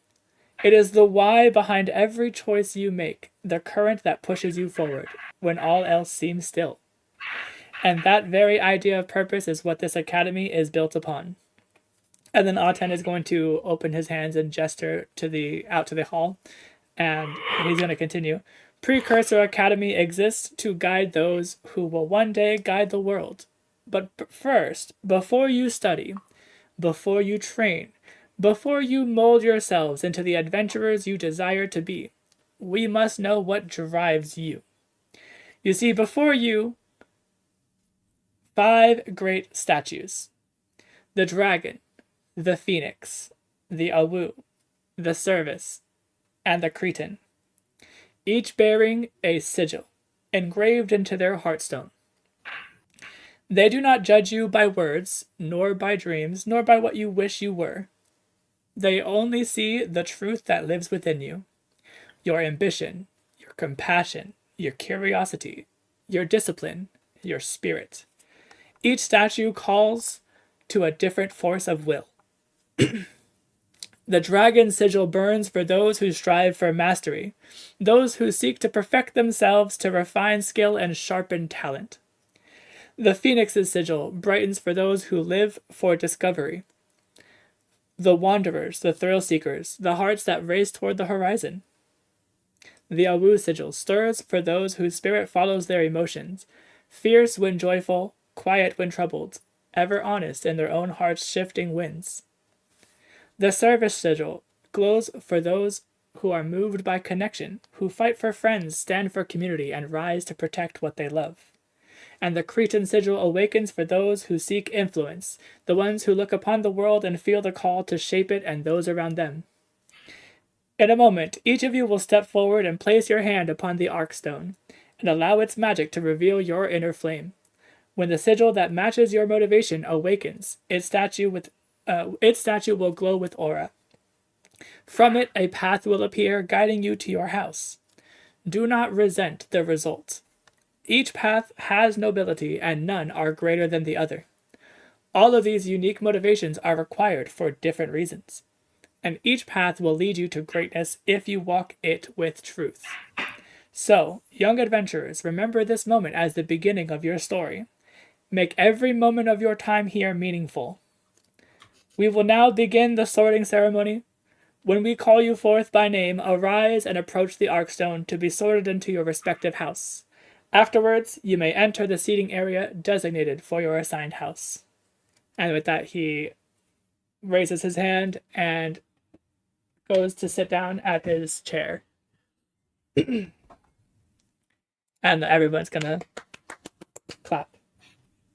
It is the why behind every choice you make, the current that pushes you forward when all else seems still. And that very idea of purpose is what this academy is built upon. And then Aten is going to open his hands and gesture out to the hall, and he's going to continue. Precursor Academy exists to guide those who will one day guide the world. But first, before you study, before you train, before you mold yourselves into the adventurers you desire to be, we must know what drives you. You see, before you, 5 great statues: the dragon, the phoenix, the awu, the service, and the cretin, each bearing a sigil engraved into their heartstone. They do not judge you by words, nor by dreams, nor by what you wish you were. They only see the truth that lives within you. Your ambition, your compassion, your curiosity, your discipline, your spirit. Each statue calls to a different force of will. The dragon sigil burns for those who strive for mastery, those who seek to perfect themselves, to refine skill and sharpen talent. The phoenix's sigil brightens for those who live for discovery, the wanderers, the thrill seekers, the hearts that race toward the horizon. The awu sigil stirs for those whose spirit follows their emotions, fierce when joyful, quiet when troubled, ever honest in their own heart's shifting winds. The service sigil glows for those who are moved by connection, who fight for friends, stand for community, and rise to protect what they love. And the cretin sigil awakens for those who seek influence, the ones who look upon the world and feel the call to shape it and those around them. In a moment, each of you will step forward and place your hand upon the arc stone, and allow its magic to reveal your inner flame. When the sigil that matches your motivation awakens, its statue will glow with aura. From it, a path will appear, guiding you to your house. Do not resent the result. Each path has nobility, and none are greater than the other. All of these unique motivations are required for different reasons, and each path will lead you to greatness if you walk it with truth. So, young adventurers, remember this moment as the beginning of your story. Make every moment of your time here meaningful. We will now begin the sorting ceremony. When we call you forth by name, arise and approach the Arkstone to be sorted into your respective house. Afterwards, you may enter the seating area designated for your assigned house. And with that, he raises his hand and goes to sit down at his chair. And everyone's gonna clap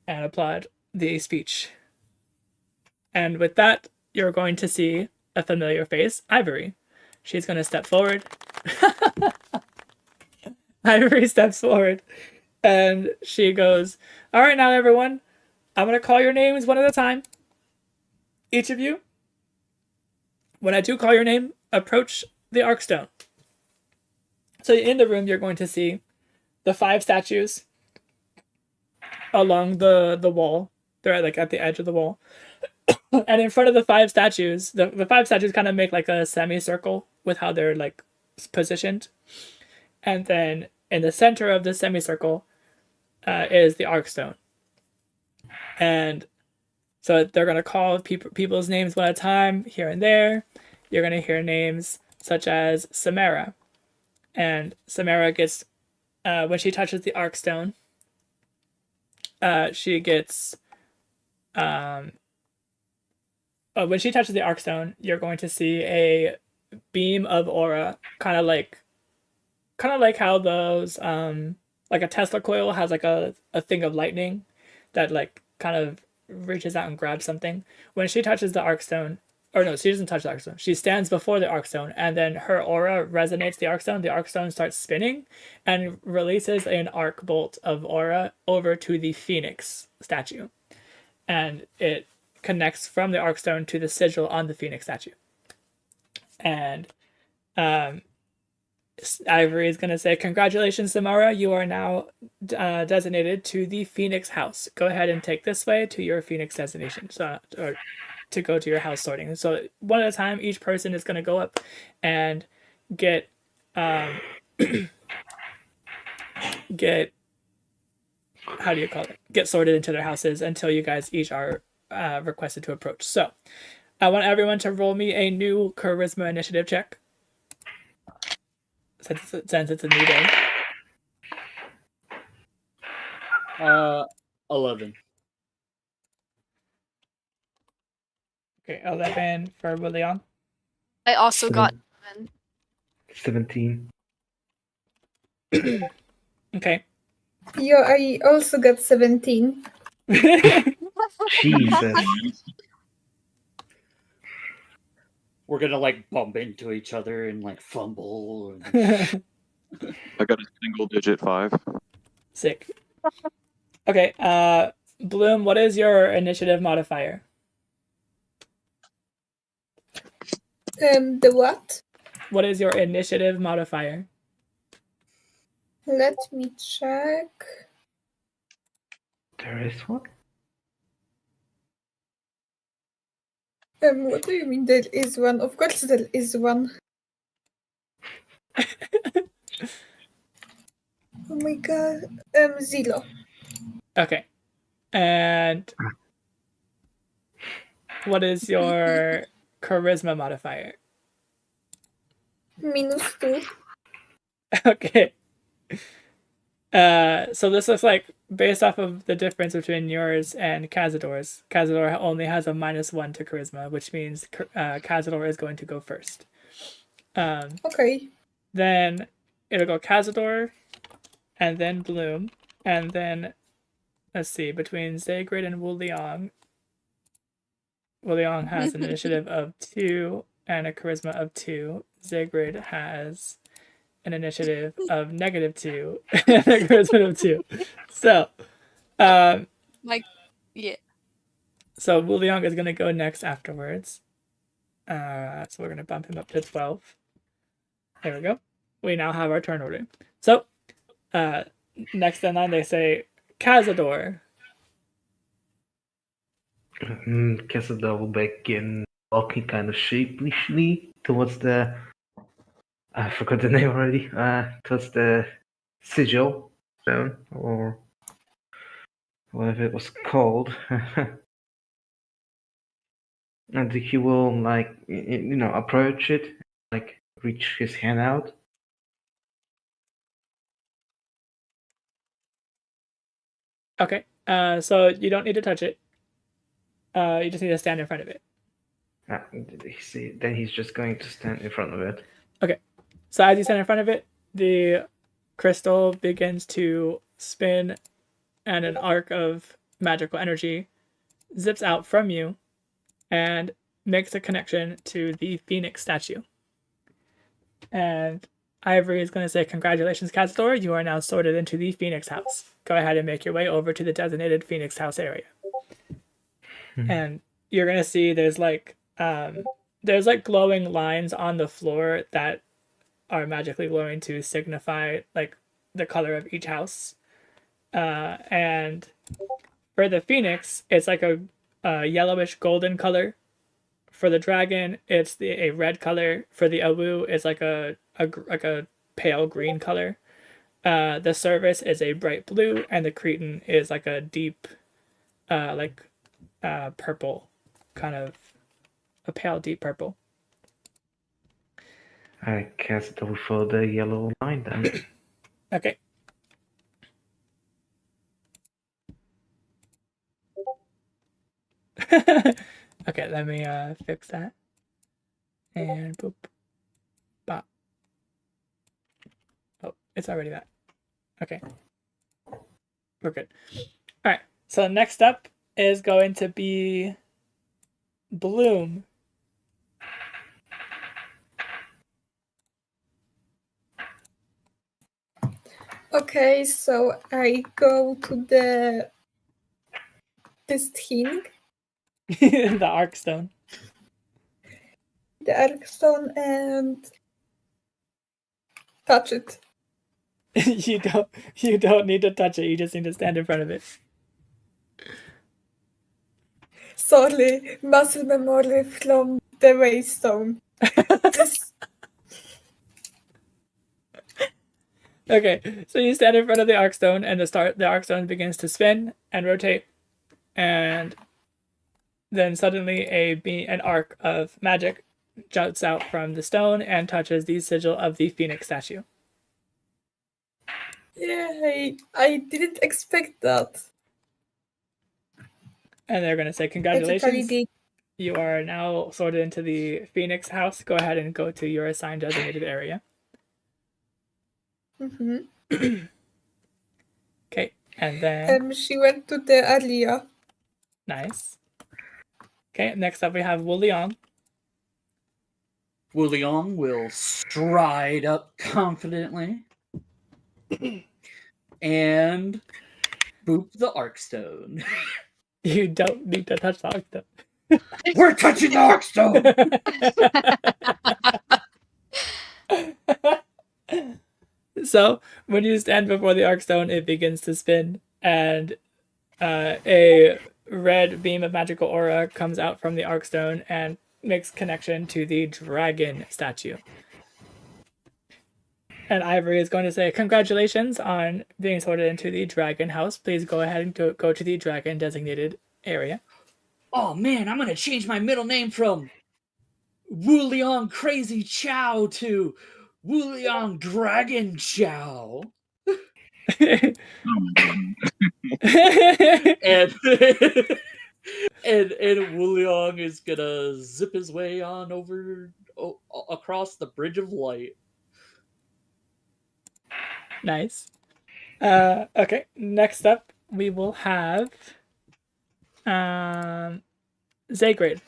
and applaud the speech. And with that, you're going to see a familiar face, Ivory. She's going to step forward. Ivory steps forward and she goes, "All right, now everyone, I'm going to call your names one at a time. Each of you, when I do call your name, approach the Arkstone." So in the room, you're going to see the 5 statues along the wall. They're like at the edge of the wall. And in front of the 5 statues, the 5 statues kind of make like a semicircle with how they're like positioned. And then in the center of the semicircle is the Arkstone. And so they're going to call people's names one at a time here and there. You're going to hear names such as Samara. And Samara gets, when she touches the Arkstone, she gets... when she touches the Arkstone, you're going to see a beam of aura, kind of like how those like a Tesla coil has like a thing of lightning that like kind of reaches out and grabs something. When she touches the Arkstone, or no, she doesn't touch the Arkstone. She stands before the Arkstone, and then her aura resonates the Arkstone. The Arkstone starts spinning and releases an arc bolt of aura over to the Phoenix statue, and it connects from the Arkstone to the sigil on the Phoenix statue. And Ivory is going to say, "Congratulations, Samara. You are now designated to the Phoenix house. Go ahead and take this way to your Phoenix designation." So, or to go to your house sorting. So one at a time, each person is going to go up and get get how do you call it? Get sorted into their houses until you guys each are requested to approach. So I want everyone to roll me a new charisma initiative check. Since it's a new day. 11. Okay, 11 for William. I also got 17. Okay. Yeah, I also got 17. Jesus. We're gonna like bump into each other and like fumble. And... I got a single digit 5. Sick. Okay, Bloom, what is your initiative modifier? The what? What is your initiative modifier? Let me check. There is one? What do you mean there is one? Of course there is one. Oh my god. 0. Okay. And what is your charisma modifier? -2. Okay. So this looks like, based off of the difference between yours and Cazador's, Cazador only has a -1 to charisma, which means Cazador is going to go first. Okay. Then it'll go Cazador, and then Bloom, and then, let's see, between Zagrid and Wu Liang has an initiative of 2 and a charisma of 2. Zagrid has an initiative of -2 and a charisma of 2. So, yeah. So Wu Liang is gonna go next afterwards. So we're gonna bump him up to 12. There we go. We now have our turn order. So, next in line they say Cazador. Cassidy will begin walking kind of sheepishly towards the. I forgot the name already. Towards the sigil stone, or whatever it was called. And he will, like, approach it, like, reach his hand out. Okay. So you don't need to touch it. You just need to stand in front of it. Then he's just going to stand in front of it. Okay. So as you stand in front of it, the crystal begins to spin, and an arc of magical energy zips out from you and makes a connection to the phoenix statue. And Ivory is going to say, "Congratulations, Cazador. You are now sorted into the Phoenix House. Go ahead and make your way over to the designated Phoenix House area." And you're going to see there's like glowing lines on the floor that are magically glowing to signify like the color of each house. And for the Phoenix, it's like a yellowish golden color. For the dragon, it's a red color. For the Awu, it's like a pale green color. The service is a bright blue, and the Cretan is like a deep, purple, kind of a pale deep purple. I cast it for the yellow line then. Okay. Okay, let me fix that. And boop. Bop. Oh, it's already that. Okay. We're good. Alright, so next up is going to be Bloom. Okay, so I go to this thing, The Arkstone. the Arkstone, and touch it. You don't need to touch it, you just need to stand in front of it. Sorry, muscle memory from the Waystone. This Okay, so you stand in front of the Arkstone, and the Arkstone begins to spin and rotate, and then suddenly an arc of magic juts out from the stone and touches the sigil of the Phoenix statue. Yay! I didn't expect that. And they're going to say, I totally congratulations. did. You are now sorted into the Phoenix house. Go ahead and go to your assigned designated area. Mm-hmm. Okay, and then... She went to the area. Nice. Okay, next up we have Wu Liang. Wu Liang will stride up confidently and boop the Arkstone. You don't need to touch the Arkstone. We're touching the Arkstone! So, when you stand before the Arkstone, it begins to spin, and a red beam of magical aura comes out from the Arkstone and makes connection to the dragon statue. And Ivory is going to say, congratulations on being sorted into the dragon house. Please go ahead and go to the dragon designated area. Oh man, I'm gonna change my middle name from Wu Liang Crazy Chow to Wu Liang Dragon Chow. and Wu Liang is gonna zip his way on over across the Bridge of Light. Nice. Okay, next up we will have Zaygrid.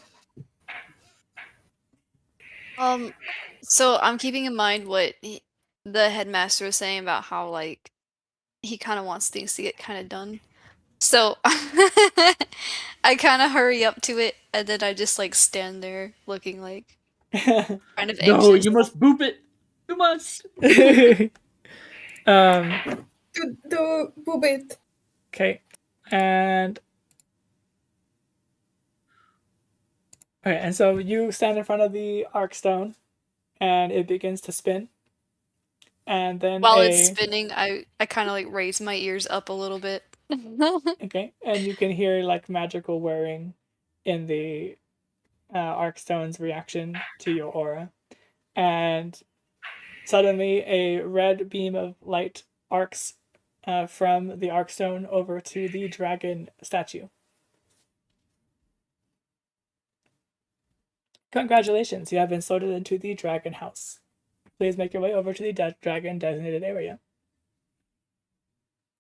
So I'm keeping in mind what the headmaster was saying about how like he kind of wants things to get kind of done. So I kind of hurry up to it, and then I just like stand there looking like kind of anxious. No, you must boop it. You must. Do boob it. Okay, and okay, and so you stand in front of the Arkstone, and it begins to spin. And then while it's spinning, I kind of like raise my ears up a little bit. Okay, and you can hear like magical whirring in the Arkstone's reaction to your aura, and suddenly a red beam of light arcs from the Arkstone over to the dragon statue. Congratulations, you have been sorted into the dragon house. Please make your way over to the dragon designated area.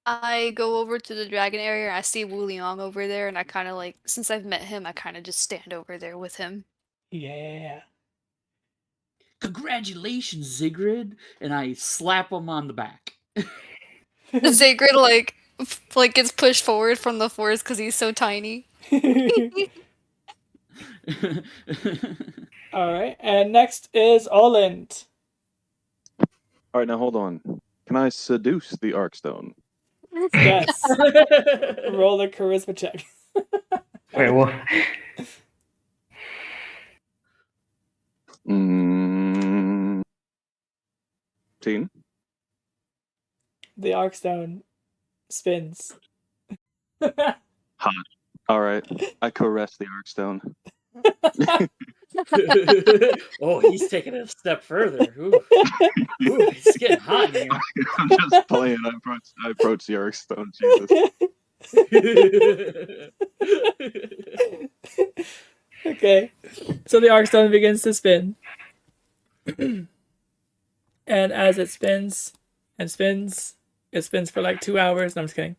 I go over to the dragon area, and I see Wu Liang over there, and I kind of like, since I've met him, I kind of just stand over there with him. Yeah. Congratulations, Zigrid, and I slap him on the back. Zagrid like gets pushed forward from the forest because he's so tiny. All right, and next is Oland. All right, now hold on. Can I seduce the Arkstone? Yes. Roll a charisma check. Wait, what? Teen? The Arkstone spins. Hot. All right. I caress the Arkstone. Oh, he's taking it a step further. Ooh, it's getting hot in here. I'm just playing. I approach the Arkstone. Jesus. Okay. So the Arkstone begins to spin. And as it spins and spins, it spins for like 2 hours. No, I'm just kidding.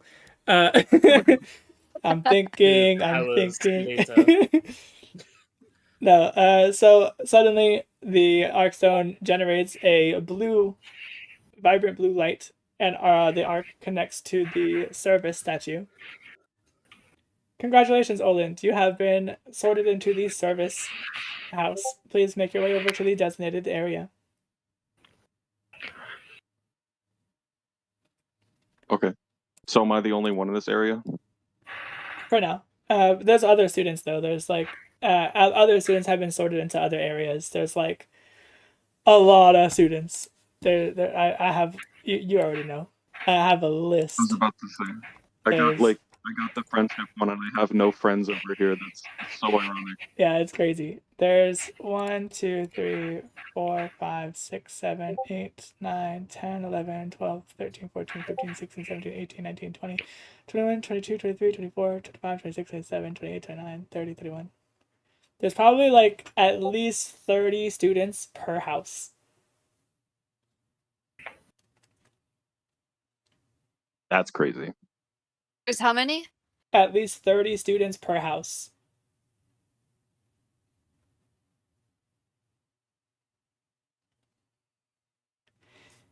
I'm thinking. No, so suddenly the Arkstone generates a vibrant blue light, and the arc connects to the service statue. Congratulations, Oland. You have been sorted into the service house. Please make your way over to the designated area. Okay. So am I the only one in this area? For now. There's other students though. There's like other students have been sorted into other areas. There's like a lot of students. I have you already know. I have a I was list. about to say. I There's- got the friendship one, and I have no friends over here. That's so ironic. Yeah, it's crazy. There's 1, 2, 3, 4, 5, 6, 7, 8, 9, 10, 11, 12, 13, 14, 15, 16, 17, 18, 19, 20, 21, 22, 23, 24, 25, 26, 27, 28, 29, 30, 31. There's probably like at least 30 students per house. That's crazy. There's how many? At least 30 students per house.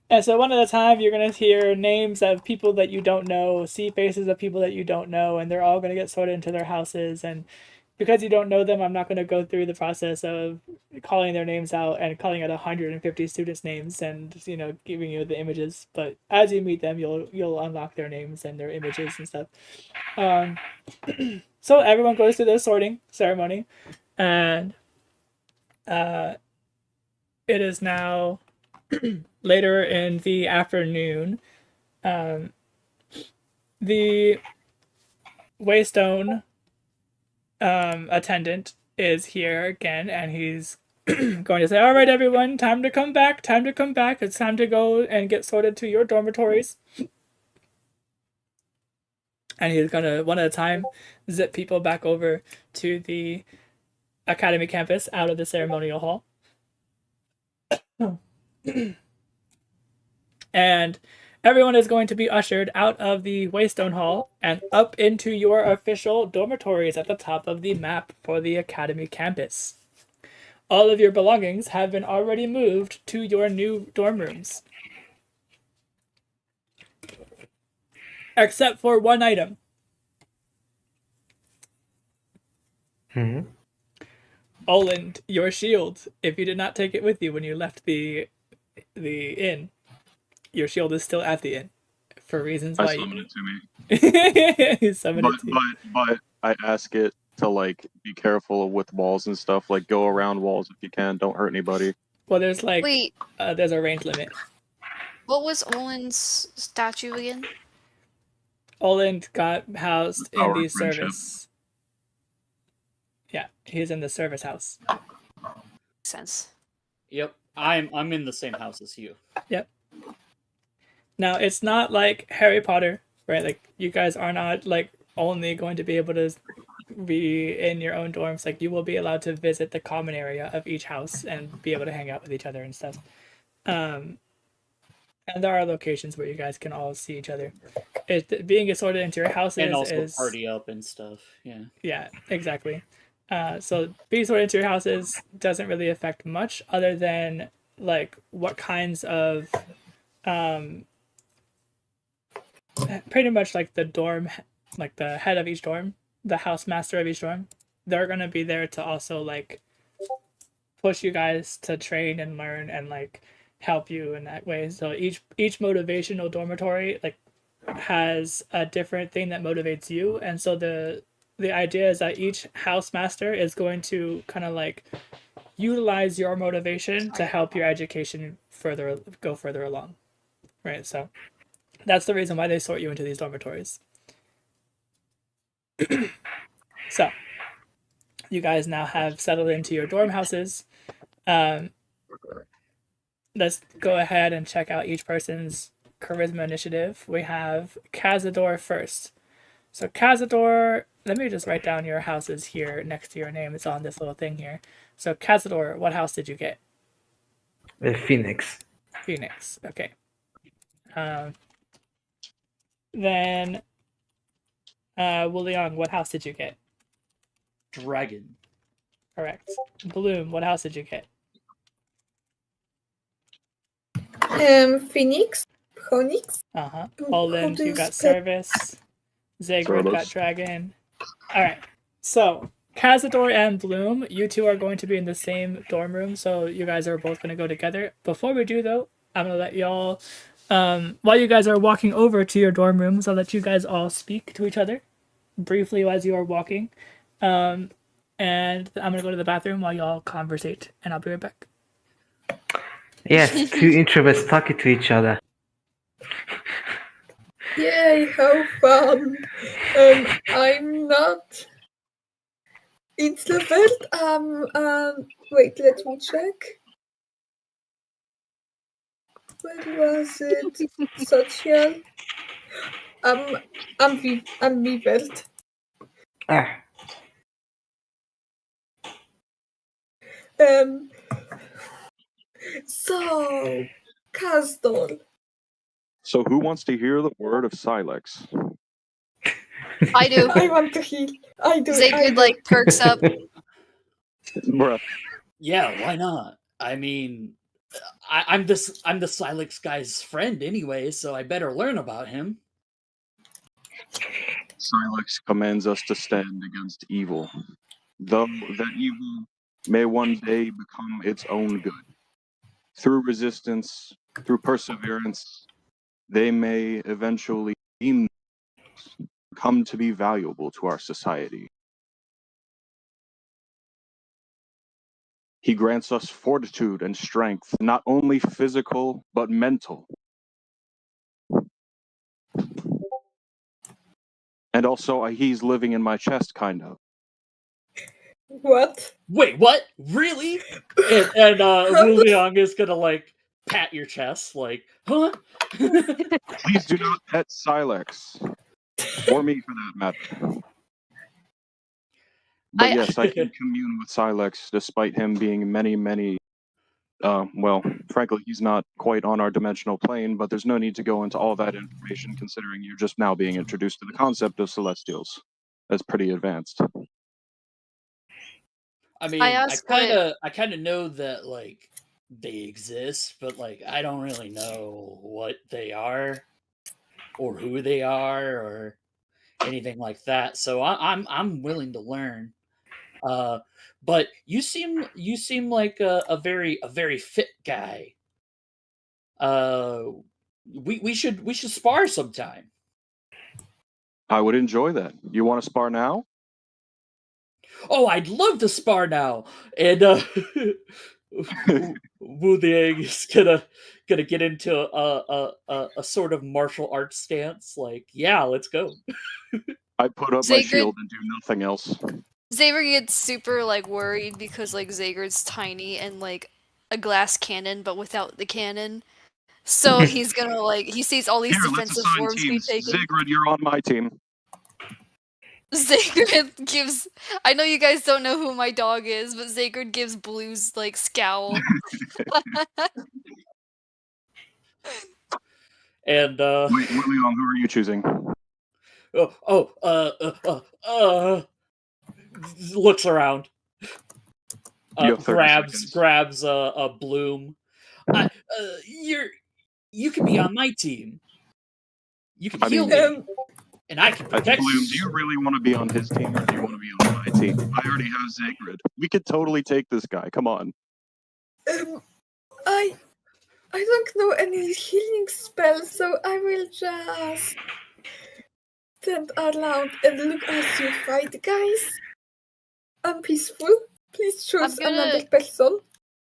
And so one at a time, you're going to hear names of people that you don't know, see faces of people that you don't know, and they're all going to get sorted into their houses. And because you don't know them, I'm not going to go through the process of calling their names out and calling out 150 students' names and, you know, giving you the images. But as you meet them, you'll unlock their names and their images and stuff. So everyone goes through the sorting ceremony, and it is now later in the afternoon. The Waystone attendant is here again, and he's going to say, "All right, everyone, time to come back. Time to come back. It's time to go and get sorted to your dormitories." And he's gonna one at a time zip people back over to the academy campus out of the ceremonial hall. And everyone is going to be ushered out of the Waystone Hall and up into your official dormitories at the top of the map for the academy campus. All of your belongings have been already moved to your new dorm rooms. Except for one item. Oland, your shield. If you did not take it with you when you left the inn, your shield is still at the inn. For reasons I why summoned it to me. you summoned it to you. But I ask it to like be careful with walls and stuff. Like go around walls if you can. Don't hurt anybody. Well, there's like Wait, there's a range limit. what was Olin's statue again? Oland got housed in Power the of friendship. service. Yeah, he's in the service house. Makes sense. Yep, I'm in the same house as you. Yep. Now it's not like Harry Potter, right? Like you guys are not like only going to be able to be in your own dorms. Like you will be allowed to visit the common area of each house and be able to hang out with each other and stuff. And there are locations where you guys can all see each other. Being assorted into your houses And also is party up and stuff. Yeah. Yeah, exactly. So being sorted into your houses doesn't really affect much other than like what kinds of pretty much like the dorm, like the head of each dorm, the house master of each dorm, they're gonna be there to also like push you guys to train and learn and like help you in that way. So each motivational dormitory like has a different thing that motivates you, and so the idea is that each house master is going to kind of like utilize your motivation to help your education go further along, right? So that's the reason why they sort you into these dormitories. So you guys now have settled into your dorm houses. Let's go ahead and check out each person's charisma initiative. We have Cazador first. So Cazador, let me just write down your houses here next to your name. It's on this little thing here. So Cazador, what house did you get? Phoenix. Phoenix. Okay. Then Wu Liang, what house did you get? Dragon. Correct. Bloom, what house did you get? Phoenix. Phoenix. Uh-huh. How Oland, do you you got spell- service. Zagrid got Service. dragon. Alright. So Cazador and Bloom, you two are going to be in the same dorm room, so you guys are both going to go together. Before we do, though, I'm going to let y'all, while you guys are walking over to your dorm rooms, I'll let you guys all speak to each other. briefly as you are walking. And I'm gonna go to the bathroom while y'all conversate, and I'll be right back. Yes, two introverts talking to each other. Yay, how fun! I'm not introvert. Wait, let me check. What was it? Social. Ambivert. Ah, So, Castor. So who wants to hear the word of Silex? I do. I want to heal. I do. Zagrid like perks up. Bruh. Yeah, why not? I mean, I'm the Silex guy's friend anyway, so I better learn about him. Silex commands us to stand against evil, though that evil may one day become its own good. Through resistance, through perseverance, they may eventually come to be valuable to our society. He grants us fortitude and strength, not only physical, but mental. And also, he's living in my chest, kind of. What? Wait, what? Really? And Wu Liang is gonna like pat your chest, like, huh? Please do not pet Silex. Or me, for that matter. But yes, I can commune with Silex, despite him being many, well, frankly, he's not quite on our dimensional plane, but there's no need to go into all that information, considering you're just now being introduced to the concept of Celestials. That's pretty advanced. I mean, I I asked what kind of know that like they exist, but like I don't really know what they are or who they are or anything like that. So I'm willing to learn. But you seem like a very fit guy. We should spar sometime. I would enjoy that. You want to spar now? Oh, I'd love to spar now. And Wu Liang is gonna get into a sort of martial arts stance. Like, yeah, let's go. I put up my Zagrid shield and do nothing else. Zagrid gets super like worried because like Zagrid's tiny and like a glass cannon, but without the cannon. So he's gonna like he sees all these Here, let's defensive assign forms be teams. taken. Zigrid, you're on my team. Zagrid gives. I know you guys don't know who my dog is, but Zagrid gives Blue's like scowl. And Wait, Leon, who are you choosing? Looks around. You have 30 seconds. Grabs a bloom. You can be on my team. You can heal me, and I can protect Bloom, you. do you really want to be on his team, or do you want to be on my team? I already have Zagrid. We could totally take this guy. Come on. I don't know any healing spells, so I will just stand around and look as you fight, guys. I'm peaceful. Please choose another person.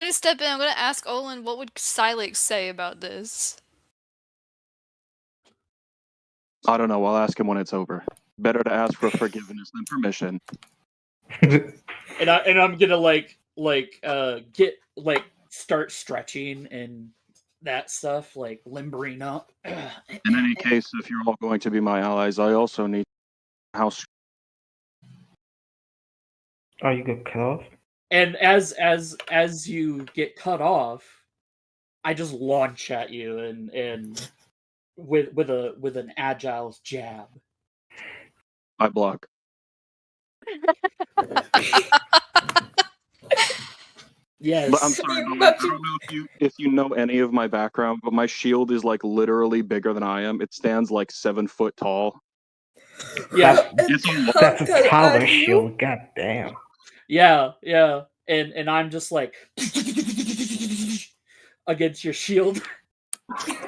I'm gonna step in. I'm gonna ask Olin what would Silex say about this. I don't know. I'll ask him when it's over. Better to ask for forgiveness than permission. And I'm gonna get start stretching and that stuff, like limbering up. In any case, if you're all going to be my allies, I also need house. oh, you got cut off? And as you get cut off, I just launch at you and with an agile jab. I block. Yes. But I'm sorry, but I don't know if you know any of my background, but my shield is like literally bigger than I am. It stands like 7 foot tall. Yeah, That's a power shield. God damn. yeah. And I'm just like against your shield.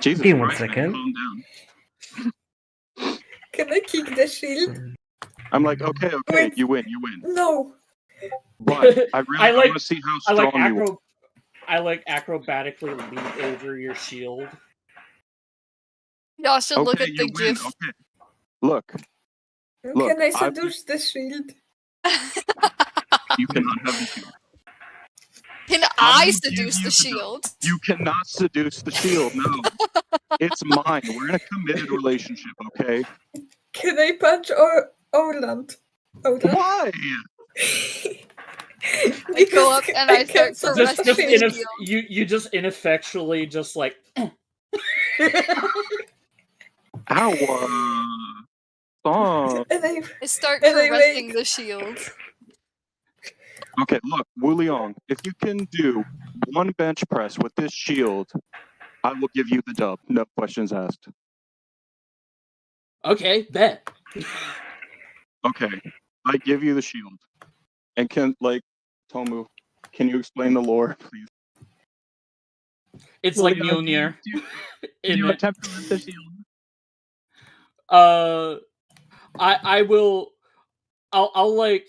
Jesus Give me 1 Christ, second. calm down. Can I kick the shield? I'm like, okay, Wait. you win. No. But I really like- want to see how I like strong you are. I like acrobatically leap over your shield. Y'all should look Okay, at you the win. gif. Okay. Look, Look, Can I I- seduce the shield? you cannot have the shield. Can I I will seduce give the you the- shield? You cannot seduce the shield. No, it's mine. We're in a committed relationship. Okay. Can I punch Orland? Why? I go up and I start can't seduce caressing the the shield. shield. You just ineffectually just like Ow. Stop. And I I start And I caressing make- the shield. Okay, look, Wu Liang, if you can do one bench press with this shield, I will give you the dub. No questions asked. okay, bet. Okay, I give you the shield. And Tomu, can you explain the lore, please? It's Well, like yeah, Mjolnir. in You it. attempt to lift the shield. I will. I'll like.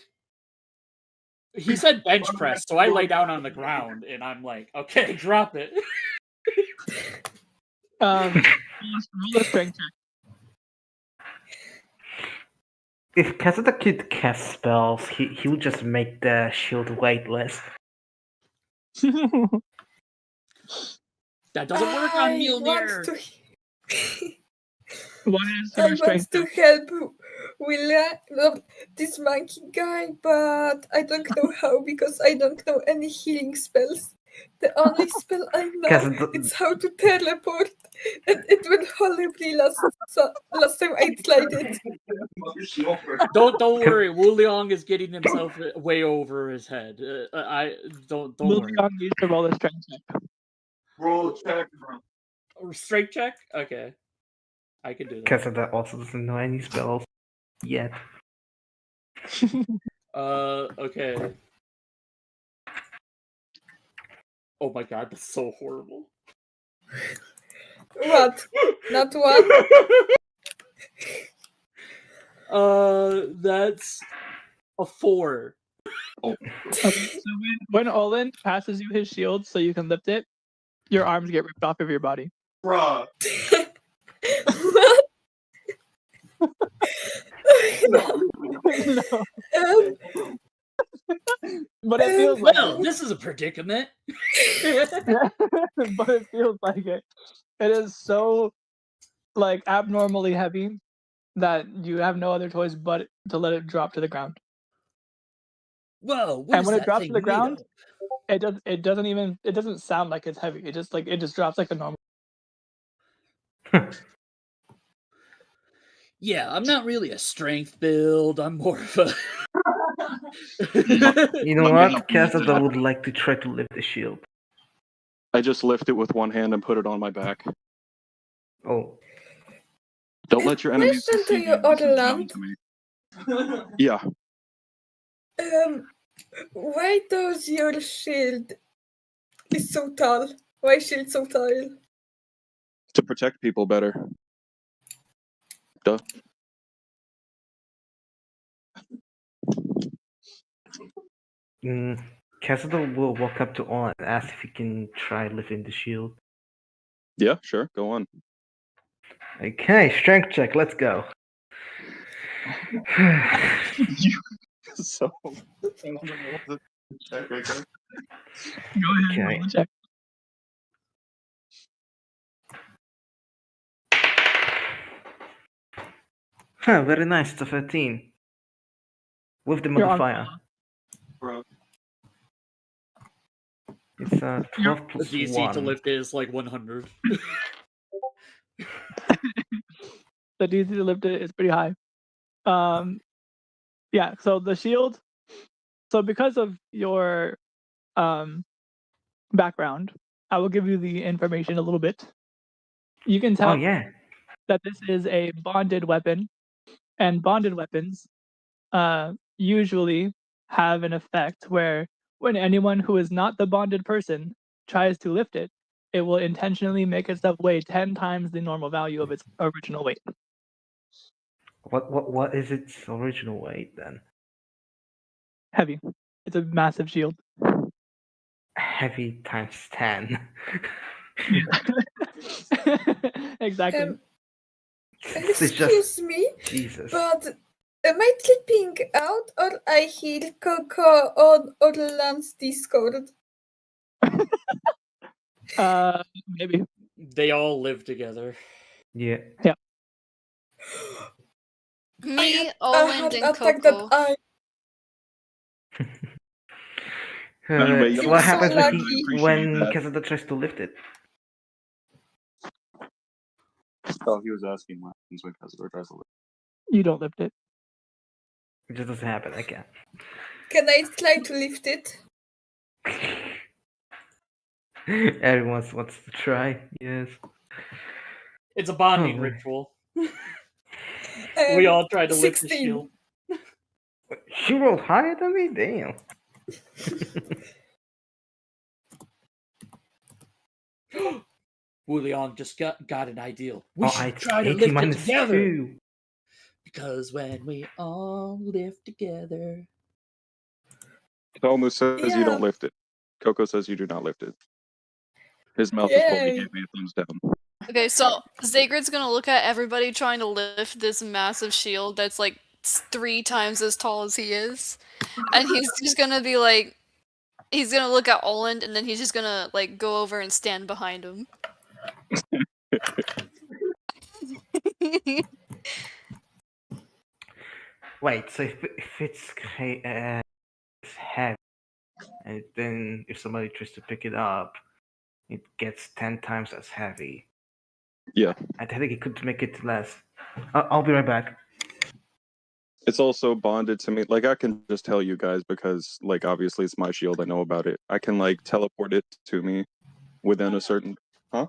He said bench press, so I lay down on the ground and I'm like, okay, drop it. Roll a strength check. If Kazada could cast spells, he would just make the shield weightless. That doesn't work on I Mjolnir. want to. What is I your strength want to check? help this monkey guy, but I don't know how because I don't know any healing spells. The only spell I know Kazada, is how to teleport, and it went horribly last time I tried it. Don't worry. Wu Liang is getting himself way over his head. I don't Will worry. Leon needs to roll a strength check. Roll check, bro. Straight check. Okay, I can do that. Kazada also doesn't know any spells yet. Okay. Oh my god, that's so horrible. What? Not one? That's a 4. Okay, so when Olin passes you his shield so you can lift it, your arms get ripped off of your body. Bruh. What? No. But it feels like Well, this is a predicament. but it feels like it. It is so like abnormally heavy that you have no other choice but to let it drop to the ground. Whoa, what And is when it that drops thing to the made ground, of? it doesn't sound like it's heavy. It just drops like a normal. Yeah, I'm not really a strength build. I'm more of a. You know what? Kazada would like to try to lift the shield. I just lift it with one hand and put it on my back. Oh, Don't let your enemies Question to deceive you, you. This is known Orland. to me. Yeah. Why does your shield is so tall? Why shield so tall? To protect people better. Duh. Kazada will walk up to All and ask if he can try lifting the shield. Yeah, sure. Go on. Okay, strength check. Let's go. So. Go ahead, Okay. roll the check. Very nice. It's a 13. With the You're on- modifier. Bro. It's 12 plus The DC 1. to lift is like 100. The DC to lift it is pretty high. Yeah, so the shield. So because of your background, I will give you the information a little bit. You can tell Oh, yeah. that this is a bonded weapon, and bonded weapons usually have an effect where when anyone who is not the bonded person tries to lift it, it will intentionally make itself weigh 10 times the normal value of its original weight. What is its original weight then? Heavy. It's a massive shield. Heavy times 10. Exactly. It's just Excuse me, Jesus. but am I tripping out or I hear Coco on Orland's Discord? Maybe. They all live together. Yeah. Me, I Oland, had and attack that Coco. I Anyway, So you what I'm so happens lucky. when that. Casada tries to lift it? Oh, he was asking what happens when Cazador tries to live. You don't lift it. It just doesn't happen. I can't. Can I try to lift it? Everyone wants to try. Yes. It's a bonding Oh, ritual. We all try to lift the 16. shield. She rolled higher than me. Damn. Wuliang just got an ideal. We should It's try to 80 lift it minus together. 2. Because when we all live together. Tomu says you Yeah. don't lift it. Coco says you do not lift it. His mouth is full. He Yay. gave me a thumbs down. Okay, so Zagrid's gonna look at everybody trying to lift this massive shield that's like 3 times as tall as he is, and he's just gonna be like, he's gonna look at Oland, and then he's just gonna like go over and stand behind him. Wait, so if it's heavy, and then if somebody tries to pick it up, it gets 10 times as heavy. Yeah. I think it could make it less. I'll be right back. It's also bonded to me. Like, I can just tell you guys because, like, obviously it's my shield. I know about it. I can, like, teleport it to me within a certain... Huh?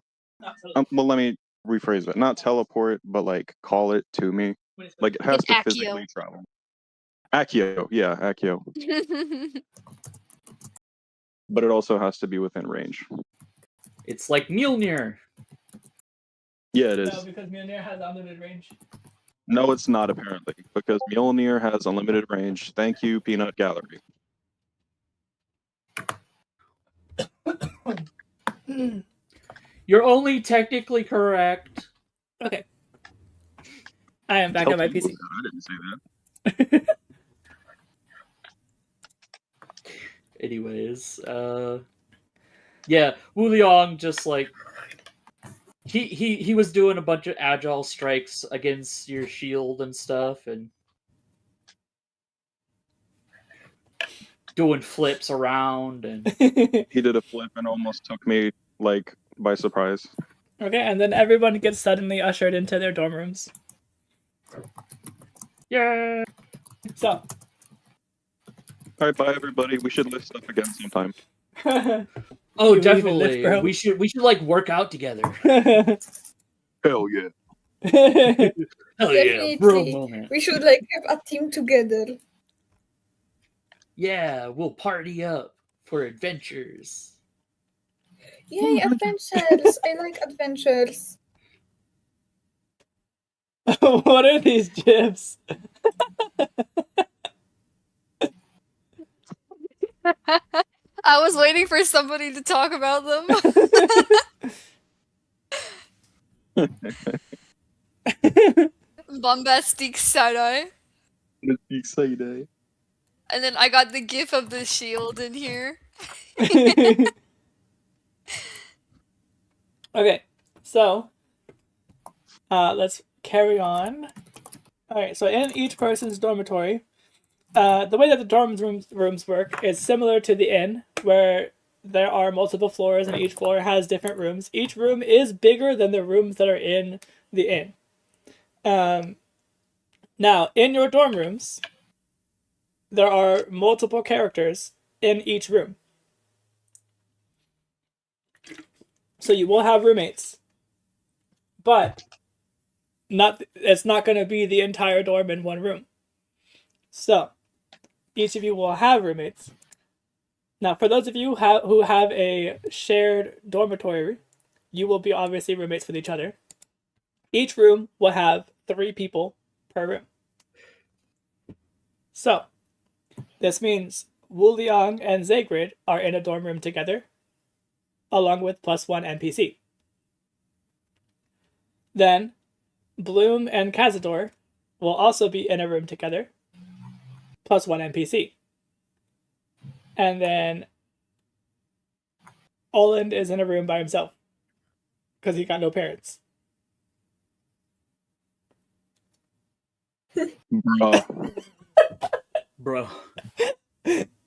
Well, let me rephrase that. Not teleport, but, like, call it to me. Like, it has to Accio. physically travel. Accio. Yeah, Accio. But it also has to be within range. It's like Mjolnir. Yeah, it is. No, because Mjolnir has unlimited range. No, it's not, apparently, because Mjolnir has unlimited range. Thank you, Peanut Gallery. You're only technically correct. Okay. I am back Tell on my Tim PC. I didn't say that. Anyways, yeah, Wuliang just like he was doing a bunch of agile strikes against your shield and stuff, and doing flips around, and He did a flip and almost took me, like, by surprise. Okay, and then everyone gets suddenly ushered into their dorm rooms. yeah. So, Alright, bye everybody. We should lift stuff again sometime. Oh, You even definitely. lift, bro? We should like work out together. Hell yeah. Hell yeah, bro Definitely. moment. We should like have a team together. Yeah, we'll party up for adventures. Yay, adventures! I like adventures. What are these gifs? I was waiting for somebody to talk about them. Bombastic side-eye. Excited. And then I got the gif of the shield in here. Okay, so let's carry on. All right, so in each person's dormitory, the way that the dorm rooms work is similar to the inn, where there are multiple floors and each floor has different rooms. Each room is bigger than the rooms that are in the inn. Now, in your dorm rooms, there are multiple characters in each room. So you will have roommates. But it's not going to be the entire dorm in one room. So, each of you will have roommates. Now, for those of you who have a shared dormitory, you will be obviously roommates with each other. Each room will have 3 people per room. So, this means Wu Liang and Zagrid are in a dorm room together, along with +1 NPC. Then, Bloom and Cazador will also be in a room together, +1 NPC. And then Oland is in a room by himself because he got no parents. Bro.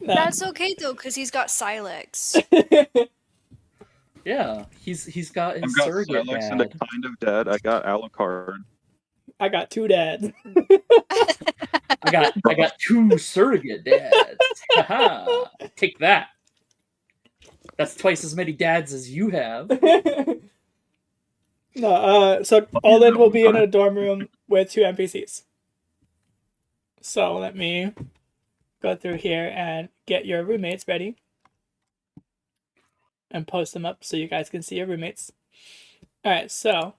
That's okay though, because he's got Silex. Yeah, he's got his I've got surrogate Silex and a dad. kind of dad. I got Alucard. I got 2 dads. I got 2 surrogate dads. Haha. Take that. That's twice as many dads as you have. No, so Oland will be in a dorm room with 2 NPCs. So let me go through here and get your roommates ready. And post them up so you guys can see your roommates. Alright, so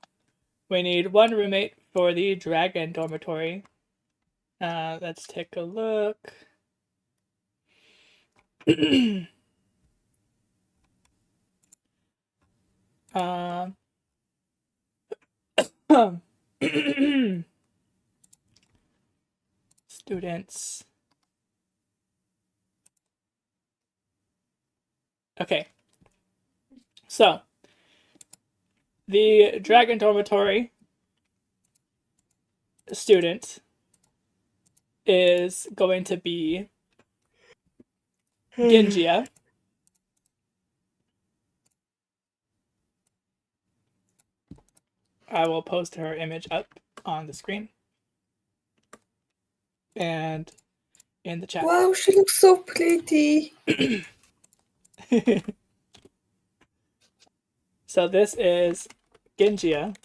we need 1 roommate for the dragon dormitory. Let's take a look. Students. Okay. So, the dragon dormitory student is going to be Gingia. I will post her image up on the screen and in the chat. Wow, she looks so pretty. So this is Gingia.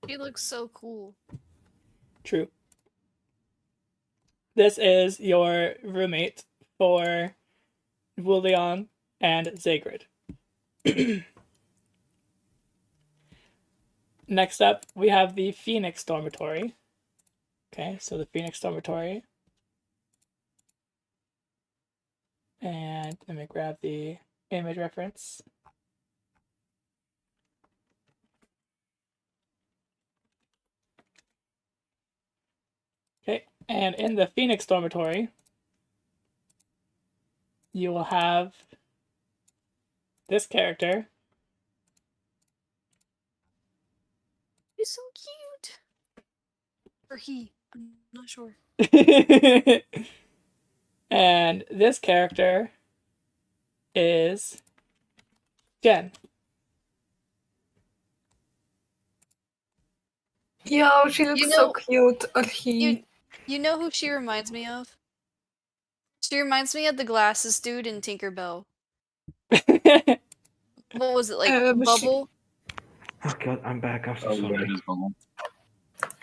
She looks so cool. True. This is your roommate for Wuliang and Zagrid. Next up, we have the Phoenix Dormitory. Okay, so the Phoenix Dormitory. And let me grab the image reference. Okay, and in the Phoenix Dormitory, you will have this character. He's so cute. Or he. I'm not sure. And this character is Jen. Yo, she looks You so know- cute. Or he. You know who she reminds me of? She reminds me of the glasses dude in Tinkerbell. What was it, like, Bubble? Oh god, I'm back. I'm so sorry.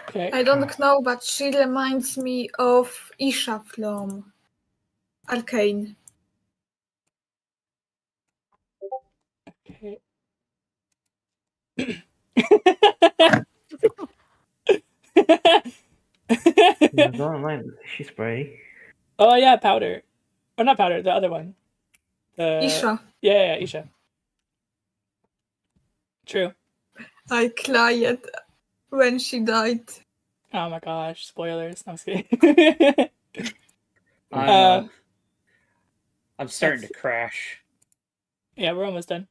Okay. I don't know, but she reminds me of Isha from Arcane. Okay. Yeah, don't mind. She's pretty. Oh yeah, Powder. Oh, not Powder, the other one. Isha. Yeah, Isha. True. I cried when she died. Oh my gosh, spoilers. I'm just kidding. I'm starting to crash. Yeah, we're almost done.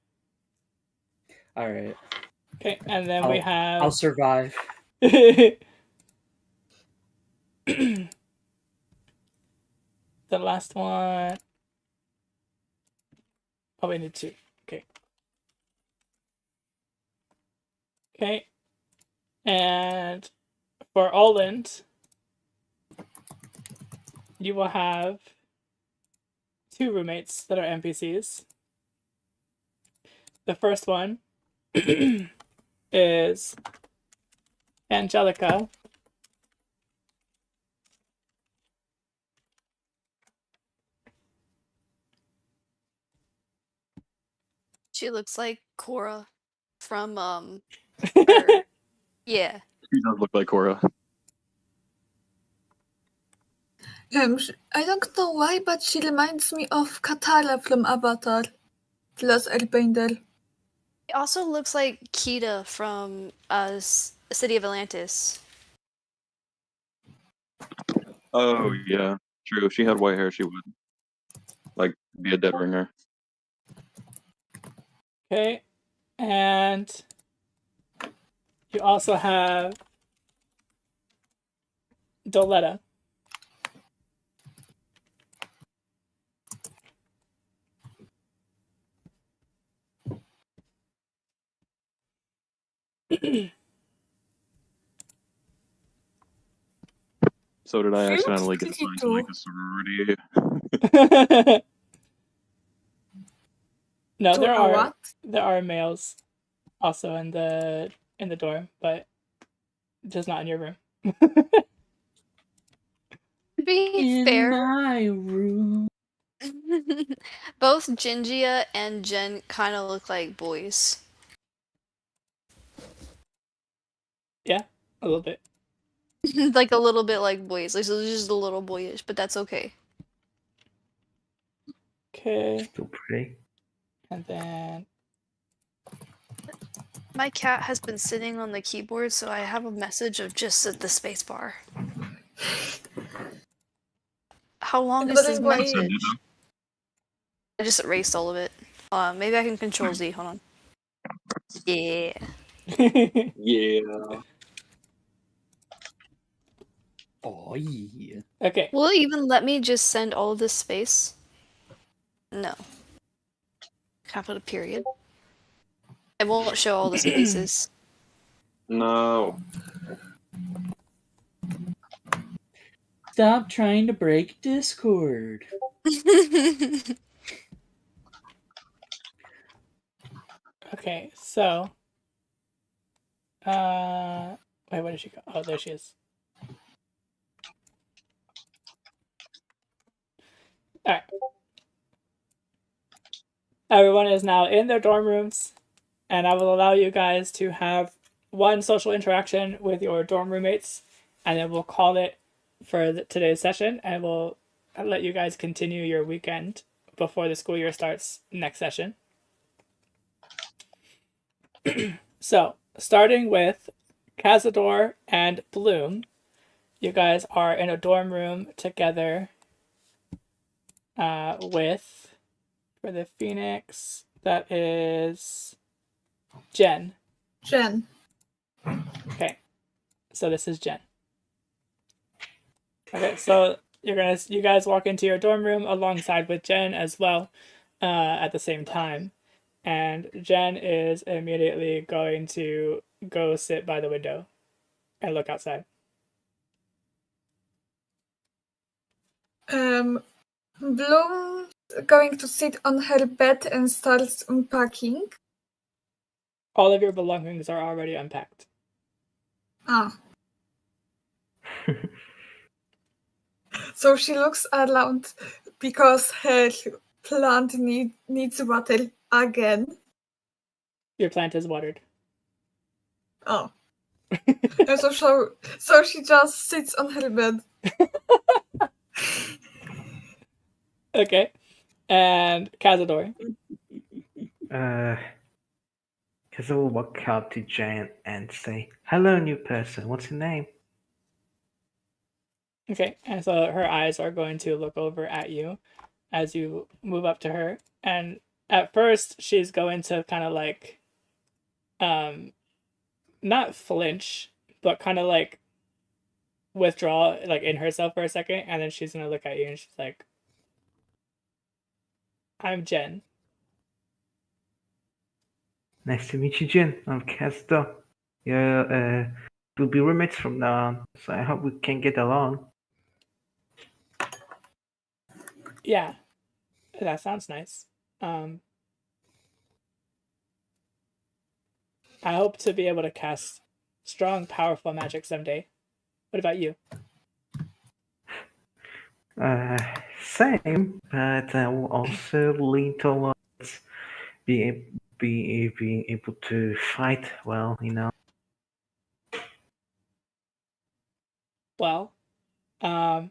All right. Okay, and then we have. I'll survive. The last one. Oh, we need 2. Okay. Okay. And for Oland, you will have 2 roommates that are NPCs. The first one is Angelica. She looks like Cora from Okay. yeah. She does look like Cora. I don't know why, but she reminds me of Katara from Avatar, the last Airbender. It also looks like Kita from City of Atlantis. Oh yeah, true. If she had white hair, she would like be a dead ringer. Okay. And you also have Doletta. So did I She looks accidentally get pretty assigned to like too. a sorority? No, To there a are what? males also in the dorm, but just not in your room. To be In fair, my room. both Jinjia and Jen kind of look like boys. Yeah, a little bit. Like a little bit like boys. Like, so they're just a little boyish, but that's okay. Okay, Still pretty. and then My cat has been sitting on the keyboard, so I have a message of just the space bar. How long is this Wondering why message? I just erased all of it. Maybe I can control Z. Hold on. Yeah. Yeah. Oh yeah. okay. Will it even let me just send all of this space? No. Can I put a period? It won't show all the spaces. No. Stop trying to break Discord. Okay, so wait, where did she go? Oh, there she is. All right. Everyone is now in their dorm rooms, and I will allow you guys to have one social interaction with your dorm roommates, and then we'll call it for today's session, and we'll let you guys continue your weekend before the school year starts next session. So, starting with Cazador and Bloom, you guys are in a dorm room together with, for the Phoenix, that is Jen. Jen. Okay, so this is Jen. Okay, so you guys walk into your dorm room alongside with Jen as well, at the same time, and Jen is immediately going to go sit by the window and look outside. Bloom going to sit on her bed and starts unpacking. All of your belongings are already unpacked. Ah. So she looks around because her plant needs water again. Your plant is watered. Oh. And so she just sits on her bed. Okay, and Cazador. Because I will walk up to Jen and say, "Hello, new person. What's your name?" Okay, and so her eyes are going to look over at you as you move up to her, and at first she's going to kind of like not flinch, but kind of like withdraw like in herself for a second, and then she's gonna look at you and she's like, I'm Jen. Nice to meet you, Jen. I'm Castor. Yeah, we'll be roommates from now on, so I hope we can get along. Yeah, that sounds nice. I hope to be able to cast strong, powerful magic someday. What about you? Same, but I will also lean towards being being able to fight well, you know. Well, I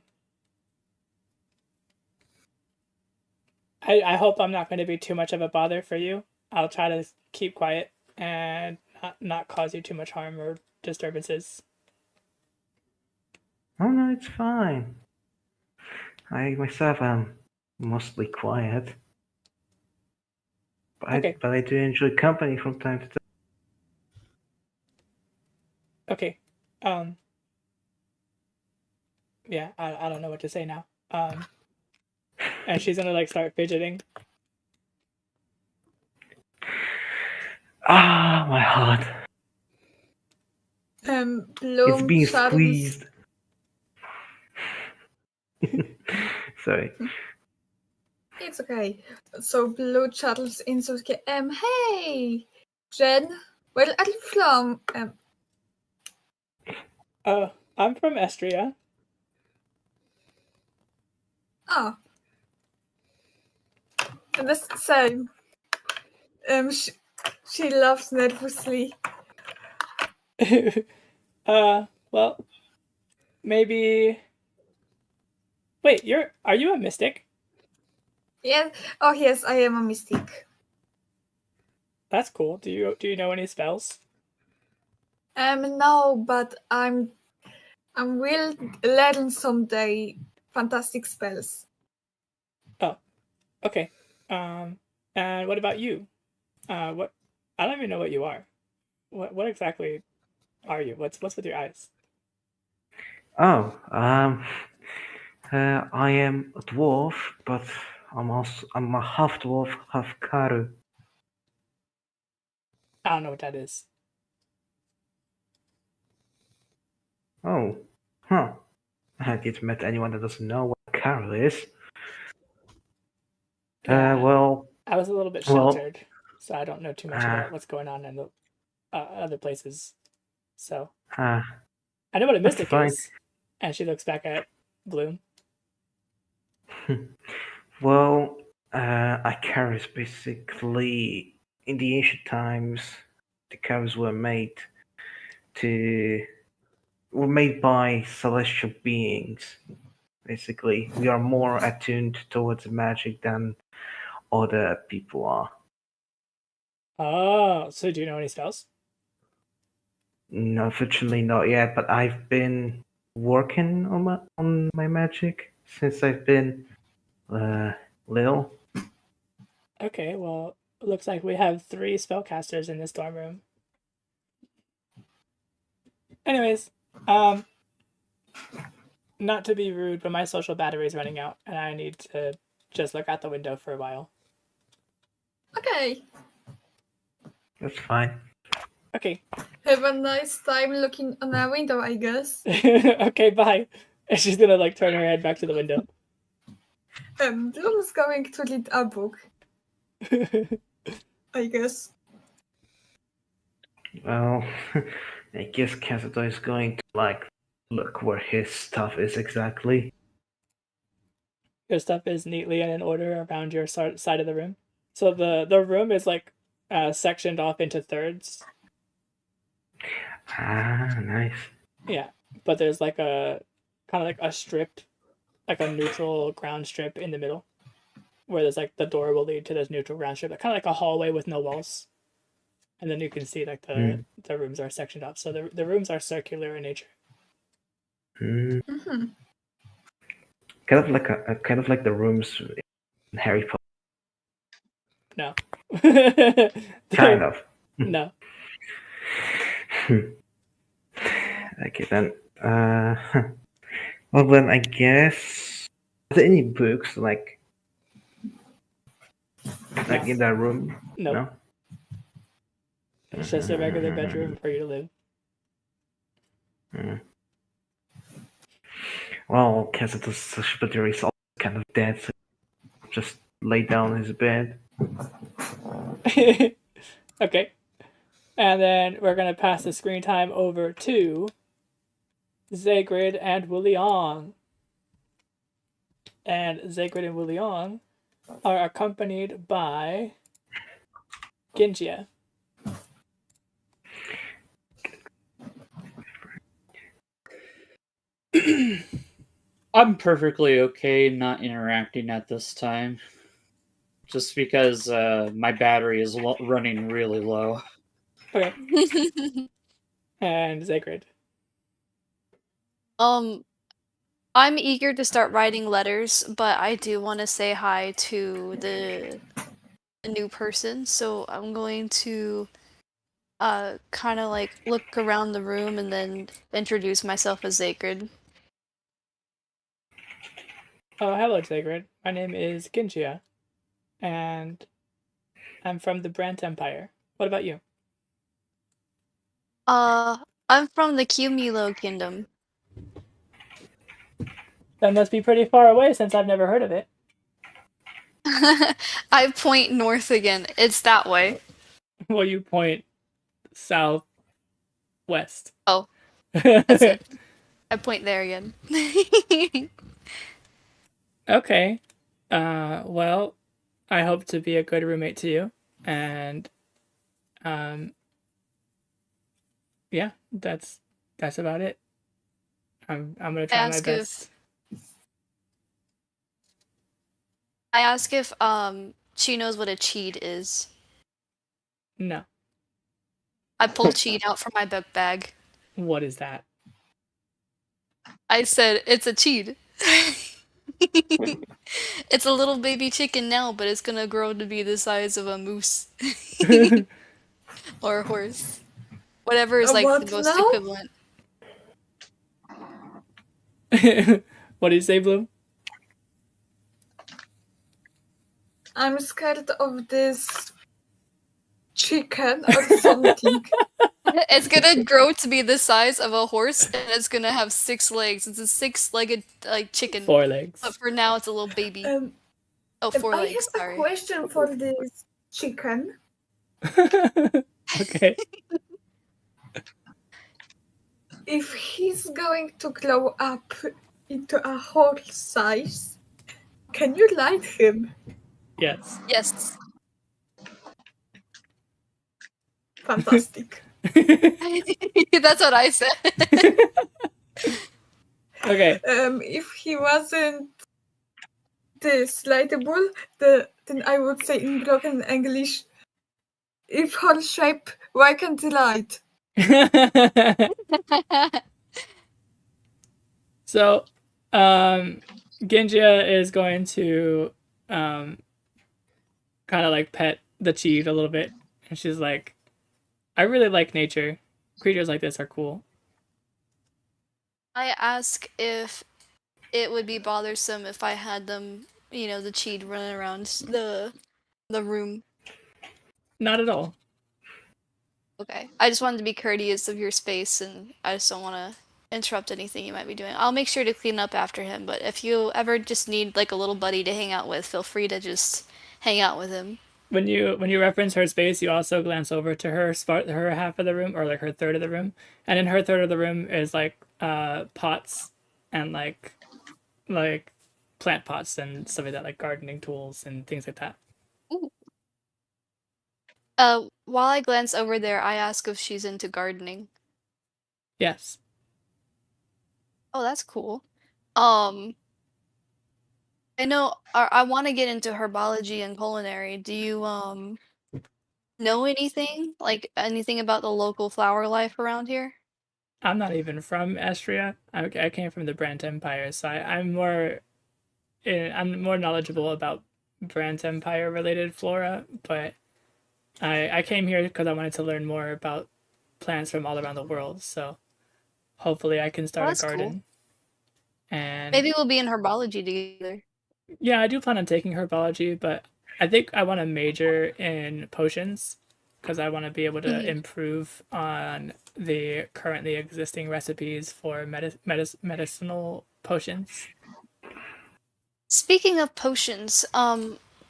hope I'm not going to be too much of a bother for you. I'll try to keep quiet and not cause you too much harm or disturbances. Oh no, it's fine. I myself am mostly quiet, but Okay. I do enjoy company from time to time. Okay. Yeah, I don't know what to say now. And she's gonna like start fidgeting. Ah, my heart. It's Bloom being shuttles. squeezed. Sorry. It's okay. So Blue shuttles into hey, Jen, where are you from? I'm from Estria. Oh, and that's the same. She laughs nervously. Well, maybe. Wait, are you a mystic? Yeah. Oh yes, I am a mystic. That's cool. Do you know any spells? No, but I will learn someday fantastic spells. Oh, okay. And what about you? What? I don't even know what you are. What exactly are you? What's with your eyes? Oh, I am a dwarf, but I'm a half dwarf, half Karu. I don't know what that is. Oh, huh. I haven't met anyone that doesn't know what Karu is. Yeah, Well, I was a little bit well, sheltered, so I don't know too much about what's going on in the other places. So uh, I know what a that's mystic fine. is. And she looks back at Bloom. Well, a Karu is basically in the ancient times, the Karus were made by celestial beings. Basically, we are more attuned towards magic than other people are. Oh, so do you know any spells? No, unfortunately not yet, but I've been working on my magic since I've been little. Okay, well, it looks like we have 3 spellcasters in this dorm room. Anyways, not to be rude, but my social battery is running out, and I need to just look out the window for a while. Okay. That's fine. Okay. Have a nice time looking on a window, I guess. Okay, bye. And she's gonna like turn her head back to the window. Bloom's going to read a book, I guess. Well, I guess Kazuto is going to look where his stuff is exactly. Your stuff is neatly and in order around your side of the room. So the room is like sectioned off into thirds. Ah, nice. Yeah, but there's like a kind of like a strip, like a neutral ground strip in the middle, where there's like the door will lead to this neutral ground strip, kind of like a hallway with no walls. And then you can see like the rooms are sectioned off. So the rooms are circular in nature. Mm-hmm. Kind of like the rooms in Harry Potter. No. Kind of. No. Okay then. Well then, I guess. Are there any books like No. in that room? Nope. No. It's just a regular bedroom for you to live. Well, Kazuto's social battery is also kind of dead, so just lay down in his bed. Okay. And then we're going to pass the screen time over to Zagrid and Wuliang. And Zagrid and Wuliang are accompanied by Gingia. I'm perfectly okay not interacting at this time. Just because my battery is running really low. Okay. And Sacred. I'm eager to start writing letters, but I do want to say hi to the new person, so I'm going to kind of like look around the room and then introduce myself as Sacred. Oh, hello, Sacred. My name is Gingia, and I'm from the Brant Empire. What about you? I'm from the Cumulo Kingdom. That must be pretty far away since I've never heard of it. I point north again. It's that way. Well, you point southwest. Oh, that's it. I point there again. Okay. Well, I hope to be a good roommate to you, and yeah, that's about it. I'm gonna try my best. I ask if she knows what a cheat is. No. I pull cheat out from my book bag. What is that? I said it's a cheat. It's a little baby chicken now, but it's gonna grow to be the size of a moose. Or a horse. Whatever is like the What most now? equivalent. What do you say, Bloom? I'm scared of this chicken or something. It's gonna grow to be the size of a horse, and it's gonna have 6 legs. It's a 6-legged like chicken. 4 legs. But for now, it's a little baby. Oh, 4 I legs. have Sorry. a question for this chicken. Okay. If he's going to grow up into a horse size, can you light him? Yes. Yes. Fantastic. That's what I said. Okay. If he wasn't this lightable, then I would say in broken English, if horse shape, why can't it light? So, Ginja is going to kind of like pet the cheat a little bit, and she's like, "I really like nature. Creatures like this are cool." I ask if it would be bothersome if I had them, the cheat running around the room. Not at all. Okay. I just wanted to be courteous of your space, and I just don't want to interrupt anything you might be doing. I'll make sure to clean up after him, but if you ever just need like a little buddy to hang out with, feel free to just hang out with him. When you reference her space, you also glance over to her half of the room, or like her third of the room, and in her third of the room is like pots and like plant pots and stuff like that, like gardening tools and things like that. Ooh. While I glance over there, I ask if she's into gardening. Yes. Oh, that's cool. I know I want to get into herbology and culinary. Do you know anything? Like anything about the local flower life around here? I'm not even from Estria. I came from the Brant Empire, so I'm more knowledgeable about Brant Empire related flora, but I came here because I wanted to learn more about plants from all around the world. So hopefully I can start a garden. Cool. And maybe we'll be in herbology together. Yeah, I do plan on taking herbology, but I think I want to major in potions because I want to be able to improve on the currently existing recipes for medicinal potions. Speaking of potions,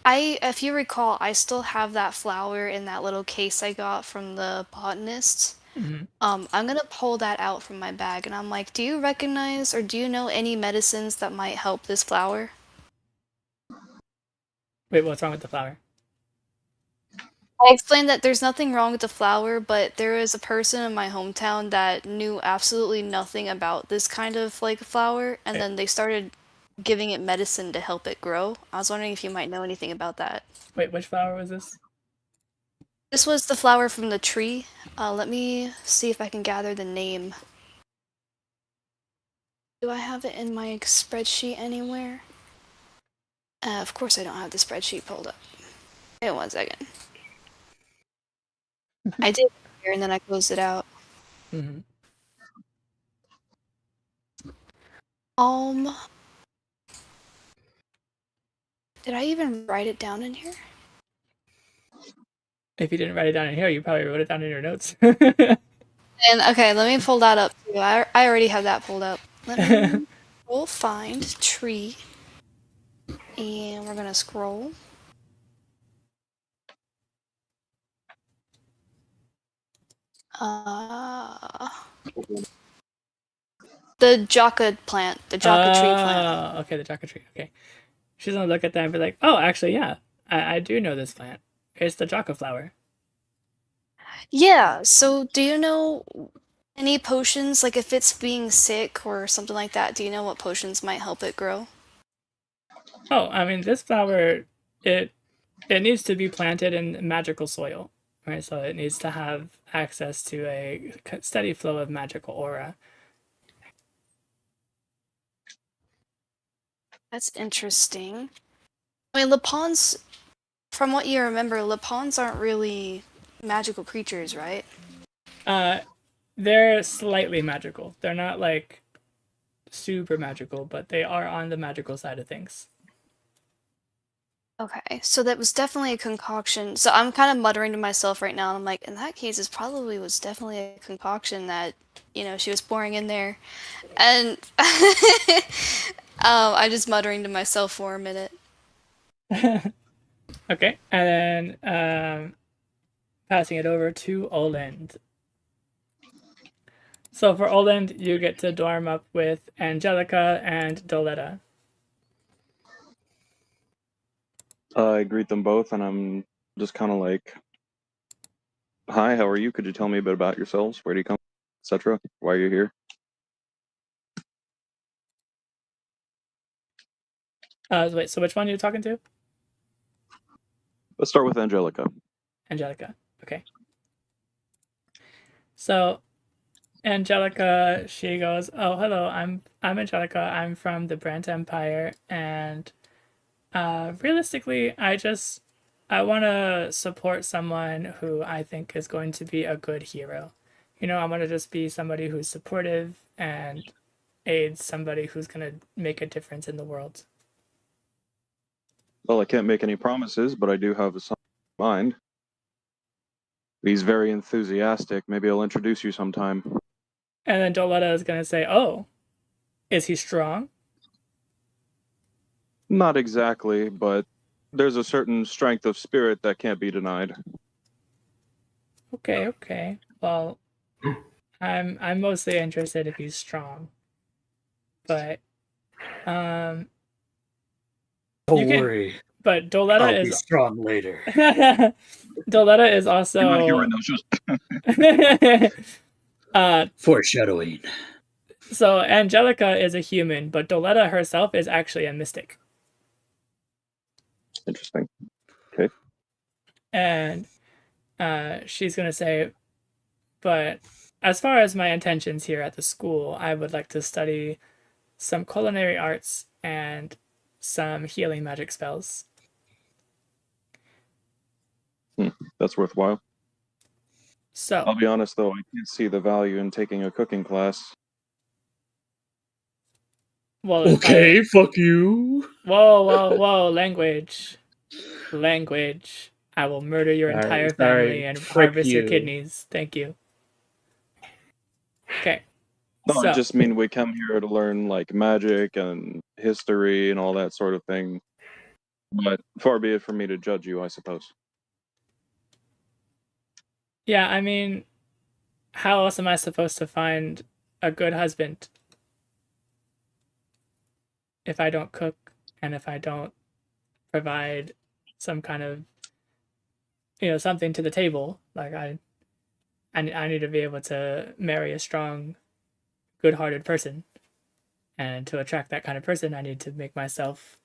if you recall, I still have that flower in that little case I got from the botanist. Mm-hmm. I'm gonna pull that out from my bag, and I'm like, do you recognize or do you know any medicines that might help this flower? Wait, what's wrong with the flower? I explained that there's nothing wrong with the flower, but there is a person in my hometown that knew absolutely nothing about this kind of like flower, and then they started giving it medicine to help it grow. I was wondering if you might know anything about that. Wait, which flower was this? This was the flower from the tree. Let me see if I can gather the name. Do I have it in my spreadsheet anywhere? Of course I don't have the spreadsheet pulled up. Wait 1 second. I did here and then I closed it out. Mm-hmm. Did I even write it down in here? If you didn't write it down in here, you probably wrote it down in your notes. And okay, let me pull that up too. I already have that pulled up. Let me we'll find tree, and we're gonna scroll. The Jaka plant, the Jaka tree plant. Okay, the Jaka tree. Okay. She's gonna look at that and be like, oh, actually, yeah, I do know this plant. It's the Jaka flower. Yeah, so do you know any potions, like if it's being sick or something like that, do you know what potions might help it grow? Oh, I mean, this flower, it needs to be planted in magical soil, right? So it needs to have access to a steady flow of magical aura. That's interesting. I mean, Lapons, from what you remember, Lapons aren't really magical creatures, right? They're slightly magical. They're not like super magical, but they are on the magical side of things. Okay, so that was definitely a concoction. So I'm kind of muttering to myself right now, and I'm like, in that case, it probably was definitely a concoction that, she was pouring in there. And I'm just muttering to myself for a minute. Okay, and then passing it over to Oland. So for Oland, you get to dorm up with Angelica and Doletta. I greet them both, and I'm just kind of like, "Hi, how are you? Could you tell me a bit about yourselves? Where do you come, etc. Why are you here?" Wait, so which one are you talking to? Let's start with Angelica. Angelica. Okay. So Angelica, she goes, "Oh, hello. I'm Angelica. I'm from the Brant Empire, and realistically, I want to support someone who I think is going to be a good hero. I want to just be somebody who's supportive and aids somebody who's going to make a difference in the world." Well, I can't make any promises, but I do have a son in mind. He's very enthusiastic. Maybe I'll introduce you sometime. And then Doletta is going to say, "Oh, is he strong?" Not exactly, but there's a certain strength of spirit that can't be denied. Okay. Well, I'm mostly interested if he's strong. But Don't you can, worry. but Doletta I'll be is strong later. Doletta is also You're not here right now. Foreshadowing. So Angelica is a human, but Doletta herself is actually a mystic. Interesting. Okay. And she's gonna say, but as far as my intentions here at the school, I would like to study some culinary arts and some healing magic spells. That's worthwhile. So I'll be honest, though, I can't see the value in taking a cooking class. well, Okay, fuck you. Whoa, language. I will murder your Sorry, entire sorry. family and Frick harvest your you. kidneys. Thank you. Okay. No, I So just mean we come here to learn like magic and history and all that sort of thing. But far be it from me to judge you, I suppose. yeah, I mean, how else am I supposed to find a good husband if I don't cook and if I don't provide some kind of something to the table. Like I need to be able to marry a strong, good-hearted person, and to attract that kind of person, I need to make myself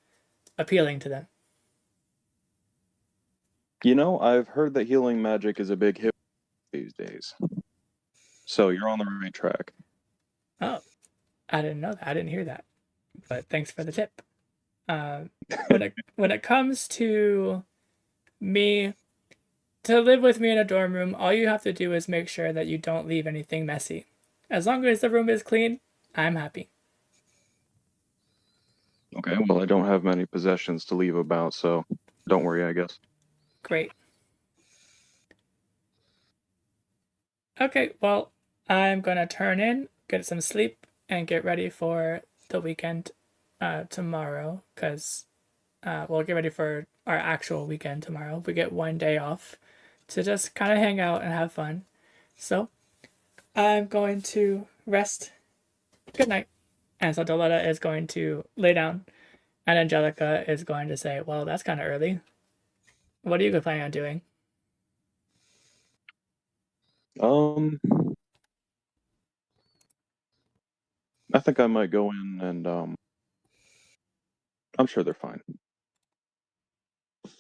appealing to them. I've heard that healing magic is a big hit these days. So you're on the right track. Oh, I didn't know that. I didn't hear that. But thanks for the tip. When it comes to me to live with me in a dorm room, all you have to do is make sure that you don't leave anything messy. As long as the room is clean, I'm happy. Okay, well, I don't have many possessions to leave about, so don't worry, I guess. Great. Okay, well, I'm gonna turn in, get some sleep, and get ready for the weekend tomorrow, because we'll get ready for our actual weekend tomorrow. We get one day off to just kind of hang out and have fun. So I'm going to rest. Good night. And so Doletta is going to lay down, and Angelica is going to say, well, that's kind of early. What are you planning on doing? I think I might go in and I'm sure they're fine.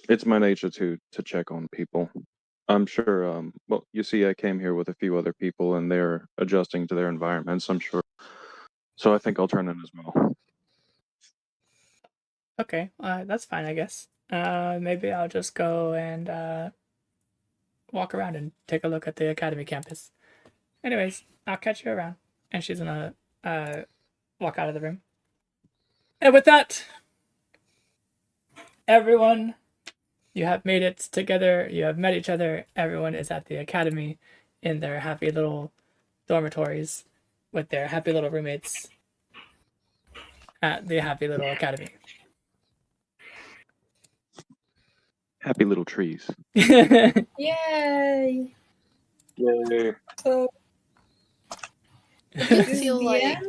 It's my nature to check on people. I'm sure well, you see I came here with a few other people and they're adjusting to their environments, I'm sure. So I think I'll turn in as well. Okay, that's fine, I guess. Maybe I'll just go and walk around and take a look at the academy campus. Anyways, I'll catch you around. And she's gonna walk out of the room. And with that, everyone, you have made it together. You have met each other. Everyone is at the academy in their happy little dormitories with their happy little roommates at the happy little academy. Happy little trees. Yay! Yay. So I do this is feel the like end.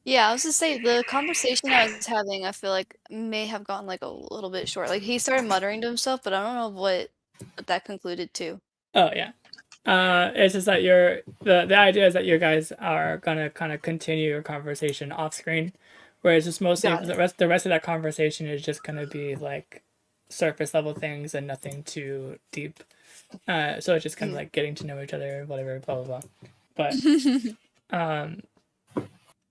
Yeah, I was to say the conversation I was having, I feel like may have gone like a little bit short. Like he started muttering to himself, but I don't know what that concluded to. Oh yeah. It's just that the idea is that you guys are gonna kind of continue your conversation off screen, whereas just mostly Got it. the rest of that conversation is just gonna be like surface level things and nothing too deep. So it's just kind of like getting to know each other, whatever, blah blah blah.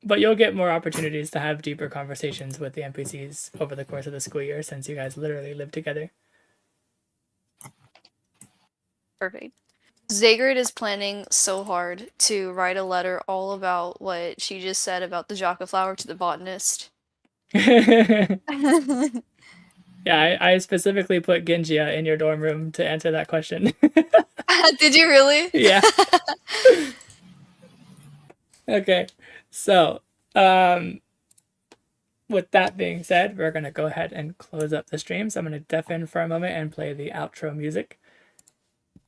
But you'll get more opportunities to have deeper conversations with the NPCs over the course of the school year, since you guys literally live together. Perfect. Zagrid is planning so hard to write a letter all about what she just said about the Jaka flower to the botanist. Yeah, I specifically put Gingia in your dorm room to answer that question. Did you really? Yeah. Okay, so with that being said, we're gonna go ahead and close up the stream. So I'm gonna deafen for a moment and play the outro music,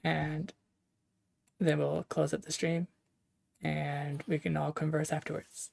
and then we'll close up the stream, and we can all converse afterwards.